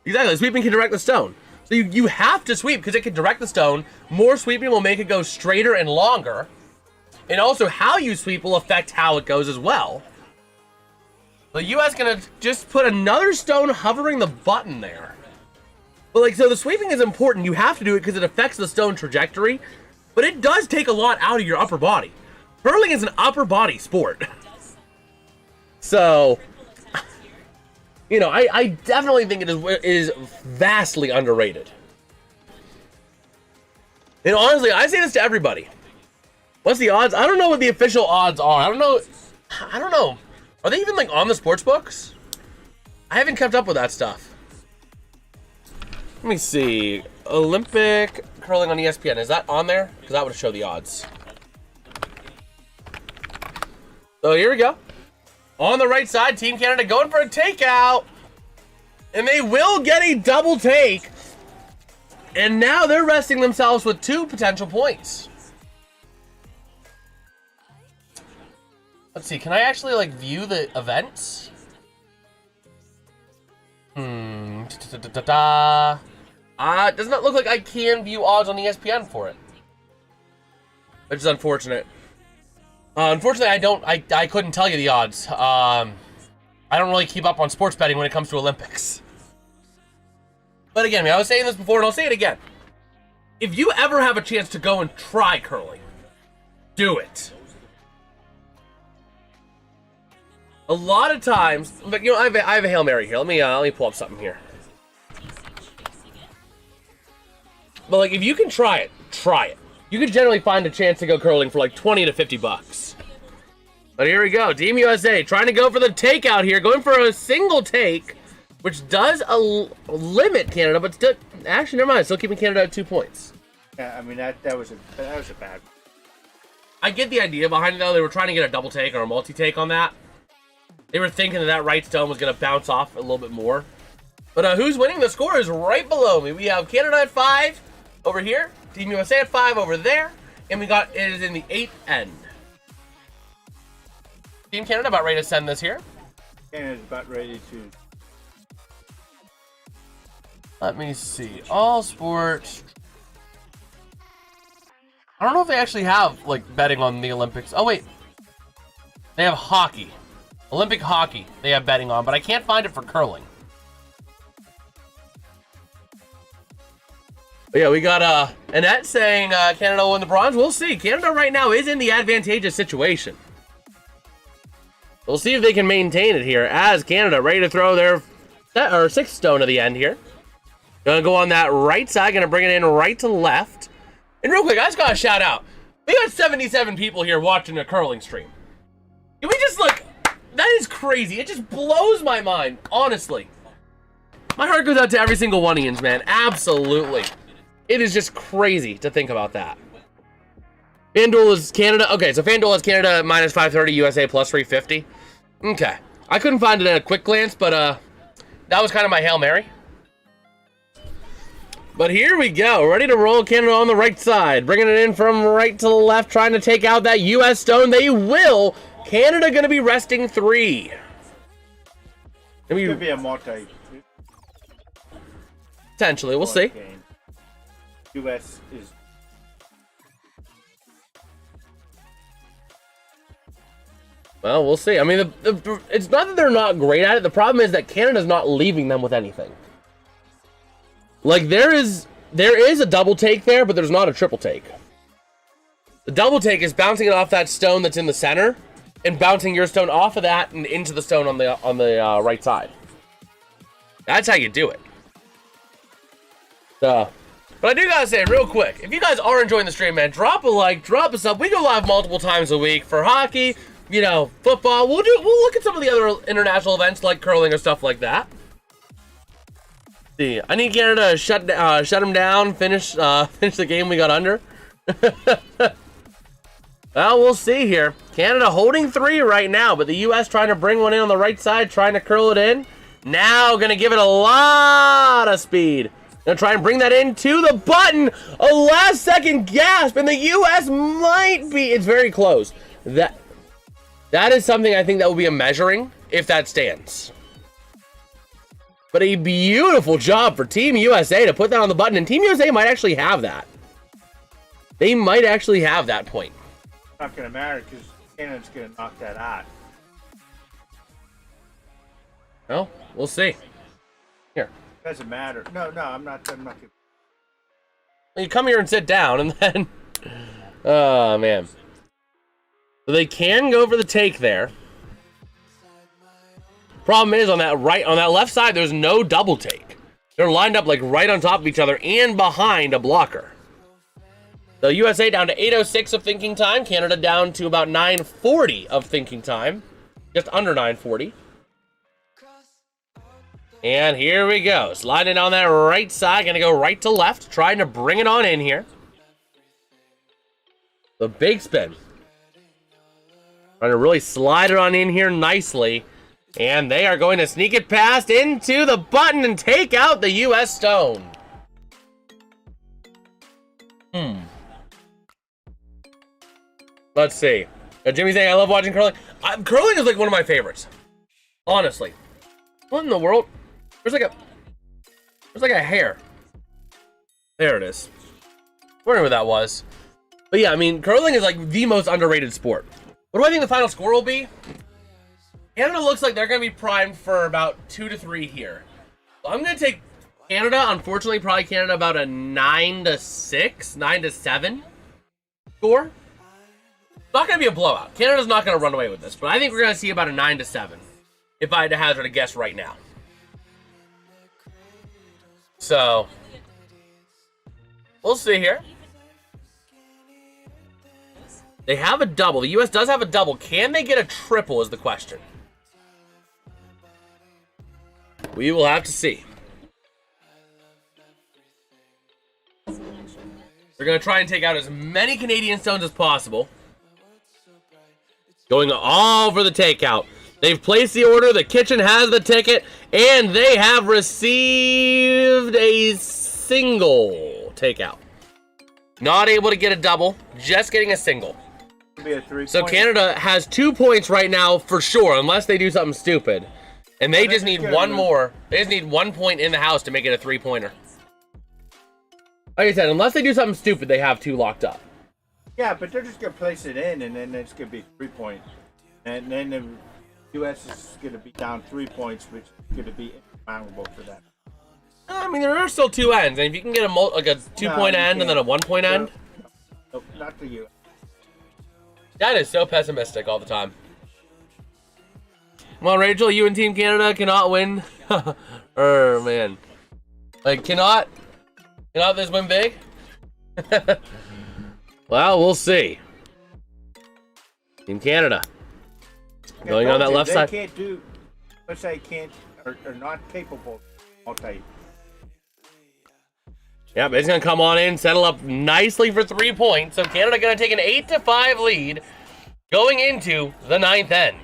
Exactly, sweeping can direct the stone. So you have to sweep because it can direct the stone. More sweeping will make it go straighter and longer. And also how you sweep will affect how it goes as well. The U.S. gonna just put another stone hovering the button there. But like, so the sweeping is important. You have to do it because it affects the stone trajectory, but it does take a lot out of your upper body. Curling is an upper body sport. So, you know, I definitely think it is vastly underrated. And honestly, I say this to everybody. What's the odds? I don't know what the official odds are. I don't know. Are they even like on the sports books? I haven't kept up with that stuff. Let me see. Olympic curling on ESPN. Is that on there? Because that would show the odds. So here we go. On the right side, Team Canada going for a takeout. And they will get a double take. And now they're resting themselves with 2 potential points. Let's see, can I actually like view the events? It does not look like I can view odds on ESPN for it, which is unfortunate. Unfortunately, I couldn't tell you the odds. I don't really keep up on sports betting when it comes to Olympics. But again, I was saying this before and I'll say it again. If you ever have a chance to go and try curling, do it. A lot of times, but you know, I have a Hail Mary here. Let me pull up something here. But like, if you can try it, try it. You could generally find a chance to go curling for like 20 to 50 bucks. But here we go, Team USA trying to go for the takeout here, going for a single take, which does limit Canada, but still, actually, never mind, still keeping Canada at 2 points. Yeah, I mean that was a bad. I get the idea behind it though. They were trying to get a double take or a multi take on that. They were thinking that right stone was going to bounce off a little bit more. But who's winning? The score is right below me. We have Canada at 5 over here. Team USA at 5 over there. And we got, it is in the 8th end. Team Canada about ready to send this here. Canada's about ready to. Let me see. All sports. I don't know if they actually have, like, betting on the Olympics. Oh, wait. They have hockey. Olympic hockey they have betting on, but I can't find it for curling. But yeah, we got Annette saying Canada will win the bronze. We'll see. Canada right now is in the advantageous situation. We'll see if they can maintain it here as Canada ready to throw their 6th stone to the end here. Gonna go on that right side, gonna bring it in right to left. And real quick, I just gotta shout out. We got 77 people here watching a curling stream. Can we just like, that is crazy. It just blows my mind, honestly. My heart goes out to every single one of yous, man. Absolutely. It is just crazy to think about that. FanDuel is Canada. Okay, so FanDuel has Canada minus 530, USA plus 350. Okay. I couldn't find it at a quick glance, but that was kind of my Hail Mary. But here we go. Ready to roll. Canada on the right side. Bringing it in from right to left, trying to take out that US stone. They will. Canada going to be resting 3. It could be a multi. Potentially, we'll see. Game. US is. Well, we'll see. I mean, it's not that they're not great at it. The problem is that Canada's not leaving them with anything. Like, there is a double take there, but there's not a triple take. The double take is bouncing it off that stone that's in the center, and bouncing your stone off of that and into the stone on the right side. That's how you do it. But I do gotta say real quick, if you guys are enjoying the stream, man, drop a like, drop a sub. We go live multiple times a week for hockey, you know, football. We'll look at some of the other international events like curling or stuff like that. See, I need Canada to shut them down, finish the game we got under. Well, we'll see here. Canada holding 3 right now, but the U.S. trying to bring one in on the right side, trying to curl it in. Now gonna give it a lot of speed. Gonna try and bring that in to the button. A last second gasp, and the U.S. might be. It's very close. That is something I think that will be a measuring if that stands. But a beautiful job for Team USA to put that on the button, and Team USA might actually have that. They might actually have that point. Not gonna matter because Canada's gonna knock that out. Well, we'll see. Here, Doesn't matter. No, I'm not gonna. You come here and sit down, and then, oh man. So they can go for the take there. Problem is on that left side, there's no double take. They're lined up like right on top of each other and behind a blocker. The USA down to 8:06 of thinking time. Canada down to about 9:40 of thinking time. Just under 9:40. And here we go. Sliding on that right side. Going to go right to left. Trying to bring it on in here. The big spin. Trying to really slide it on in here nicely. And they are going to sneak it past into the button and take out the U.S. stone. Let's see. Jimmy's saying, I love watching curling. Curling is like one of my favorites. Honestly. What in the world? There's like a hair. There it is. Wondering what that was. But yeah, I mean, curling is like the most underrated sport. What do I think the final score will be? Canada looks like they're going to be primed for about 2 to 3 here. So I'm going to take Canada. Unfortunately, probably Canada about a 9-6, 9-7 score. It's not going to be a blowout. Canada's not going to run away with this, but I think we're going to see about a 9-7 if I had to hazard a guess right now. So, we'll see here. They have a double. The U.S. does have a double. Can they get a triple is the question. We will have to see. They're going to try and take out as many Canadian stones as possible. Going all for the takeout. They've placed the order. The kitchen has the ticket. And they have received a single takeout. Not able to get a double. Just getting a single. So Canada has 2 points right now for sure, unless they do something stupid. And they just need one more. They just need 1 point in the house to make it a 3-pointer. Like I said, unless they do something stupid, they have 2 locked up. Yeah, but they're just going to place it in, and then it's going to be 3 points. And then the U.S. is going to be down 3 points, which is going to be insurmountable for them. I mean, there are still 2 ends. And if you can get a 2-point end and then a 1-point end. No, not the U.S. That is so pessimistic all the time. Come on, Rachel, you and Team Canada cannot win. Man. Like, cannot this win big? Well, we'll see. Team Canada. Going on that left side. They can't do, let's say can't, or not capable, I'll tell you. Yep, it's going to come on in, settle up nicely for 3 points. So Canada going to take an 8-5 lead going into the 9th end.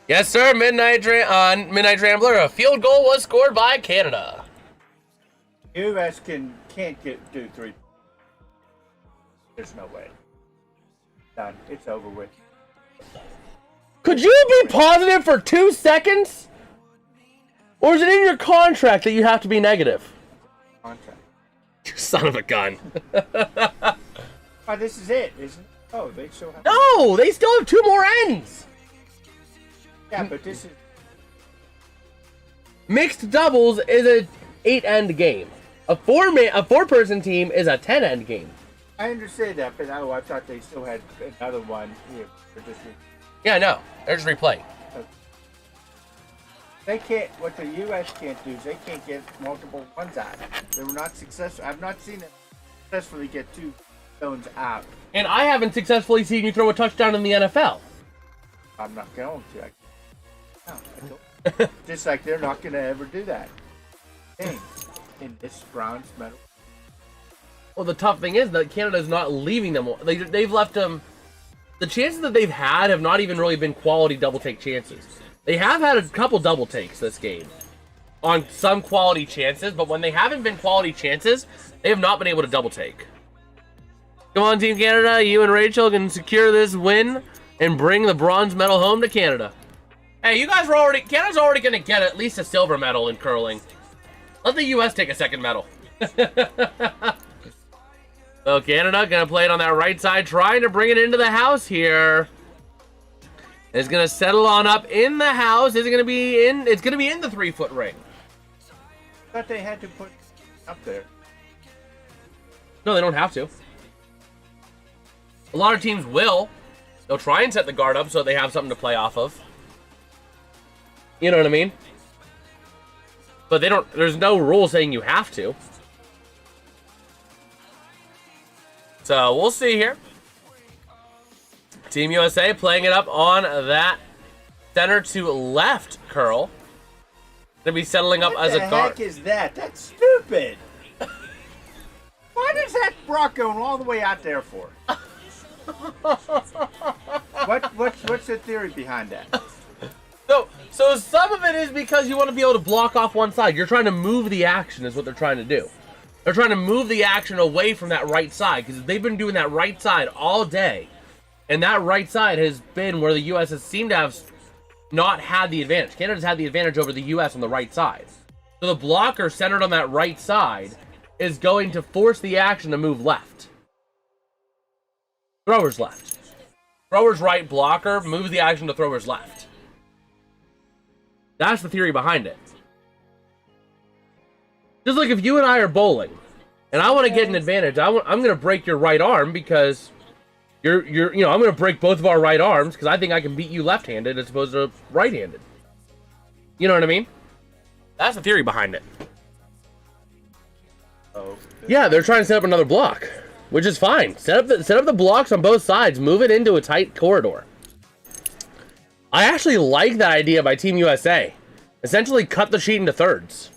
Yes, sir. Midnight Rambler. A field goal was scored by Canada. U.S. can't do 3. There's no way. Done. It's over with. Could you be positive for 2 seconds? Or is it in your contract that you have to be negative? Contract. You son of a gun. Oh, this is it, isn't it? Oh, they still have. No, they still have 2 more ends. Yeah, but this is. Mixed doubles is a 8-end game. A 4-person team is a 10-end game. I understand that, but I thought they still had another one here. Yeah, no, they're just replaying. They can't. What the U.S. can't do is they can't get multiple ones out. They were not successful. I've not seen them successfully get 2 stones out. And I haven't successfully seen you throw a touchdown in the NFL. I'm not going to. I don't. Just like they're not going to ever do that. In this bronze medal. Well, the tough thing is that Canada's not leaving them. They've left them. The chances that they've had have not even really been quality double take chances. They have had a couple double takes this game on some quality chances, but when they haven't been quality chances, they have not been able to double take. Come on, Team Canada. You and Rachel can secure this win and bring the bronze medal home to Canada. Hey, you guys were Canada's already going to get at least a silver medal in curling. Let the U.S. take a second medal. So Canada going to play it on that right side, trying to bring it into the house here. It's gonna settle on up in the house. Is it gonna be in? It's gonna be in the 3-foot ring. I thought they had to put up there. No, they don't have to. A lot of teams will. They'll try and set the guard up so they have something to play off of. You know what I mean? But they don't. There's no rule saying you have to. So we'll see here. Team USA playing it up on that center to left curl. Gonna be settling up as a guard. What the heck is that? That's stupid. Why does that block going all the way out there for? What's the theory behind that? So some of it is because you want to be able to block off one side. You're trying to move the action is what they're trying to do. They're trying to move the action away from that right side because they've been doing that right side all day. And that right side has been where the U.S. has seemed to have not had the advantage. Canada's had the advantage over the U.S. on the right side. So the blocker centered on that right side is going to force the action to move left. Thrower's left. Thrower's right, blocker moves the action to thrower's left. That's the theory behind it. Just like if you and I are bowling, and I want to get an advantage, I'm going to break your right arm because I'm going to break both of our right arms because I think I can beat you left-handed as opposed to right-handed. You know what I mean? That's the theory behind it. Oh. Yeah, they're trying to set up another block, which is fine. Set up the blocks on both sides. Move it into a tight corridor. I actually like that idea by Team USA. Essentially cut the sheet into thirds.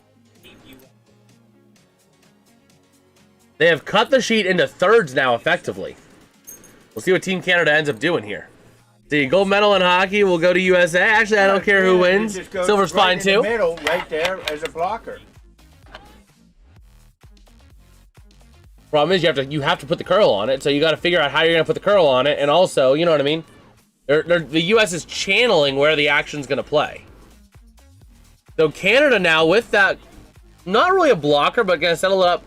They have cut the sheet into thirds now, effectively. We'll see what Team Canada ends up doing here. See, gold medal in hockey will go to USA. Actually, I don't care who wins. Silver's fine, too. In the middle, right there, as a blocker. Problem is, you have to put the curl on it, so you got to figure out how you're going to put the curl on it, and also, you know what I mean? The U.S. is channeling where the action's going to play. So Canada now, with that, not really a blocker, but going to settle it up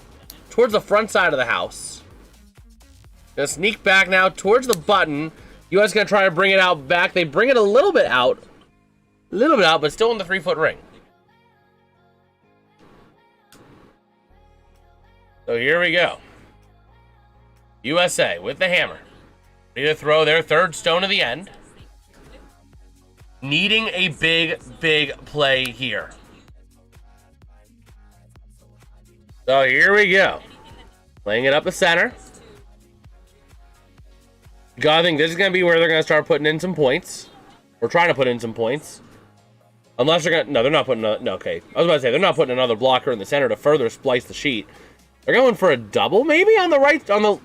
towards the front side of the house. Gonna sneak back now towards the button. U.S. gonna try to bring it out back. They bring it a little bit out, but still in the 3-foot ring. So here we go. USA with the hammer. Ready to throw their third stone of the end. Needing a big play here. So here we go. Playing it up the center. I think this is going to be where they're going to start putting in some points. We're trying to put in some points. Unless they're going to... No, they're not putting... No, okay. I was about to say, they're not putting another blocker in the center to further splice the sheet. They're going for a double, maybe, on the right... On the...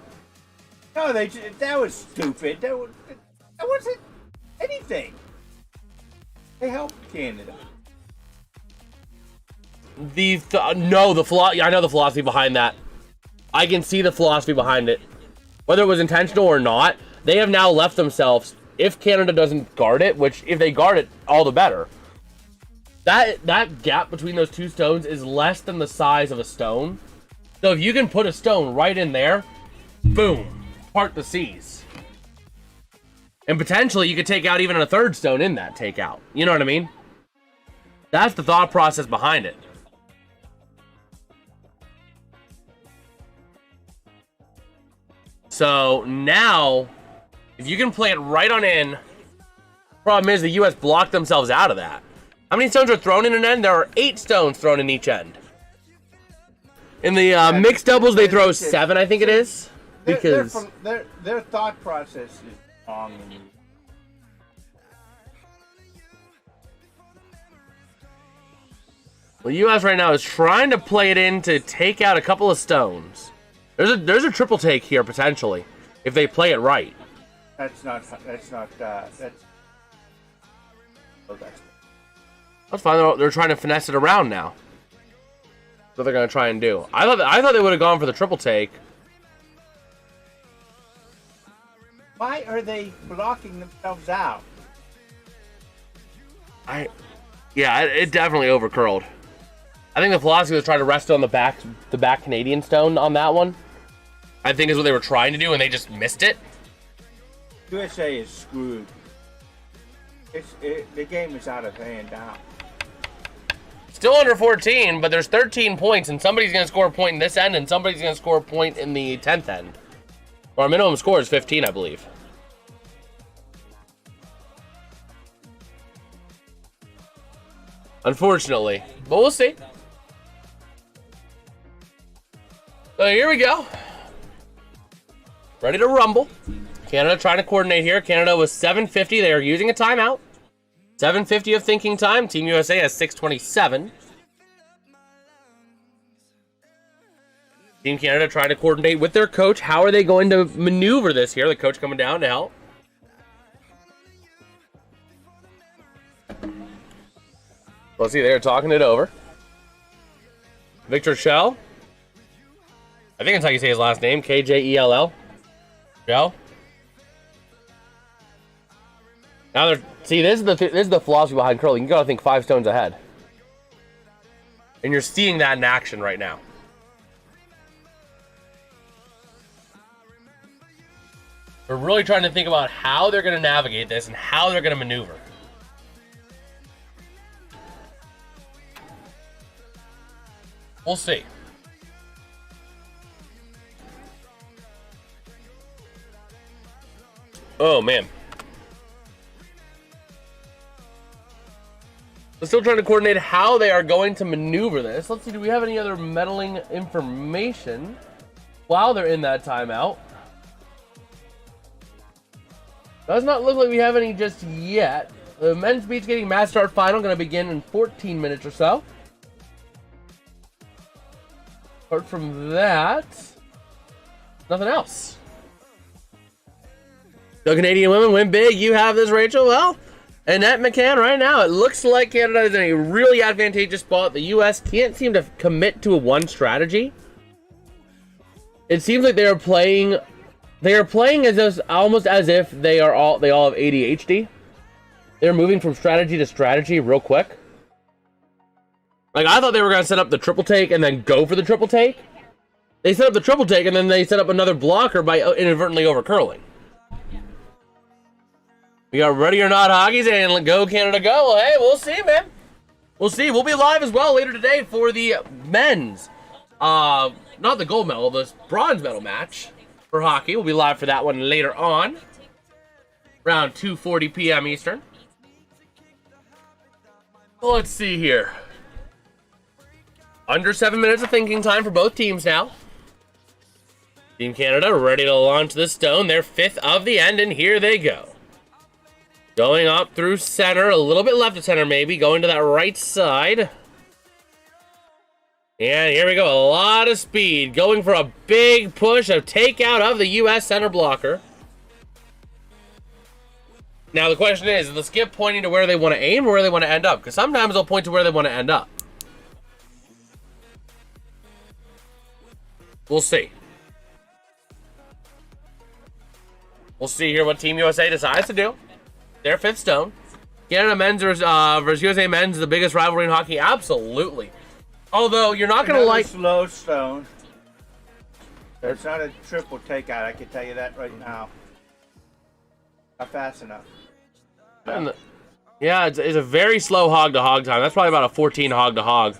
No, that was stupid. That wasn't anything. They helped Canada. I know the philosophy behind that. I can see the philosophy behind it. Whether it was intentional or not, they have now left themselves, if Canada doesn't guard it, which if they guard it, all the better. That gap between those two stones is less than the size of a stone. So if you can put a stone right in there, boom, part the seas. And potentially you could take out even a third stone in that takeout. You know what I mean? That's the thought process behind it. So now, if you can play it right on in, problem is the U.S. blocked themselves out of that. How many stones are thrown in an end? There are 8 stones thrown in each end. In the mixed doubles, they throw 7, I think it is. Because their thought process is wrong. Well, U.S. right now is trying to play it in to take out a couple of stones. There's a triple take here potentially if they play it right. That's fine. They're trying to finesse it around now. That's what they're gonna try and do. I thought they would have gone for the triple take. Why are they blocking themselves out? Yeah, it definitely overcurled. I think the philosophy was trying to rest on the back Canadian stone on that one. I think is what they were trying to do, and they just missed it. USA is screwed. The game is out of hand now. Still under 14, but there's 13 points, and somebody's going to score a point in this end, and somebody's going to score a point in the 10th end. Our minimum score is 15, I believe. Unfortunately, but we'll see. So here we go. Ready to rumble. Canada trying to coordinate here. Canada was 7:50. They are using a timeout. 7:50 of thinking time. Team USA has 6:27. Team Canada trying to coordinate with their coach. How are they going to maneuver this here? The coach coming down to help. Let's see, they're talking it over. Victor Shell. I think that's how you say his last name. Kjell. Shell. Now they're this is the philosophy behind curling. You gotta think 5 stones ahead, and you're seeing that in action right now. We're really trying to think about how they're going to navigate this and how they're going to maneuver. We'll see. Oh, man. We're still trying to coordinate how they are going to maneuver this. Let's see, do we have any other meddling information while they're in that timeout? Does not look like we have any just yet. The men's beach skating mass start final going to begin in 14 minutes or so. Apart from that, nothing else. The Canadian women win big. You have this, Rachel. Well, Annette McCann right now. It looks like Canada is in a really advantageous spot. The U.S. can't seem to commit to a one strategy. It seems like they are playing as almost as if they all have ADHD. They're moving from strategy to strategy real quick. Like, I thought they were going to set up the triple take and then go for the triple take. They set up the triple take and then they set up another blocker by inadvertently over curling. We got ready or not hockeys and go Canada go. Well, hey, we'll see, man. We'll see. We'll be live as well later today for the men's, not the gold medal, the bronze medal match for hockey. We'll be live for that one later on, around 2:40 p.m. Eastern. Well, let's see here. Under 7 minutes of thinking time for both teams now. Team Canada ready to launch the stone. They're 5th of the end, and here they go. Going up through center, a little bit left of center maybe, going to that right side. And here we go, a lot of speed, going for a big push, a takeout of the U.S. center blocker. Now the question is the skip pointing to where they want to aim or where they want to end up? Because sometimes they'll point to where they want to end up. We'll see. We'll see here what Team USA decides to do. Their 5th stone. Canada men's versus USA men's, the biggest rivalry in hockey. Absolutely. Although you're not going to like slow stone. It's not a triple takeout. I can tell you that right now. Not fast enough. No. Yeah, it's a very slow hog to hog time. That's probably about a 14 hog to hog.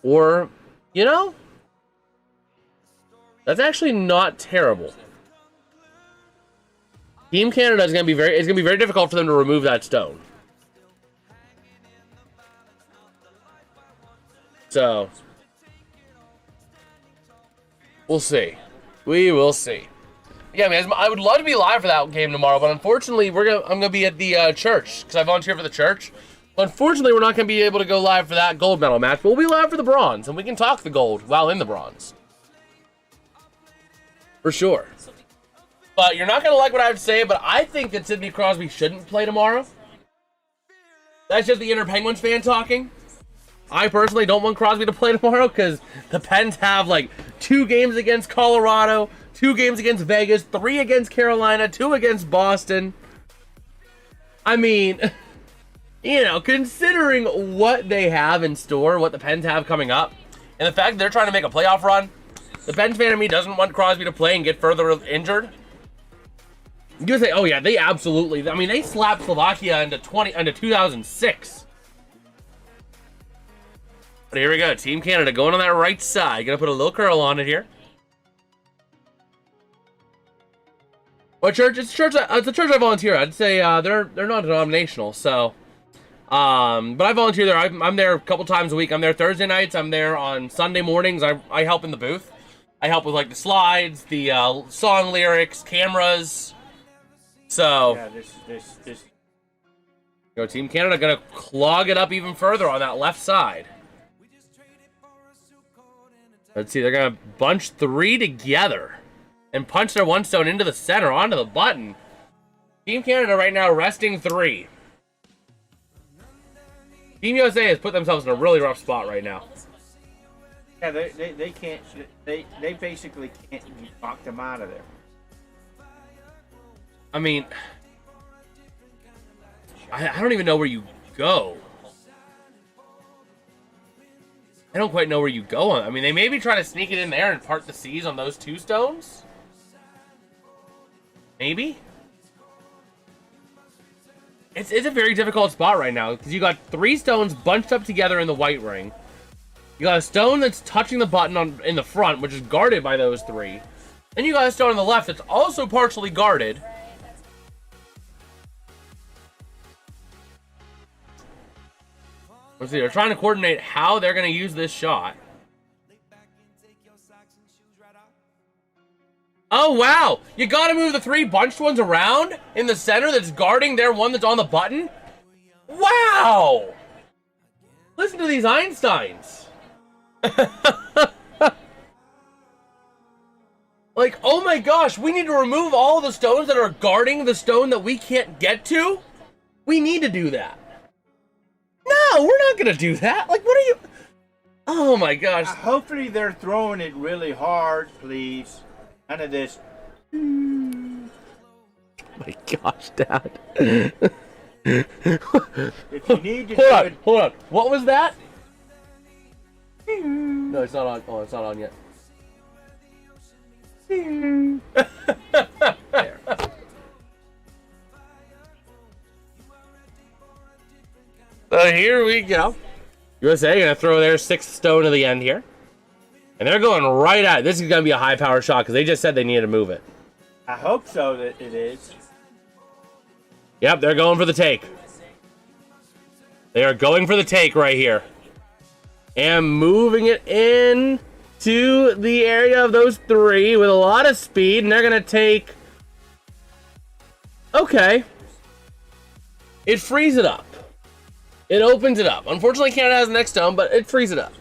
Or, you know, that's actually not terrible. Team Canada is going to be very difficult for them to remove that stone. So we'll see. We will see. Yeah, man, I would love to be live for that game tomorrow, but unfortunately, I'm gonna be at the church because I volunteer for the church. But unfortunately, we're not gonna be able to go live for that gold medal match. But we'll be live for the bronze, and we can talk the gold while in the bronze, for sure. But you're not going to like what I have to say, but I think that Sidney Crosby shouldn't play tomorrow. That's just the inner Penguins fan talking. I personally don't want Crosby to play tomorrow because the Pens have like 2 games against Colorado, 2 games against Vegas, 3 against Carolina, 2 against Boston. I mean, you know, considering what they have in store, what the Pens have coming up, and the fact that they're trying to make a playoff run, the Pens fan in me doesn't want Crosby to play and get further injured. USA, oh yeah, they absolutely. I mean, they slapped Slovakia into 2006. But here we go, Team Canada going on that right side. Gonna put a little curl on it here. What church? It's a church I volunteer. I'd say they're not denominational, so. But I volunteer there. I'm there a couple times a week. I'm there Thursday nights. I'm there on Sunday mornings. I help in the booth. I help with like the slides, the song lyrics, cameras. So. Yeah, this. Go Team Canada, gonna clog it up even further on that left side. Let's see, they're gonna bunch 3 together and punch their 1 stone into the center onto the button. Team Canada right now resting 3. Team USA has put themselves in a really rough spot right now. Yeah, they can't. They basically can't knock them out of there. I mean, I don't even know where you go. I don't quite know where you go on. I mean, they maybe try to sneak it in there and part the seas on those 2 stones. Maybe. It's a very difficult spot right now because you got 3 stones bunched up together in the white ring. You got a stone that's touching the button in the front, which is guarded by those 3. Then you got a stone on the left that's also partially guarded. Let's see, they're trying to coordinate how they're going to use this shot. Oh, wow. You got to move the 3 bunched ones around in the center that's guarding their one that's on the button? Wow. Listen to these Einsteins. Like, oh my gosh, we need to remove all the stones that are guarding the stone that we can't get to? We need to do that. No, we're not going to do that. Like, what are you... Oh my gosh. Hopefully they're throwing it really hard, please. None of this. My gosh, Dad. If you need to Hold on. What was that? No, it's not on. Oh, it's not on yet. There. So here we go. USA gonna throw their 6th stone to the end here. And they're going right at it. This is gonna be a high power shot because they just said they needed to move it. I hope so that it is. Yep, they're going for the take. They are going for the take right here. And moving it in to the area of those 3 with a lot of speed. And they're going to take... Okay. It frees it up. It opens it up. Unfortunately, Canada has the next stone, but it frees it up.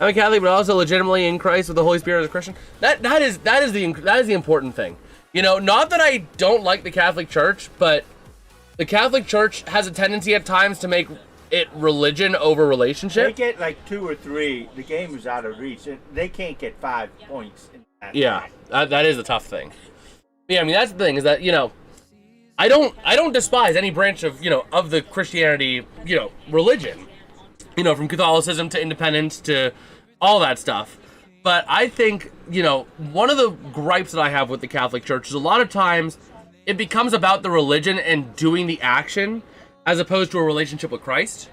I'm a Catholic, but also legitimately in Christ with the Holy Spirit as a Christian. That is the important thing. You know, not that I don't like the Catholic Church, but the Catholic Church has a tendency at times to make it religion over relationship. They get like 2 or 3, the game is out of reach. They can't get 5 points in that. Yeah, that is a tough thing. Yeah, I mean that's the thing is that, you know, I don't despise any branch of, you know, of the Christianity, you know, religion. You know, from Catholicism to independence to all that stuff. But I think, you know, one of the gripes that I have with the Catholic Church is a lot of times it becomes about the religion and doing the action as opposed to a relationship with Christ.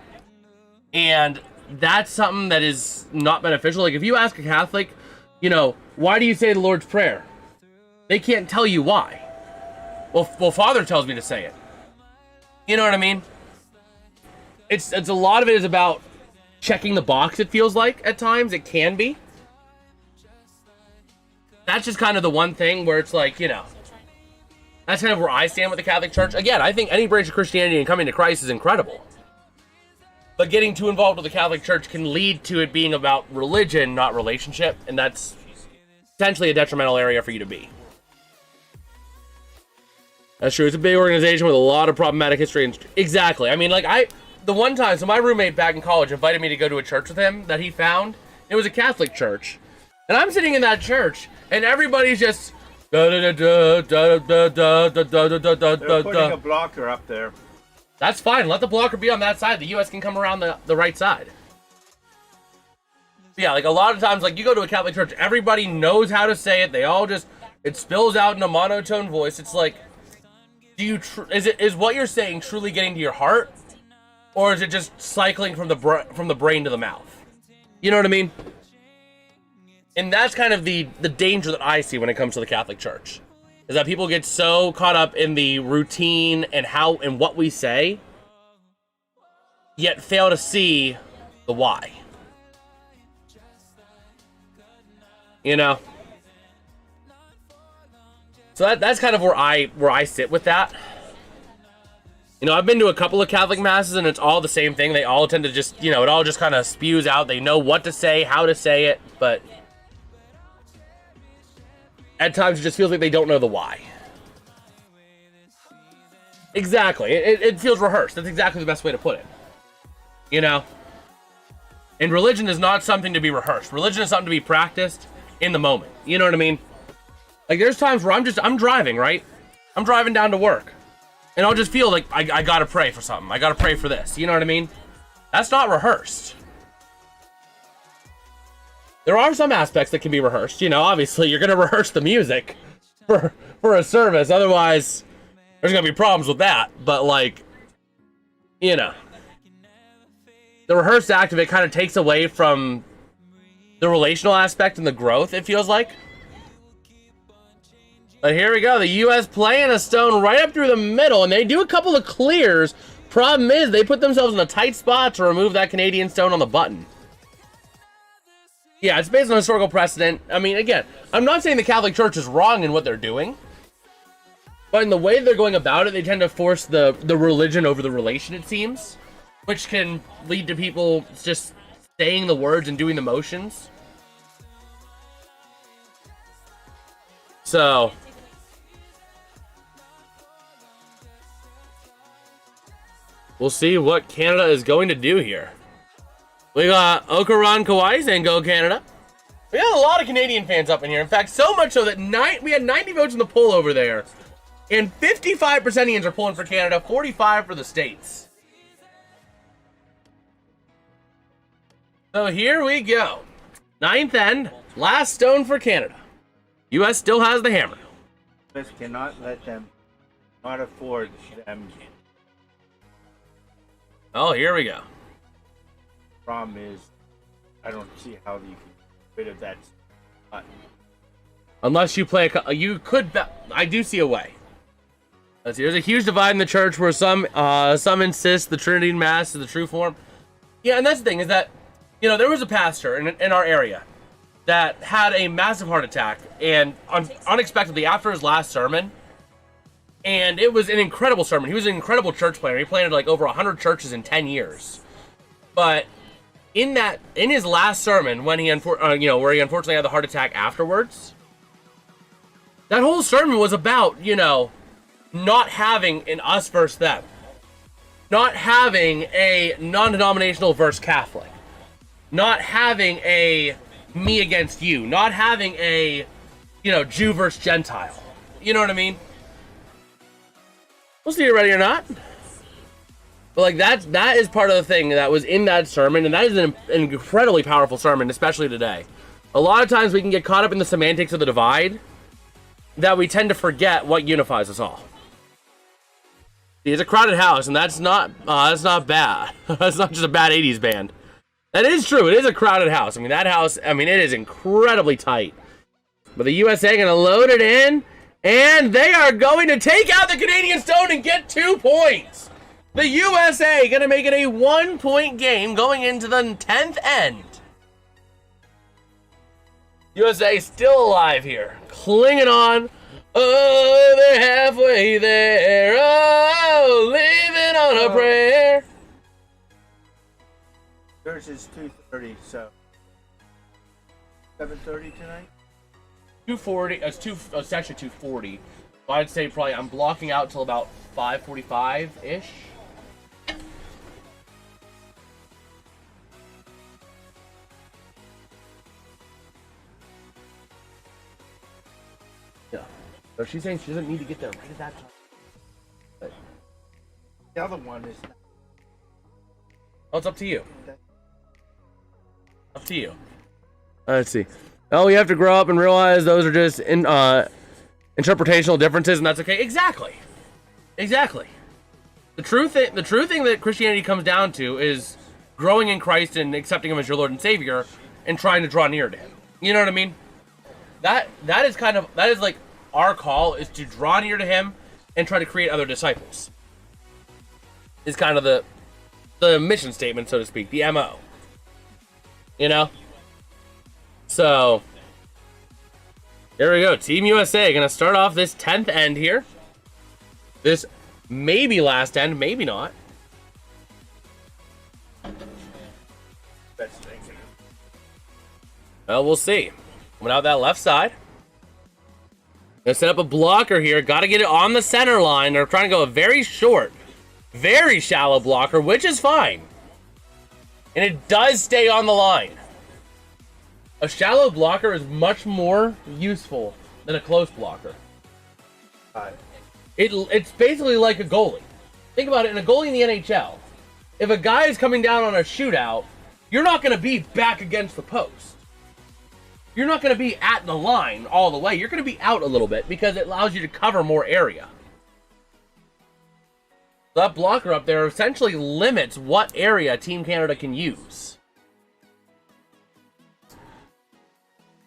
And that's something that is not beneficial. Like if you ask a Catholic, you know, why do you say the Lord's Prayer? They can't tell you why. Well, Father tells me to say it. You know what I mean? It's a lot of it is about checking the box, it feels like at times. It can be. That's just kind of the one thing where it's like, you know, that's kind of where I stand with the Catholic Church. Again, I think any branch of Christianity and coming to Christ is incredible. But getting too involved with the Catholic Church can lead to it being about religion, not relationship. And that's potentially a detrimental area for you to be. That's true. It's a big organization with a lot of problematic history. And exactly. I mean, like the one time, so my roommate back in college invited me to go to a church with him that he found. It was a Catholic church. And I'm sitting in that church, and everybody's just... They're putting a blocker up there. That's fine. Let the blocker be on that side. The U.S. can come around the right side. Yeah, like a lot of times, like you go to a Catholic church, everybody knows how to say it. They all just... It spills out in a monotone voice. It's like... is what you're saying truly getting to your heart, or is it just cycling from the brain to the mouth? You know what I mean? And that's kind of the danger that I see when it comes to the Catholic Church, is that people get so caught up in the routine and how and what we say, yet fail to see the why. You know? So that's kind of where I sit with that. You know, I've been to a couple of Catholic masses and it's all the same thing. They all tend to just, you know, it all just kind of spews out. They know what to say, how to say it, but at times it just feels like they don't know the why. Exactly. It feels rehearsed. That's exactly the best way to put it. You know? And religion is not something to be rehearsed. Religion is something to be practiced in the moment. You know what I mean? Like, there's times where I'm driving, right? I'm driving down to work. And I'll just feel like I gotta pray for something. I gotta pray for this. You know what I mean? That's not rehearsed. There are some aspects that can be rehearsed. You know, obviously, you're gonna rehearse the music for a service. Otherwise, there's gonna be problems with that. But, like, you know, the rehearsed act of it kind of takes away from the relational aspect and the growth, it feels like. But here we go. The U.S. playing a stone right up through the middle, and they do a couple of clears. Problem is, they put themselves in a tight spot to remove that Canadian stone on the button. Yeah, it's based on historical precedent. I mean, again, I'm not saying the Catholic Church is wrong in what they're doing, but in the way they're going about it, they tend to force the religion over the relation, it seems, which can lead to people just saying the words and doing the motions. So we'll see what Canada is going to do here. We got Okaran Kawhi saying go Canada. We got a lot of Canadian fans up in here. In fact, so much so that we had 90 votes in the poll over there. And 55% Ians are pulling for Canada, 45 for the States. So here we go. Ninth end, last stone for Canada. U.S. still has the hammer. U.S. cannot let them, not afford them. Oh, here we go. Problem is, I don't see how you can get rid of that button. Unless you play you could. I do see a way. Let's see. There's a huge divide in the church where some insist the Trinity in Mass is the true form. Yeah, and that's the thing is that, you know, there was a pastor in our area that had a massive heart attack, and unexpectedly after his last sermon, and it was an incredible sermon. He was an incredible church planner. He planted like over 100 churches in 10 years. But in his last sermon, when he where he unfortunately had the heart attack afterwards, that whole sermon was about, you know, not having an us versus them, not having a non-denominational versus Catholic, not having a me against you, not having a, you know, Jew versus Gentile. You know what I mean? We'll see you ready or not. But like that is part of the thing that was in that sermon, and that is an incredibly powerful sermon, especially today. A lot of times we can get caught up in the semantics of the divide that we tend to forget what unifies us all. See, it's a crowded house, and that's not bad. That's not just a bad 80s band. That is true. It is a crowded house. I mean, that house, I mean, it is incredibly tight. But the USA going to load it in, and they are going to take out the Canadian stone and get 2 points. The USA going to make it a 1-point game going into the 10th end. USA still alive here. Clinging on. Oh, they're halfway there. Oh, living on a prayer. Yours is 2:30, so 7:30 tonight. 2:40. It's actually 2:40. So I'd say probably I'm blocking out till about 5:45 ish. Yeah. So she's saying she doesn't need to get there right at that time. But The other one is. oh, it's up to you. Up to you. Let's see. Oh, you have to grow up and realize those are just interpretational differences, and that's okay. Exactly. Exactly. The true thing that Christianity comes down to is growing in Christ and accepting him as your Lord and Savior and trying to draw near to him. You know what I mean? That is like our call, is to draw near to him and try to create other disciples. Is kind of the mission statement, so to speak, the MO. You know? So there we go. Team USA gonna start off this 10th end here. This maybe last end, maybe not. Well, we'll see. Coming out that left side. Gonna set up a blocker here. Got to get it on the center line. They're trying to go a very short, very shallow blocker, which is fine. And it does stay on the line. A shallow blocker is much more useful than a close blocker. It's basically like a goalie. Think about it, in a goalie in the NHL, if a guy is coming down on a shootout, you're not going to be back against the post. You're not going to be at the line all the way. You're going to be out a little bit because it allows you to cover more area. That blocker up there essentially limits what area Team Canada can use.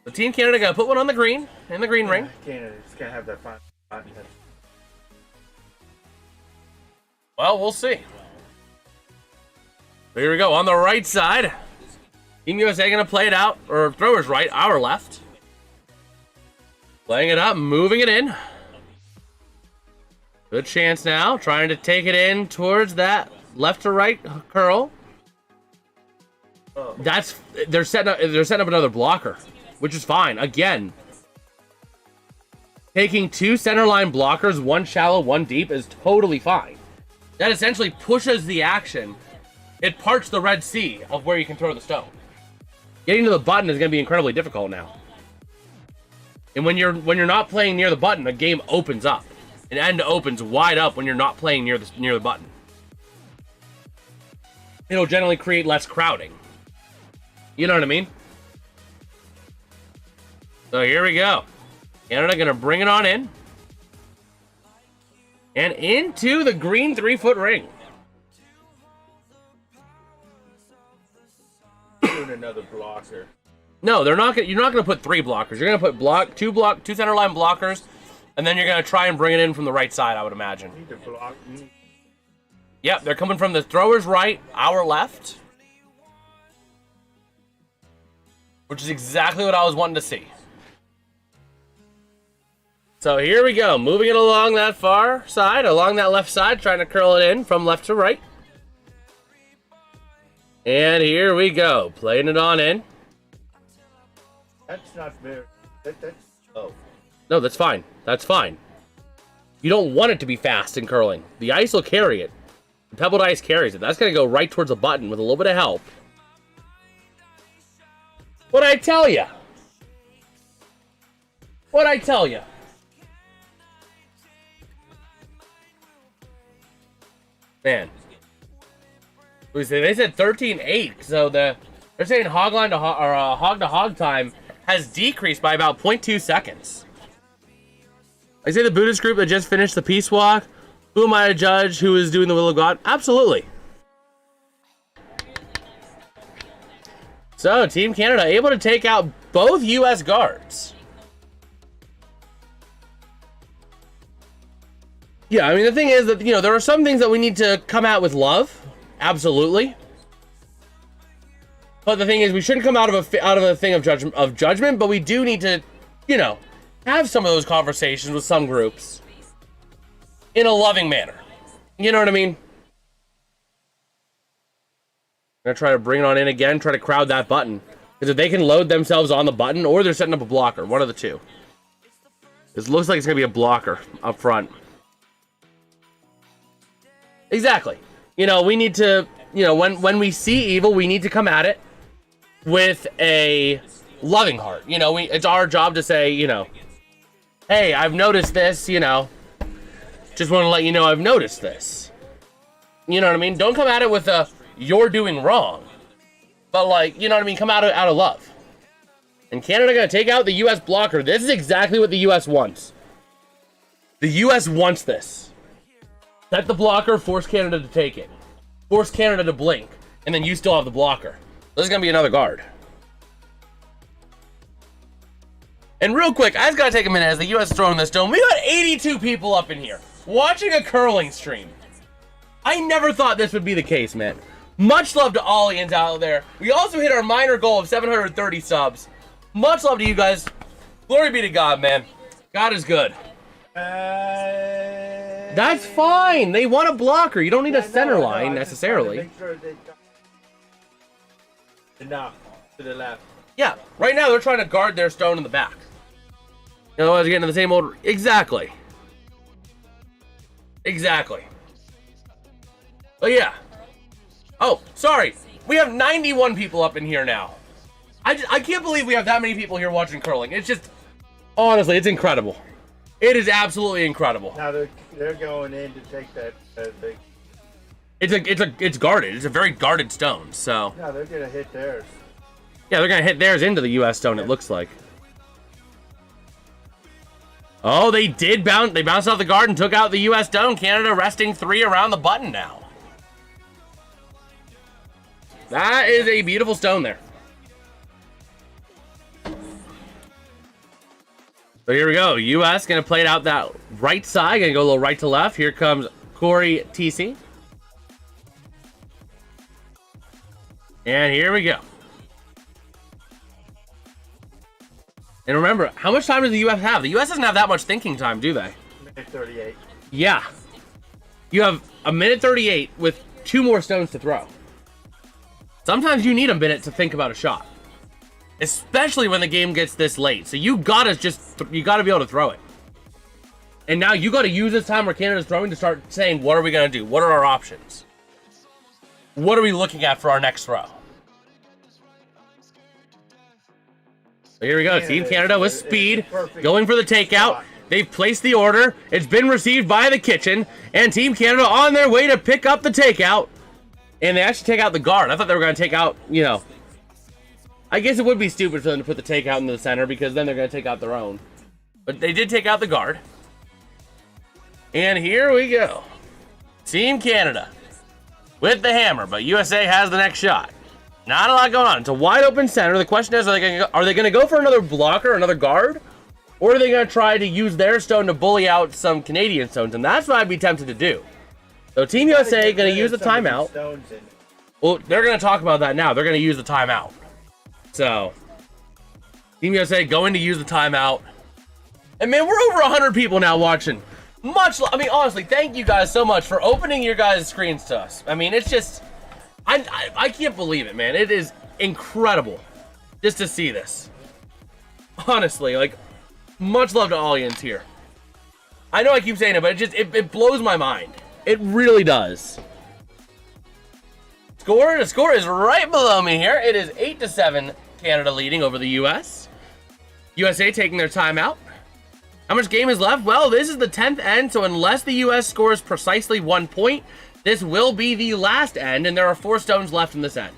So Team Canada got to put one on the green, in the green ring. Canada's going to have that fun. Well, we'll see. Here we go, on the right side. Team USA gonna play it out, or throwers right, our left. Playing it up, moving it in. Good chance now, trying to take it in towards that left to right curl. They're setting up another blocker, which is fine. Again, taking two center line blockers, one shallow, one deep, is totally fine. That essentially pushes the action. It parts the Red Sea of where you can throw the stone. Getting to the button is going to be incredibly difficult now. And when you're not playing near the button, the game opens up. An end opens wide up when you're not playing near the button. It'll generally create less crowding. You know what I mean? So here we go. Canada going to bring it on in. And into the green 3-foot ring. Doing another blocker. No, they're not. You're not going to put three blockers. You're going to put two center line blockers, and then you're going to try and bring it in from the right side, I would imagine. Need to block. Yep, they're coming from the thrower's right, our left. Which is exactly what I was wanting to see. So here we go, moving it along that far side, along that left side, trying to curl it in from left to right. And here we go, playing it on in. That's not very. That's slow. No, that's fine. That's fine. You don't want it to be fast in curling. The ice will carry it. The pebbled ice carries it. That's going to go right towards the button with a little bit of help. What'd I tell you? What'd I tell you? Man. They said 13-8, so they're saying hog to hog time has decreased by about 0.2 seconds. I say the Buddhist group that just finished the peace walk. Who am I to judge who is doing the will of God? Absolutely. So, Team Canada able to take out both U.S. guards. Yeah, I mean, the thing is that, there are some things that we need to come at with love. Absolutely. But the thing is, we shouldn't come out of a thing of judgment, but we do need to, have some of those conversations with some groups in a loving manner. You know what I mean? I'm going to try to bring it on in again, try to crowd that button. Because if they can load themselves on the button, or they're setting up a blocker, one of the two. This looks like it's going to be a blocker up front. Exactly. We need to, when we see evil, we need to come at it with a loving heart. It's our job to say, hey, I've noticed this, just want to let you know I've noticed this. You know what I mean? Don't come at it with a, you're doing wrong. But come out of love. And Canada going to take out the U.S. blocker. This is exactly what the U.S. wants. The U.S. wants this. Set the blocker, force Canada to take it. Force Canada to blink, and then you still have the blocker. This is going to be another guard. And real quick, I just got to take a minute as the U.S. is throwing this stone. We got 82 people up in here watching a curling stream. I never thought this would be the case, man. Much love to Allians out there. We also hit our minor goal of 730 subs. Much love to you guys. Glory be to God, man. God is good. That's fine. They want a blocker. You don't need a center line necessarily. Make sure they got enough to the left. Yeah, right now they're trying to guard their stone in the back. You know, I was getting to the same old. Exactly. Exactly. Oh yeah. Oh, sorry. We have 91 people up in here now. I can't believe we have that many people here watching curling. It's just, honestly, it's incredible. It is absolutely incredible. Now they're going in to take that thing. It's guarded. It's a very guarded stone. So. No, they're gonna hit theirs. Yeah, they're gonna hit theirs into the U.S. stone. It looks like. Oh, they did bounce. They bounced off the guard and took out the U.S. stone. Canada resting 3 around the button now. That is a beautiful stone there. So here we go. U.S. going to play it out that right side. Going to go a little right to left. Here comes Corey TC. And here we go. And remember, how much time does the U.S. have? The U.S. doesn't have that much thinking time, do they? Minute 38. Yeah. You have a minute 38 with 2 more stones to throw. Sometimes you need a minute to think about a shot. Especially when the game gets this late. So you gotta be able to throw it. And now you gotta use this time where Canada's throwing to start saying, what are we gonna do? What are our options? What are we looking at for our next throw? So here we go. Team Canada with speed, going for the takeout. They've placed the order. It's been received by the kitchen. And Team Canada on their way to pick up the takeout. And they actually take out the guard. I thought they were going to take out, you know. I guess it would be stupid for them to put the takeout in the center because then they're going to take out their own. But they did take out the guard. And here we go. Team Canada with the hammer, but USA has the next shot. Not a lot going on. It's a wide open center. The question is, are they going to go for another blocker, another guard? Or are they going to try to use their stone to bully out some Canadian stones? And that's what I'd be tempted to do. So Team USA going to use the timeout. Well, they're going to talk about that now. They're going to use the timeout. So, Team USA going to use the timeout. And man, we're over 100 people now watching. I mean, honestly, thank you guys so much for opening your guys' screens to us. I mean, it's just, I can't believe it, man. It is incredible just to see this. Honestly, like, much love to Allians here. I know I keep saying it, but it blows my mind. It really does. The score is right below me here. It is 8-7, Canada leading over the U.S. USA taking their timeout. How much game is left? Well, this is the 10th end, so unless the U.S. scores precisely 1 point, this will be the last end, and there are 4 stones left in this end.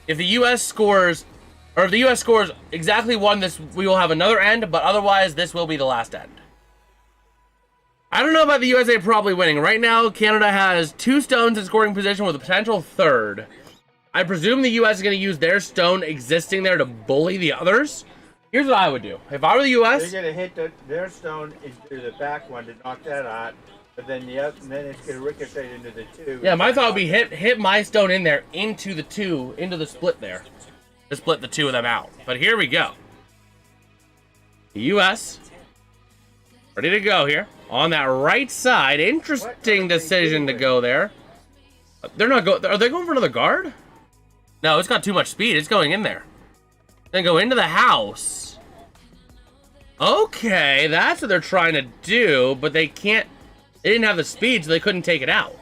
If the U.S. scores, or if the U.S. scores exactly 1, we will have another end, but otherwise, this will be the last end. I don't know about the USA probably winning. Right now, Canada has 2 stones in scoring position with a potential 3rd. I presume the U.S. is going to use their stone existing there to bully the others. Here's what I would do. If I were the U.S., they're going to hit their stone into the back one to knock that out, but then and then it's going to ricochet into the 2. Yeah, my thought would be hit my stone in there into the 2, into the split there, to split the 2 of them out. But here we go. The U.S. ready to go here on that right side. Interesting decision to go there. They're not go. Are they going for another guard? No, it's got too much speed. It's going in there. Then go into the house. Okay, that's what they're trying to do, but they can't. They didn't have the speed, so they couldn't take it out.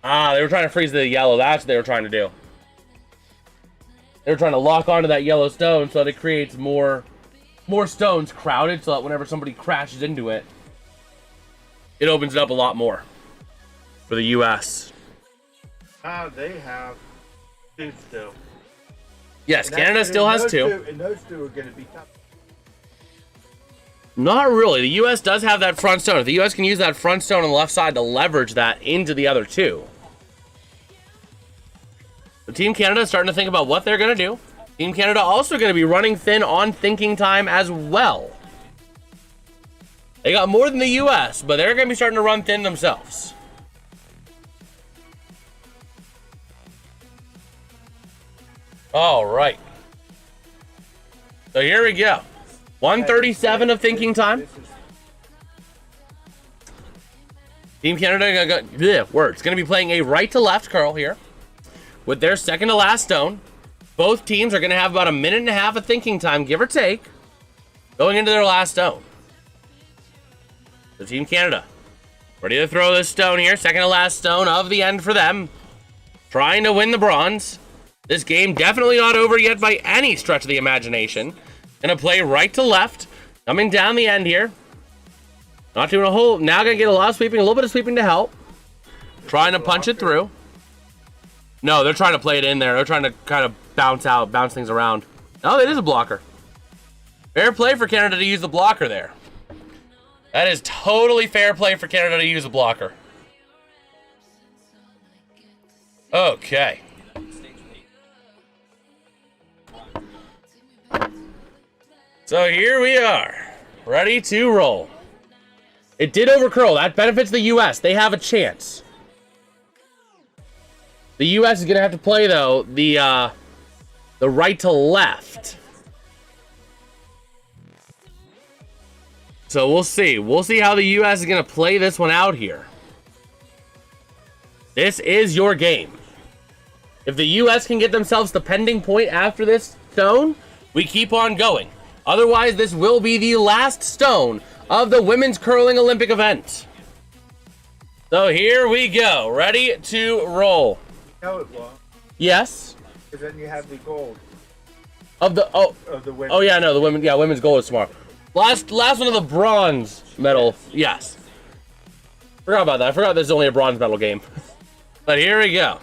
Ah, they were trying to freeze the yellow. That's what they were trying to do. They were trying to lock onto that yellow stone so that it creates more stones crowded, so that whenever somebody crashes into it, it opens it up a lot more for the U.S. They have 2 still. Yes, Canada still has 2. And those 2 are going to be tough. Not really. The U.S. does have that front stone. If the U.S. can use that front stone on the left side to leverage that into the other two. The Team Canada is starting to think about what they're going to do. Team Canada also going to be running thin on thinking time as well. They got more than the U.S., but they're going to be starting to run thin themselves. All right. So here we go. 137 of thinking time. Team Canada words going to be playing a right to left curl here with their second to last stone. Both teams are going to have about a minute and a half of thinking time, give or take, going into their last stone. So Team Canada ready to throw this stone here. Second to last stone of the end for them. Trying to win the bronze. This game definitely not over yet by any stretch of the imagination. Gonna play right to left. Coming down the end here. Not doing a whole... Now gonna get a lot of sweeping. A little bit of sweeping to help. Trying to punch it through. No, they're trying to play it in there. They're trying to kind of bounce things around. Oh, it is a blocker. Fair play for Canada to use the blocker there. That is totally fair play for Canada to use a blocker. Okay. So here we are, ready to roll. It did overcurl. That benefits the U.S. They have a chance. The U.S. is going to have to play, though, the right to left. So we'll see. We'll see how the U.S. is going to play this one out here. This is your game. If the U.S. can get themselves the pending point after this stone, we keep on going. Otherwise, this will be the last stone of the women's curling Olympic event. So here we go. Ready to roll. No, it won't. Yes. Because then you have the gold. Of the women. Oh yeah, no, the women. Yeah, women's gold is tomorrow. Last one of the bronze medal. Yes. Forgot about that. I forgot there's only a bronze medal game. But here we go.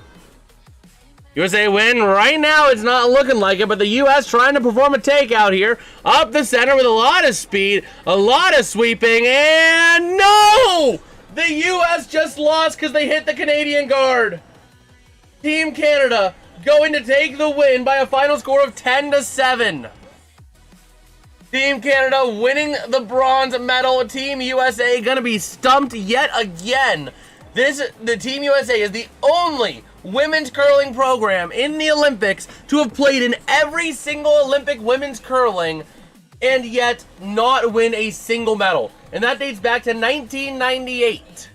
USA win. Right now, it's not looking like it, but the U.S. trying to perform a takeout here. Up the center with a lot of speed, a lot of sweeping, and no! The U.S. just lost because they hit the Canadian guard. Team Canada going to take the win by a final score of 10-7. Team Canada winning the bronze medal. Team USA going to be stumped yet again. The Team USA is the only women's curling program in the Olympics to have played in every single Olympic women's curling and yet not win a single medal. And that dates back to 1998.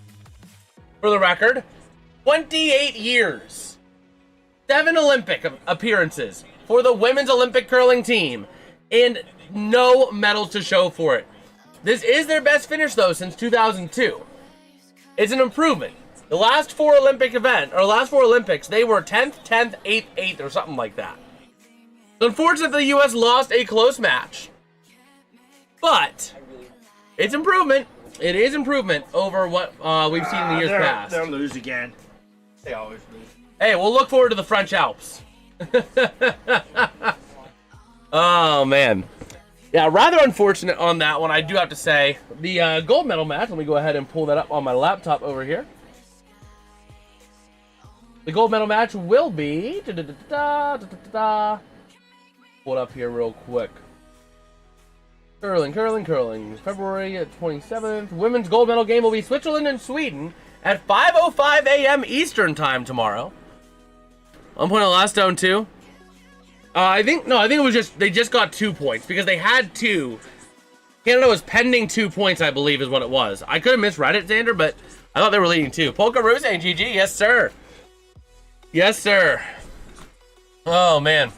For the record, 28 years. 7 Olympic appearances for the women's Olympic curling team and no medals to show for it. This is their best finish though since 2002. It's an improvement. The last 4 Olympics, they were 10th, 10th, 8th, 8th, or something like that. So unfortunately, the U.S. lost a close match. But it's improvement. It is improvement over what we've seen in the years past. They'll lose again. They always lose. Hey, we'll look forward to the French Alps. Oh, man. Yeah, rather unfortunate on that one, I do have to say. The gold medal match, let me go ahead and pull that up on my laptop over here. The gold medal match will be... Pull it up here real quick. Curling. February 27th. Women's gold medal game will be Switzerland and Sweden at 5:05 a.m. Eastern time tomorrow. 1 point on the last stone, too. I think it was just... They just got 2 points because they had 2. Canada was pending 2 points, I believe, is what it was. I could have misread it, Xander, but I thought they were leading 2. Polka Rose and GG, yes, sir. Yes, sir. Oh, man.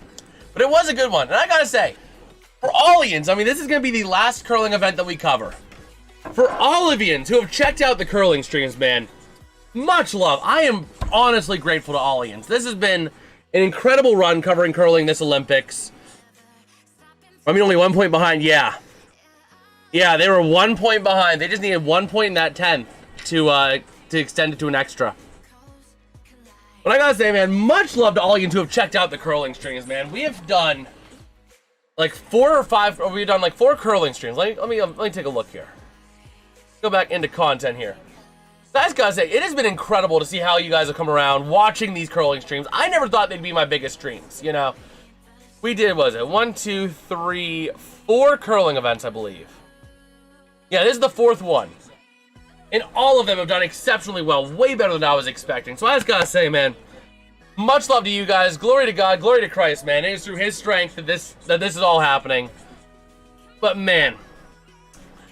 But it was a good one. And I gotta say, for Ollians, I mean, this is gonna be the last curling event that we cover. For Ollivians who have checked out the curling streams, man, much love. I am honestly grateful to Ollians. This has been an incredible run covering curling this Olympics. I mean, only 1 point behind, yeah. Yeah, they were 1 point behind. They just needed 1 point in that 10th to extend it to an extra. But I gotta say, man, much love to all you who have checked out the curling streams, man. We have done like 4 or 5, or we've done like 4 curling streams. Let me take a look here. Go back into content here. Guys, gotta say, it has been incredible to see how you guys have come around watching these curling streams. I never thought they'd be my biggest streams, you know. We did, was it 1, 2, 3, 4 curling events, I believe. Yeah, this is the 4th one. And all of them have done exceptionally well, way better than I was expecting. So I just gotta say, man, much love to you guys. Glory to God, glory to Christ, man. It is through His strength that this is all happening. But man,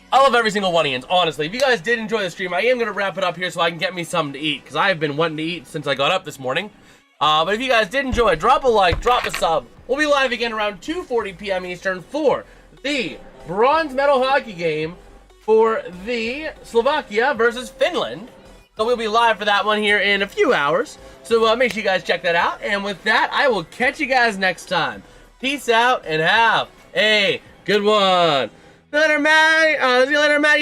I love every single one of you, honestly. If you guys did enjoy the stream, I am going to wrap it up here so I can get me something to eat, because I have been wanting to eat since I got up this morning. But if you guys did enjoy, drop a like, drop a sub. We'll be live again around 2:40 p.m. Eastern for the bronze medal hockey game for the Slovakia versus Finland. So we'll be live for that one here in a few hours. So make sure you guys check that out. And with that, I will catch you guys next time. Peace out and have a good one. See you later, Matt. See you later, Matt.